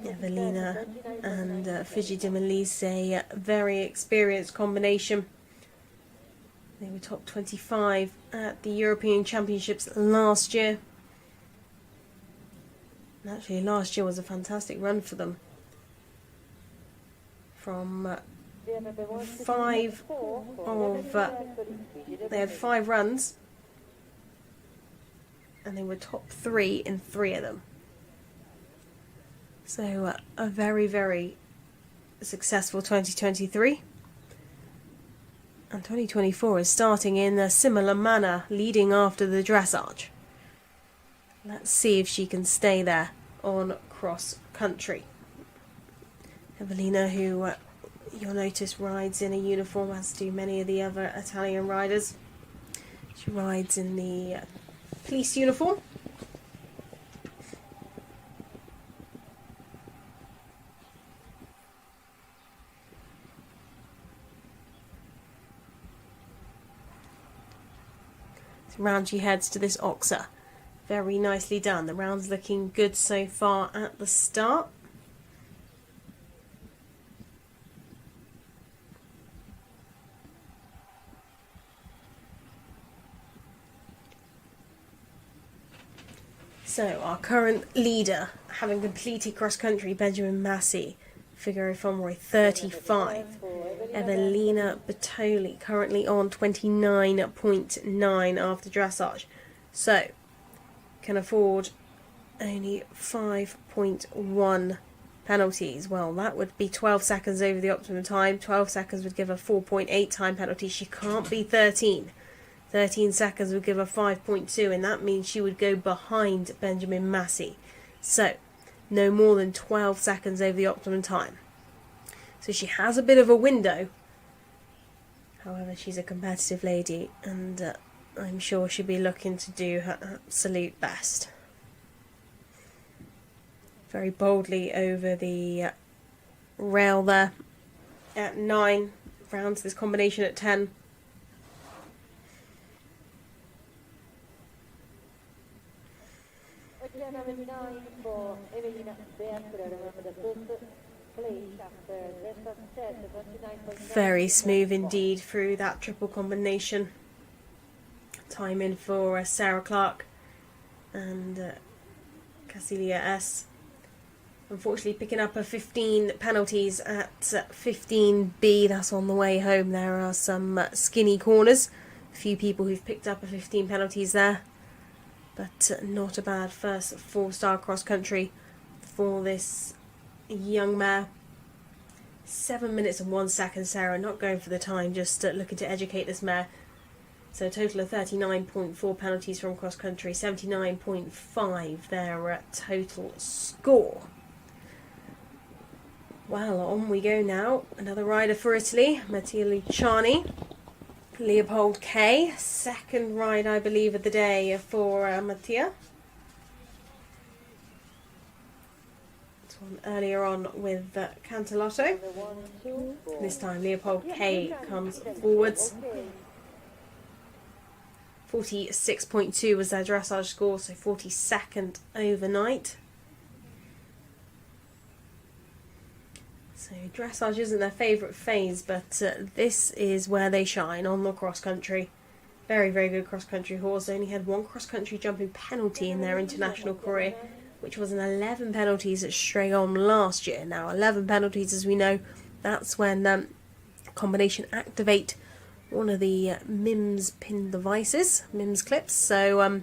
Evelina and Figi de Malise, a very experienced combination. They were top 25 at the European Championships last year. And actually, last year was a fantastic run for them. From they had 5 runs, and they were top 3 in 3 of them. So a very, very successful 2023. And 2024 is starting in a similar manner, leading after the dressage. Let's see if she can stay there on cross country. Evelina, who you'll notice rides in a uniform, as do many of the other Italian riders. She rides in the police uniform. Round she heads to this Oxa. Very nicely done. The round's looking good so far at the start. So our current leader, having completed cross country, Benjamin Massey, Figaro Fomroy 35. Evelina Bertoli currently on 29.9 after dressage. So, can afford only 5.1 penalties. Well, that would be 12 seconds over the optimum time. 12 seconds would give her 4.8 time penalty. She can't be 13. 13 seconds would give her 5.2, and that means she would go behind Benjamin Massey. So, no more than 12 seconds over the optimum time. So she has a bit of a window. However, she's a competitive lady, and I'm sure she'll be looking to do her absolute best. Very boldly over the rail there at 9. Rounds this combination at 10. Very smooth indeed through that triple combination. Time in for Sarah Clark and Casilia S. Unfortunately picking up a 15 penalties at 15B. That's on the way home. There are some skinny corners. A few people who've picked up a 15 penalties there. But not a bad first 4-star cross country for this young mare. 7 minutes and 1 second, Sarah. Not going for the time, just looking to educate this mare. So a total of 39.4 penalties from cross country, 79.5 their total score. Well, on we go now. Another rider for Italy, Mattia Luciani. Leopold K. Second ride, I believe, of the day for Mattia. This one earlier on with Cantalotto. This time Leopold K. comes forwards. 46.2 was their dressage score, so 42nd overnight. So dressage isn't their favourite phase, but this is where they shine on the cross country. Very, very good cross country horse. They only had one cross country jumping penalty in their international career, which was an 11 penalties at Strayholm last year. Now 11 penalties, as we know, that's when combination activate one of the MIMS pin devices, MIMS clips. So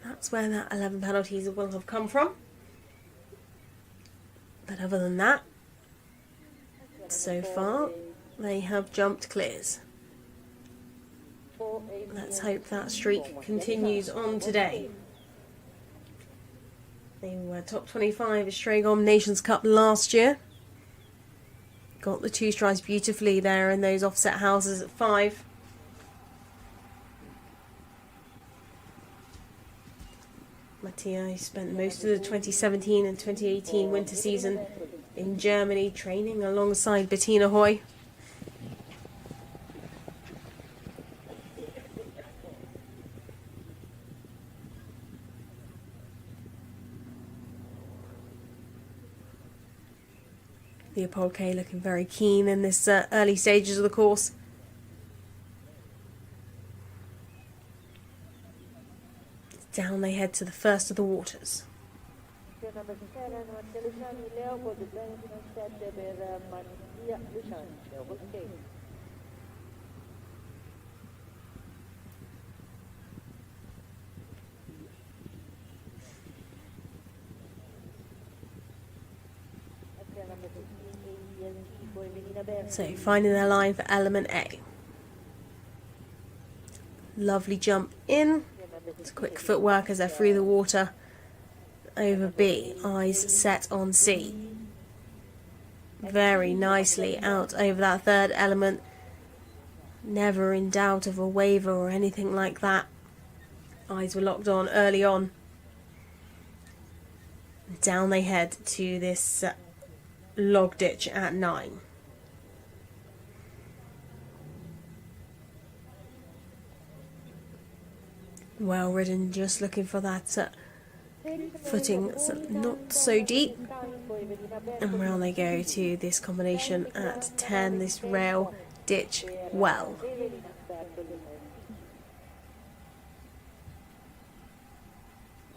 that's where that 11 penalties will have come from. But other than that, so far they have jumped clears. Let's hope that streak continues on today. They were top 25 at Strayholm Nations Cup last year. Got the 2 strides beautifully there in those offset houses at 5. Mattia spent most of the 2017 and 2018 winter season in Germany training alongside Bettina Hoy. Leopold K looking very keen in this early stages of the course. Down they head to the first of the waters. So finding their line for element A. Lovely jump in. It's quick footwork as they're through the water. Over B. Eyes set on C. Very nicely out over that third element. Never in doubt of a waiver or anything like that. Eyes were locked on early on. Down they head to this log ditch at 9. Well ridden, just looking for that footing that's not so deep. And round they go to this combination at 10, this rail ditch well.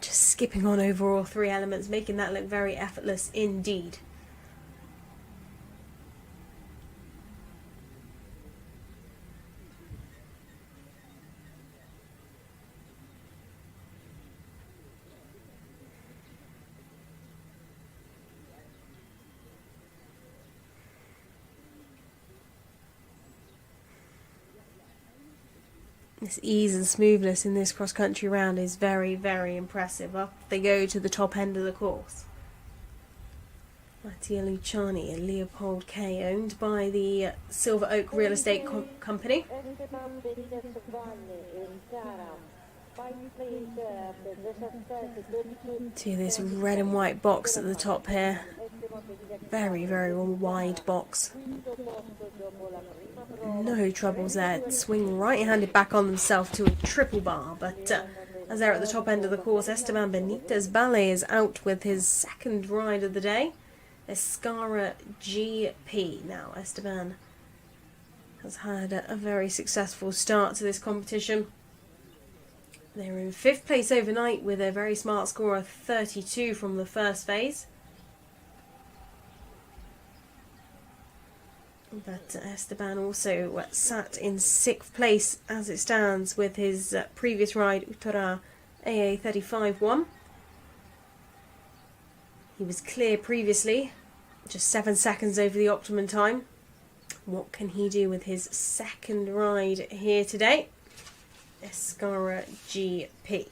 Just skipping on over all 3 elements, making that look very effortless indeed. This ease and smoothness in this cross-country round is very, very impressive. Up they go to the top end of the course. Mattia Luciani and Leopold K, owned by the Silver Oak Real Estate Company. To this red and white box at the top here. Very, very wide box. No troubles there. Swing right-handed back on themselves to a triple bar, but as they're at the top end of the course, Esteban Benitez Ballet is out with his second ride of the day, Escara GP. Now, Esteban has had a very successful start to this competition. They were in 5th place overnight with a very smart score of 32 from the first phase. But Esteban also sat in 6th place as it stands with his previous ride, Uttara AA35-1. He was clear previously, just 7 seconds over the optimum time. What can he do with his second ride here today? Escara GP.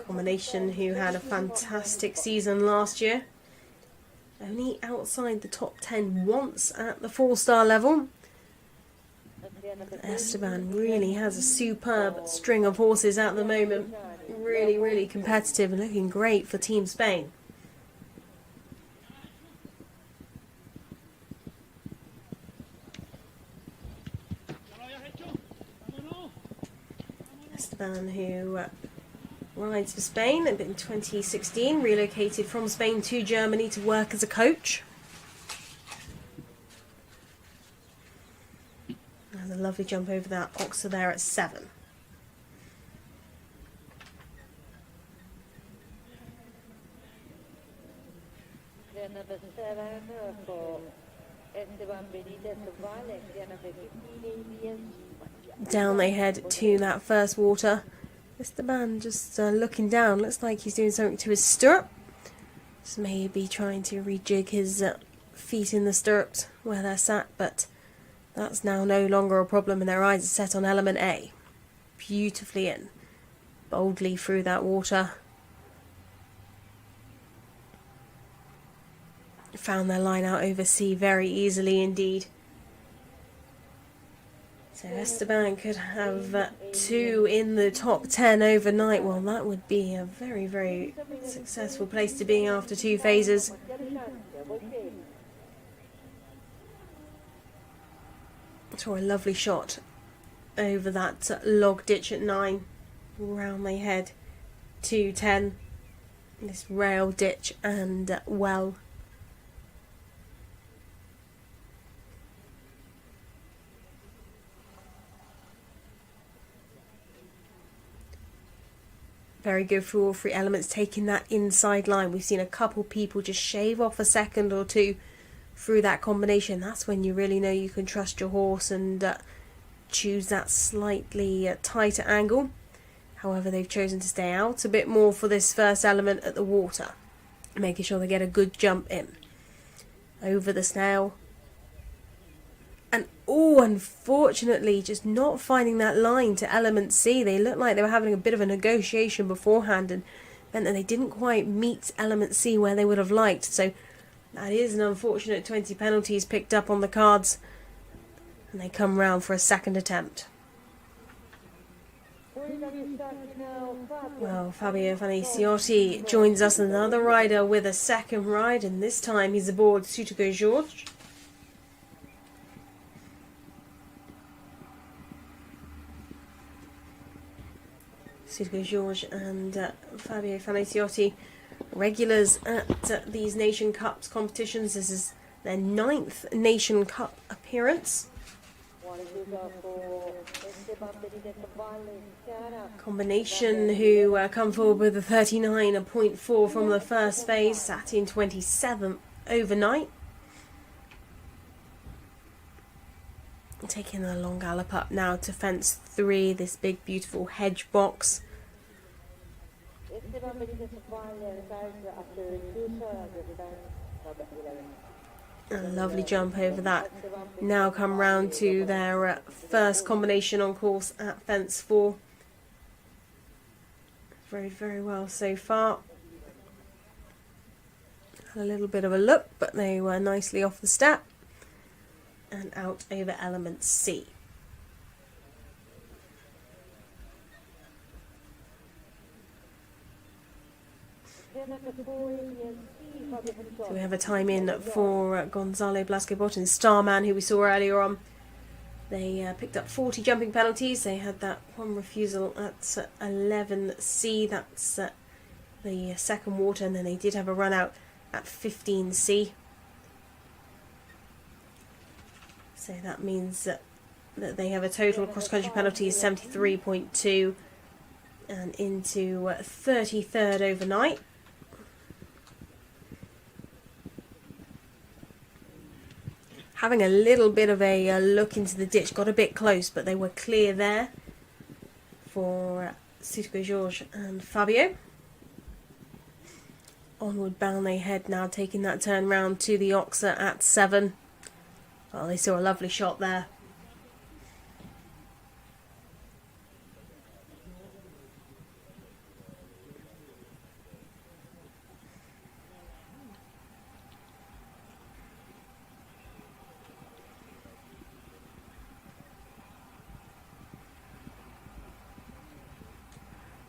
Combination who had a fantastic season last year. Only outside the top 10 once at the 4-star level. Esteban really has a superb string of horses at the moment. Really, really competitive and looking great for Team Spain. Esteban, who rides for Spain, in 2016, relocated from Spain to Germany to work as a coach. There's a lovely jump over that Oxer there at 7. Clear number 7 for Esteban Benitez of Valle. Clear number 15 ABS. Down they head to that first water. Esteban just looking down. Looks like he's doing something to his stirrup. Just maybe trying to rejig his feet in the stirrups where they're sat, but that's now no longer a problem, and their eyes are set on element A. Beautifully in. Boldly through that water. Found their line out over C very easily indeed. So Esteban could have 2 in the top 10 overnight. Well, that would be a very, very successful place to be after 2 phases. Saw a lovely shot over that log ditch at 9. Round they head to 10. This rail ditch and well. Very good for all 3 elements, taking that inside line. We've seen a couple people just shave off a second or 2 through that combination. That's when you really know you can trust your horse and choose that slightly tighter angle. However, they've chosen to stay out a bit more for this first element at the water, making sure they get a good jump in. Over the snail. And unfortunately, just not finding that line to element C. They looked like they were having a bit of a negotiation beforehand, and meant that they didn't quite meet element C where they would have liked. So that is an unfortunate 20 penalties picked up on the cards, and they come round for a second attempt. Well, Fabio Vaniciotti joins us, another rider with a second ride, and this time he's aboard CCIO4. CCIO4 and Fabio Vaniciotti, regulars at these Nation Cups competitions. This is their 9th Nation Cup appearance. Combination who come forward with a 39.4 from the first phase, sat in 27th overnight. Taking a long gallop up now to fence 3, this big beautiful hedge box. A lovely jump over that. Now come round to their first combination on course at fence 4. Very, very well so far. Had a little bit of a look, but they were nicely off the step and out over element C. So we have a time in for Gonzalo Blasco-Bottin, Starman, who we saw earlier on. They picked up 40 jumping penalties. They had that one refusal at 11C. That's the second water, and then they did have a run out at 15C. So that means that they have a total cross-country penalty of 73.2 and into 33rd overnight. Having a little bit of a look into the ditch, got a bit close, but they were clear there for CCIO4 and Fabio. Onward bound they head now, taking that turn round to the Oxer at 7. Well, they saw a lovely shot there.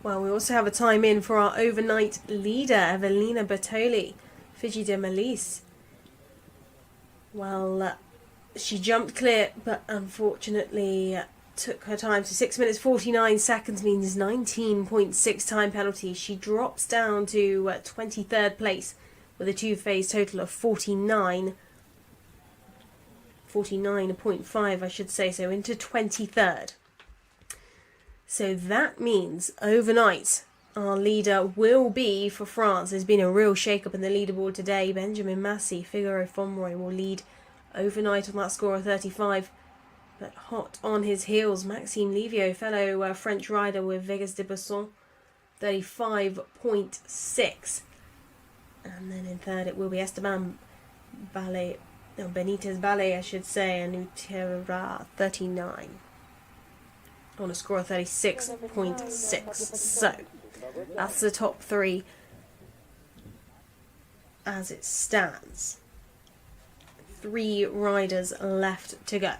Well, we also have a time in for our overnight leader, Evelina Bertoli, Figi de Melisse. Well, she jumped clear, but unfortunately took her time. So 6 minutes 49 seconds means 19.6 time penalty. She drops down to 23rd place with a two-phase total of 49.5 I should say, so into 23rd. So that means overnight our leader will be for France. There's been a real shake-up in the leaderboard today. Benjamin Massey, Figaro Fonroy will lead overnight on that score of 35. But hot on his heels, Maxime Livio, fellow French rider with Vegas de Besson, 35.6. And then in third it will be Esteban Benitez Ballet, I should say, and Utera 39 on a score of 36.6. So that's the top three as it stands. 3 riders left to go.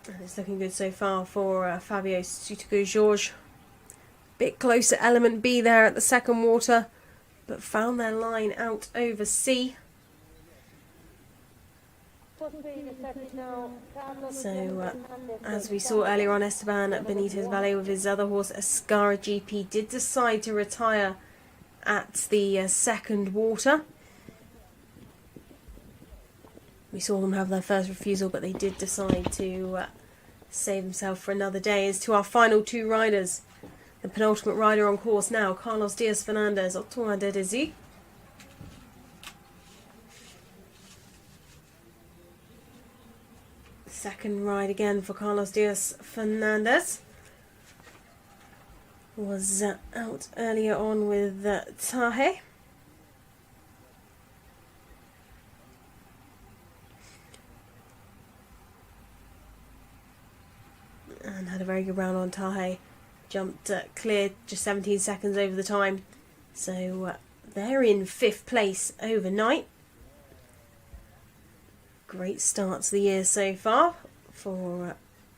And it's looking good so far for Fabio Sutico-Georges. Bit close to element B there at the second water, but found their line out over C. So, as we saw earlier on, Esteban Benitez Valle with his other horse, Ascara GP, did decide to retire at the second water. We saw them have their first refusal, but they did decide to save themselves for another day. As to our final 2 riders, the penultimate rider on course now, Carlos Diaz Fernandez, Octoine de Désir. Second ride again for Carlos Diaz Fernandez. Was out earlier on with Tahe. And had a very good round on Tahe. Jumped clear just 17 seconds over the time. So they're in 5th place overnight. Great start to the year so far for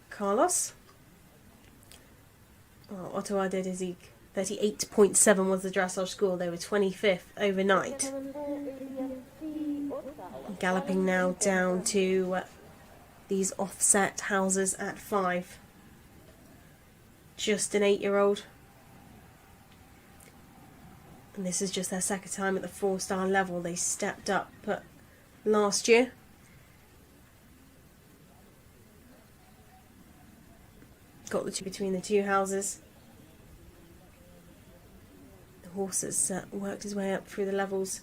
Carlos. Ottawa de Désir, 38.7 was the dressage score. They were 25th overnight. Galloping now down to these offset houses at 5. Just an 8-year-old. And this is just their second time at the 4-star level. They stepped up last year. Got the two between the 2 houses. The horse has worked his way up through the levels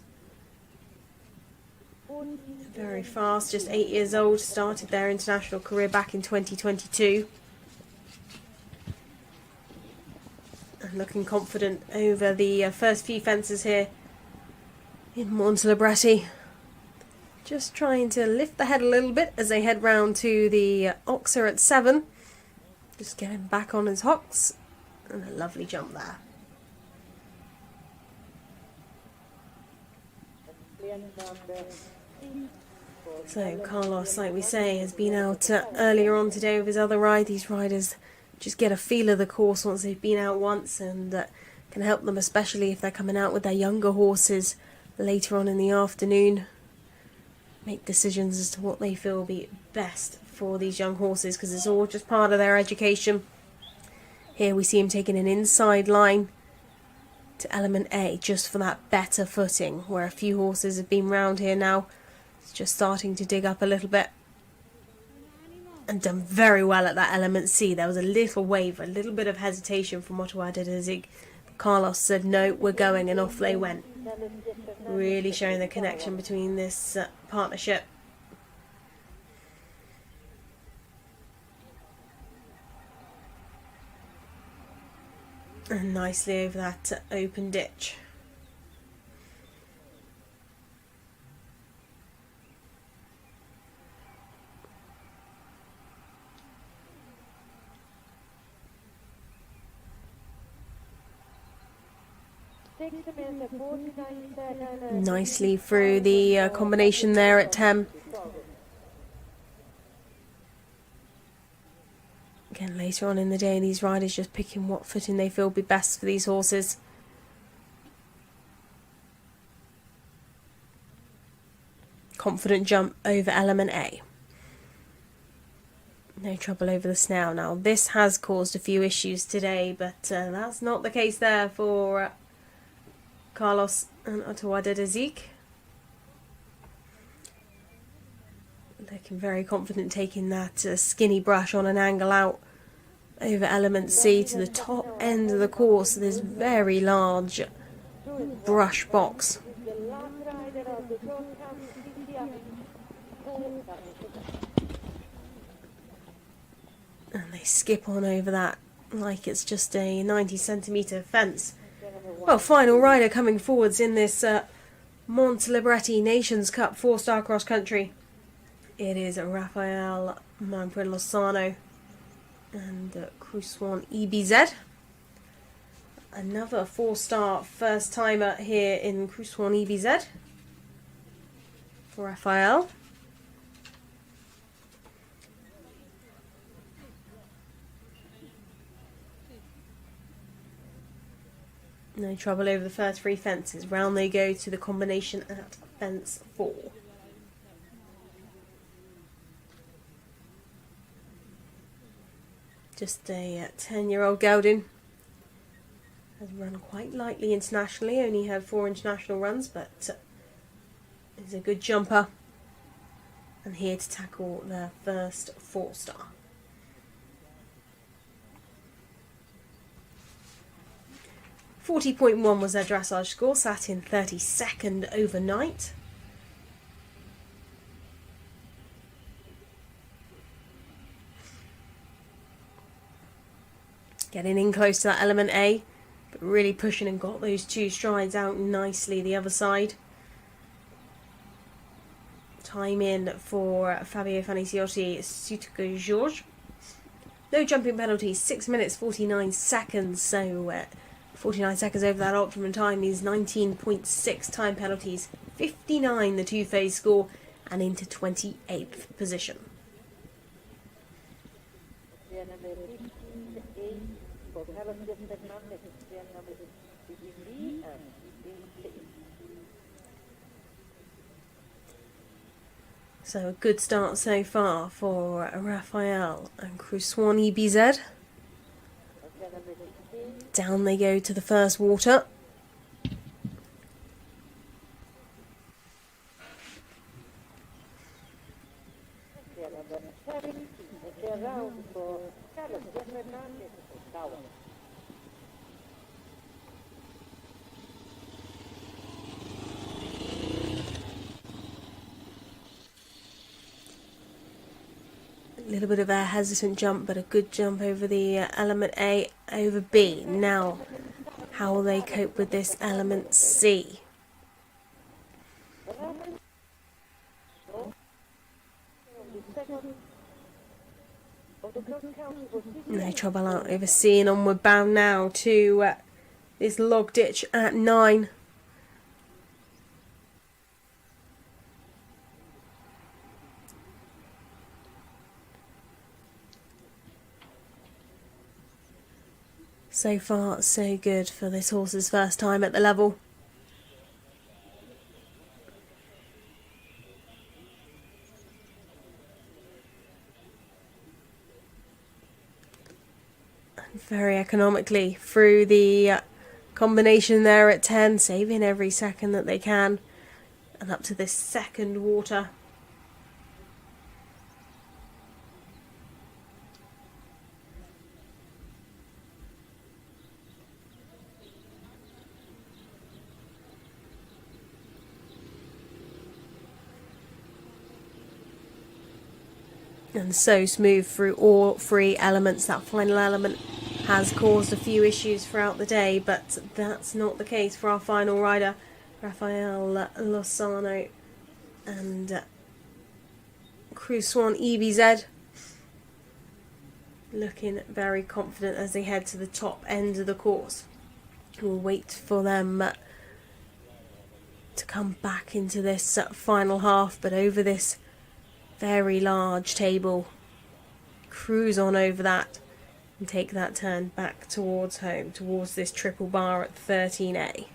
very fast. Just 8 years old. Started their international career back in 2022. And looking confident over the first few fences here in Montelibretti. Just trying to lift the head a little bit as they head round to the Oxer at 7. Just getting back on his hocks, and a lovely jump there. So Carlos, like we say, has been out earlier on today with his other ride. These riders just get a feel of the course once they've been out once, and can help them, especially if they're coming out with their younger horses later on in the afternoon. Make decisions as to what they feel will be best for these young horses, because it's all just part of their education. Here we see him taking an inside line to element A just for that better footing, where a few horses have been round here now. It's just starting to dig up a little bit, and done very well at that element C. There was a little wave, a little bit of hesitation from Ottawa de Désir. Carlos said no, we're going, and off they went. Really showing the connection between this partnership. And nicely over that open ditch. Nicely through the combination there at 10. Again, later on in the day, these riders just picking what footing they feel will be best for these horses. confident jump over element A. No trouble over the snail. Now this has caused a few issues today, but that's not the case there for Carlos and Otawada Dezik. Looking very confident, taking that skinny brush on an angle out over element C to the top end of the course. This very large brush box. And they skip on over that like it's just a 90-centimetre fence. Well, final rider coming forwards in this Montelibretti Nations Cup 4-star cross country. It is Rafael Manfred Lozano and Cruzwan EBZ. Another 4-star first timer here in Cruzwan EBZ for Rafael. No trouble over the first 3 fences. Round they go to the combination at fence 4. Just a 10-year-old gelding. Has run quite lightly internationally. Only had 4 international runs, but is a good jumper. And here to tackle their first 4-star. .40.1 was their dressage score, sat in 32nd overnight. Getting in close to that element A, but really pushing and got those 2 strides out nicely the other side. Time in for Fabio Faniciotti, Sutuka George. No jumping penalties, 6 minutes 49 seconds, so 49 seconds over that optimum time means 19.6 time penalties, 59 the 2-phase score, and into 28th position. So a good start so far for Rafael and Cruzwan EBZ. Down they go to the first water. A little bit of a hesitant jump, but a good jump over the element A over B. Now, how will they cope with this element C? No trouble out over C and onward bound now to this log ditch at 9. So far, so good for this horse's first time at the level. And very economically through the combination there at 10, saving every second that they can. And up to this second water. And so smooth through all 3 elements. That final element has caused a few issues throughout the day, but that's not the case for our final rider, Rafael Lozano and Cruzwan EBZ. Looking very confident as they head to the top end of the course. We'll wait for them to come back into this final half, but over this very large table, cruise on over that and take that turn back towards home, towards this triple bar at 13A.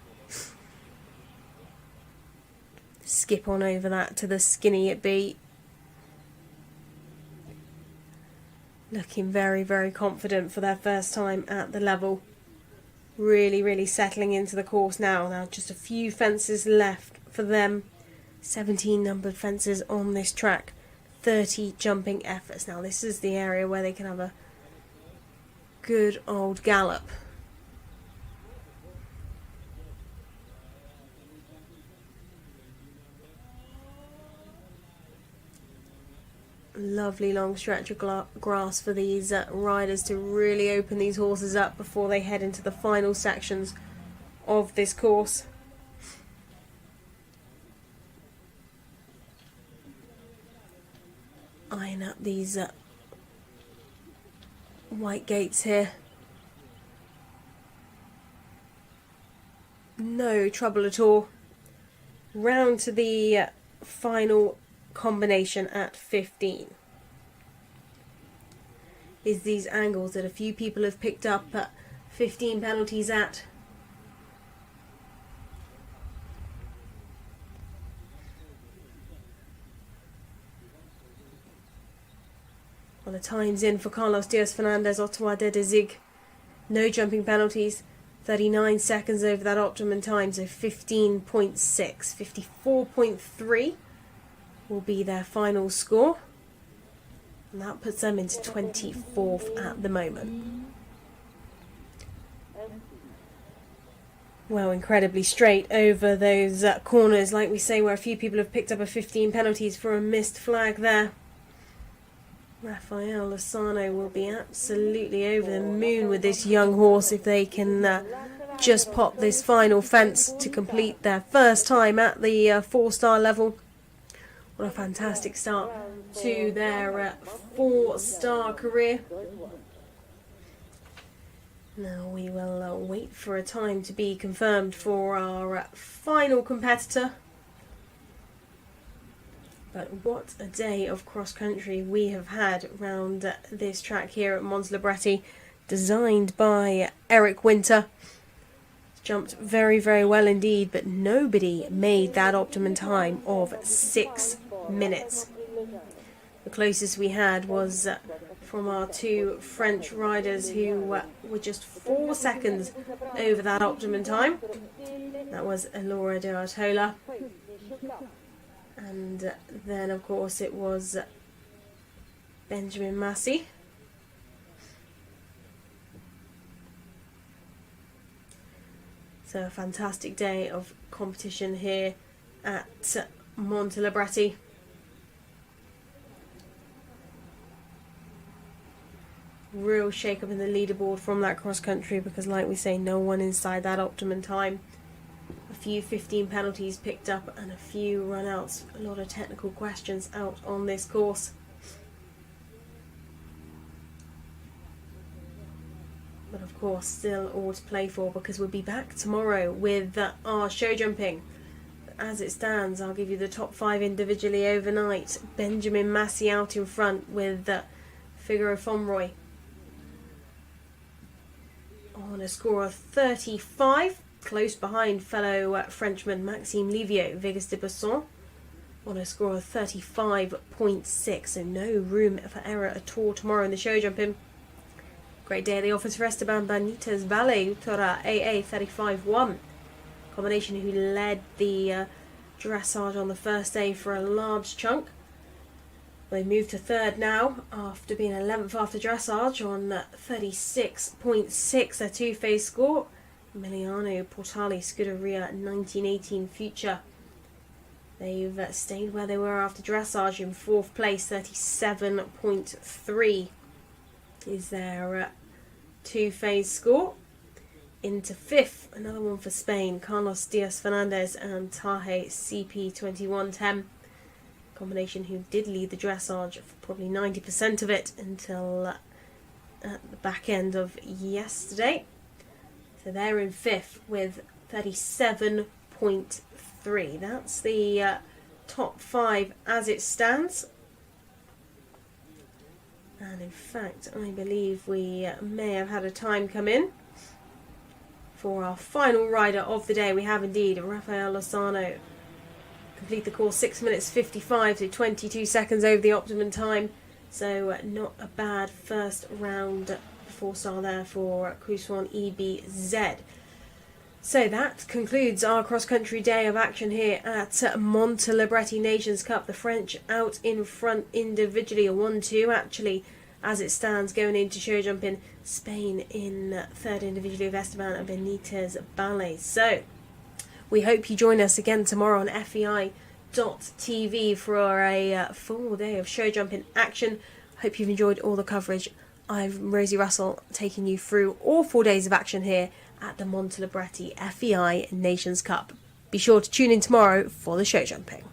skip on over that to the skinny it be. Looking very, very confident for their first time at the level. Really, really settling into the course now. Now just a few fences left for them. 17 numbered fences on this track. 30 jumping efforts. Now this is the area where they can have a good old gallop. Lovely long stretch of grass for these riders to really open these horses up before they head into the final sections of this course. Eyeing up these white gates here. No trouble at all. Round to the final combination at 15 is these angles that a few people have picked up 15 penalties at. Well, the time's in for Carlos Diaz Fernandez, Ottawa de Zig. No jumping penalties. 39 seconds over that optimum time, so 15.6. 54.3 will be their final score. And that puts them into 24th at the moment. Well, incredibly straight over those corners, like we say, where a few people have picked up a 15 penalties for a missed flag there. Rafael Lozano will be absolutely over the moon with this young horse if they can just pop this final fence to complete their first time at the 4-star level. What a fantastic start to their 4-star career. Now we will wait for a time to be confirmed for our final competitor. But what a day of cross-country we have had around this track here at Montelibretti, designed by Eric Winter. Jumped very, very well indeed, but nobody made that optimum time of 6 minutes. The closest we had was from our two French riders who were just 4 seconds over that optimum time. That was Elora de Artola. And then, of course, it was Benjamin Massey. So a fantastic day of competition here at Montelibretti. Real shake up in the leaderboard from that cross country because, like we say, no one inside that optimum time. A few 15 penalties picked up and a few run-outs. A lot of technical questions out on this course. But of course, still all to play for because we'll be back tomorrow with our show jumping. As it stands, I'll give you the top 5 individually overnight. Benjamin Massey out in front with Figaro Fomroy on a score of 35. Close behind fellow Frenchman Maxime Livio, Vegas de Besson, on a score of 35.6. So no room for error at all tomorrow in the show jumping. Great day at the office for Esteban Benitez Valle, Utora AA 35-1. Combination who led the dressage on the first day for a large chunk. They moved to third now after being 11th after dressage on 36.6, their two-phase score. Emiliano Portali Scuderia 1918 Future. They've stayed where they were after dressage in 4th place. 37.3 is their two-phase score. Into 5th, another one for Spain, Carlos Diaz Fernandez and Tahe CP2110. Combination who did lead the dressage for probably 90% of it until at the back end of yesterday. So they're in 5th with 37.3. That's the top 5 as it stands. And in fact, I believe we may have had a time come in for our final rider of the day. We have indeed. Rafael Lozano complete the course 6 minutes 55 to 22 seconds over the optimum time. So not a bad first round 4-star there for Cruise Swan EBZ. So that concludes our cross-country day of action here at Montelibretti Nations Cup. The French out in front individually, a 1-2 actually, as it stands going into show jumping. Spain in third individually with Esteban and Benitez Ballet. So we hope you join us again tomorrow on FEI.tv for a full day of show jumping action. Hope you've enjoyed all the coverage. I'm Rosie Russell, taking you through all 4 days of action here at the Montelibretti FEI Nations Cup. Be sure to tune in tomorrow for the show jumping.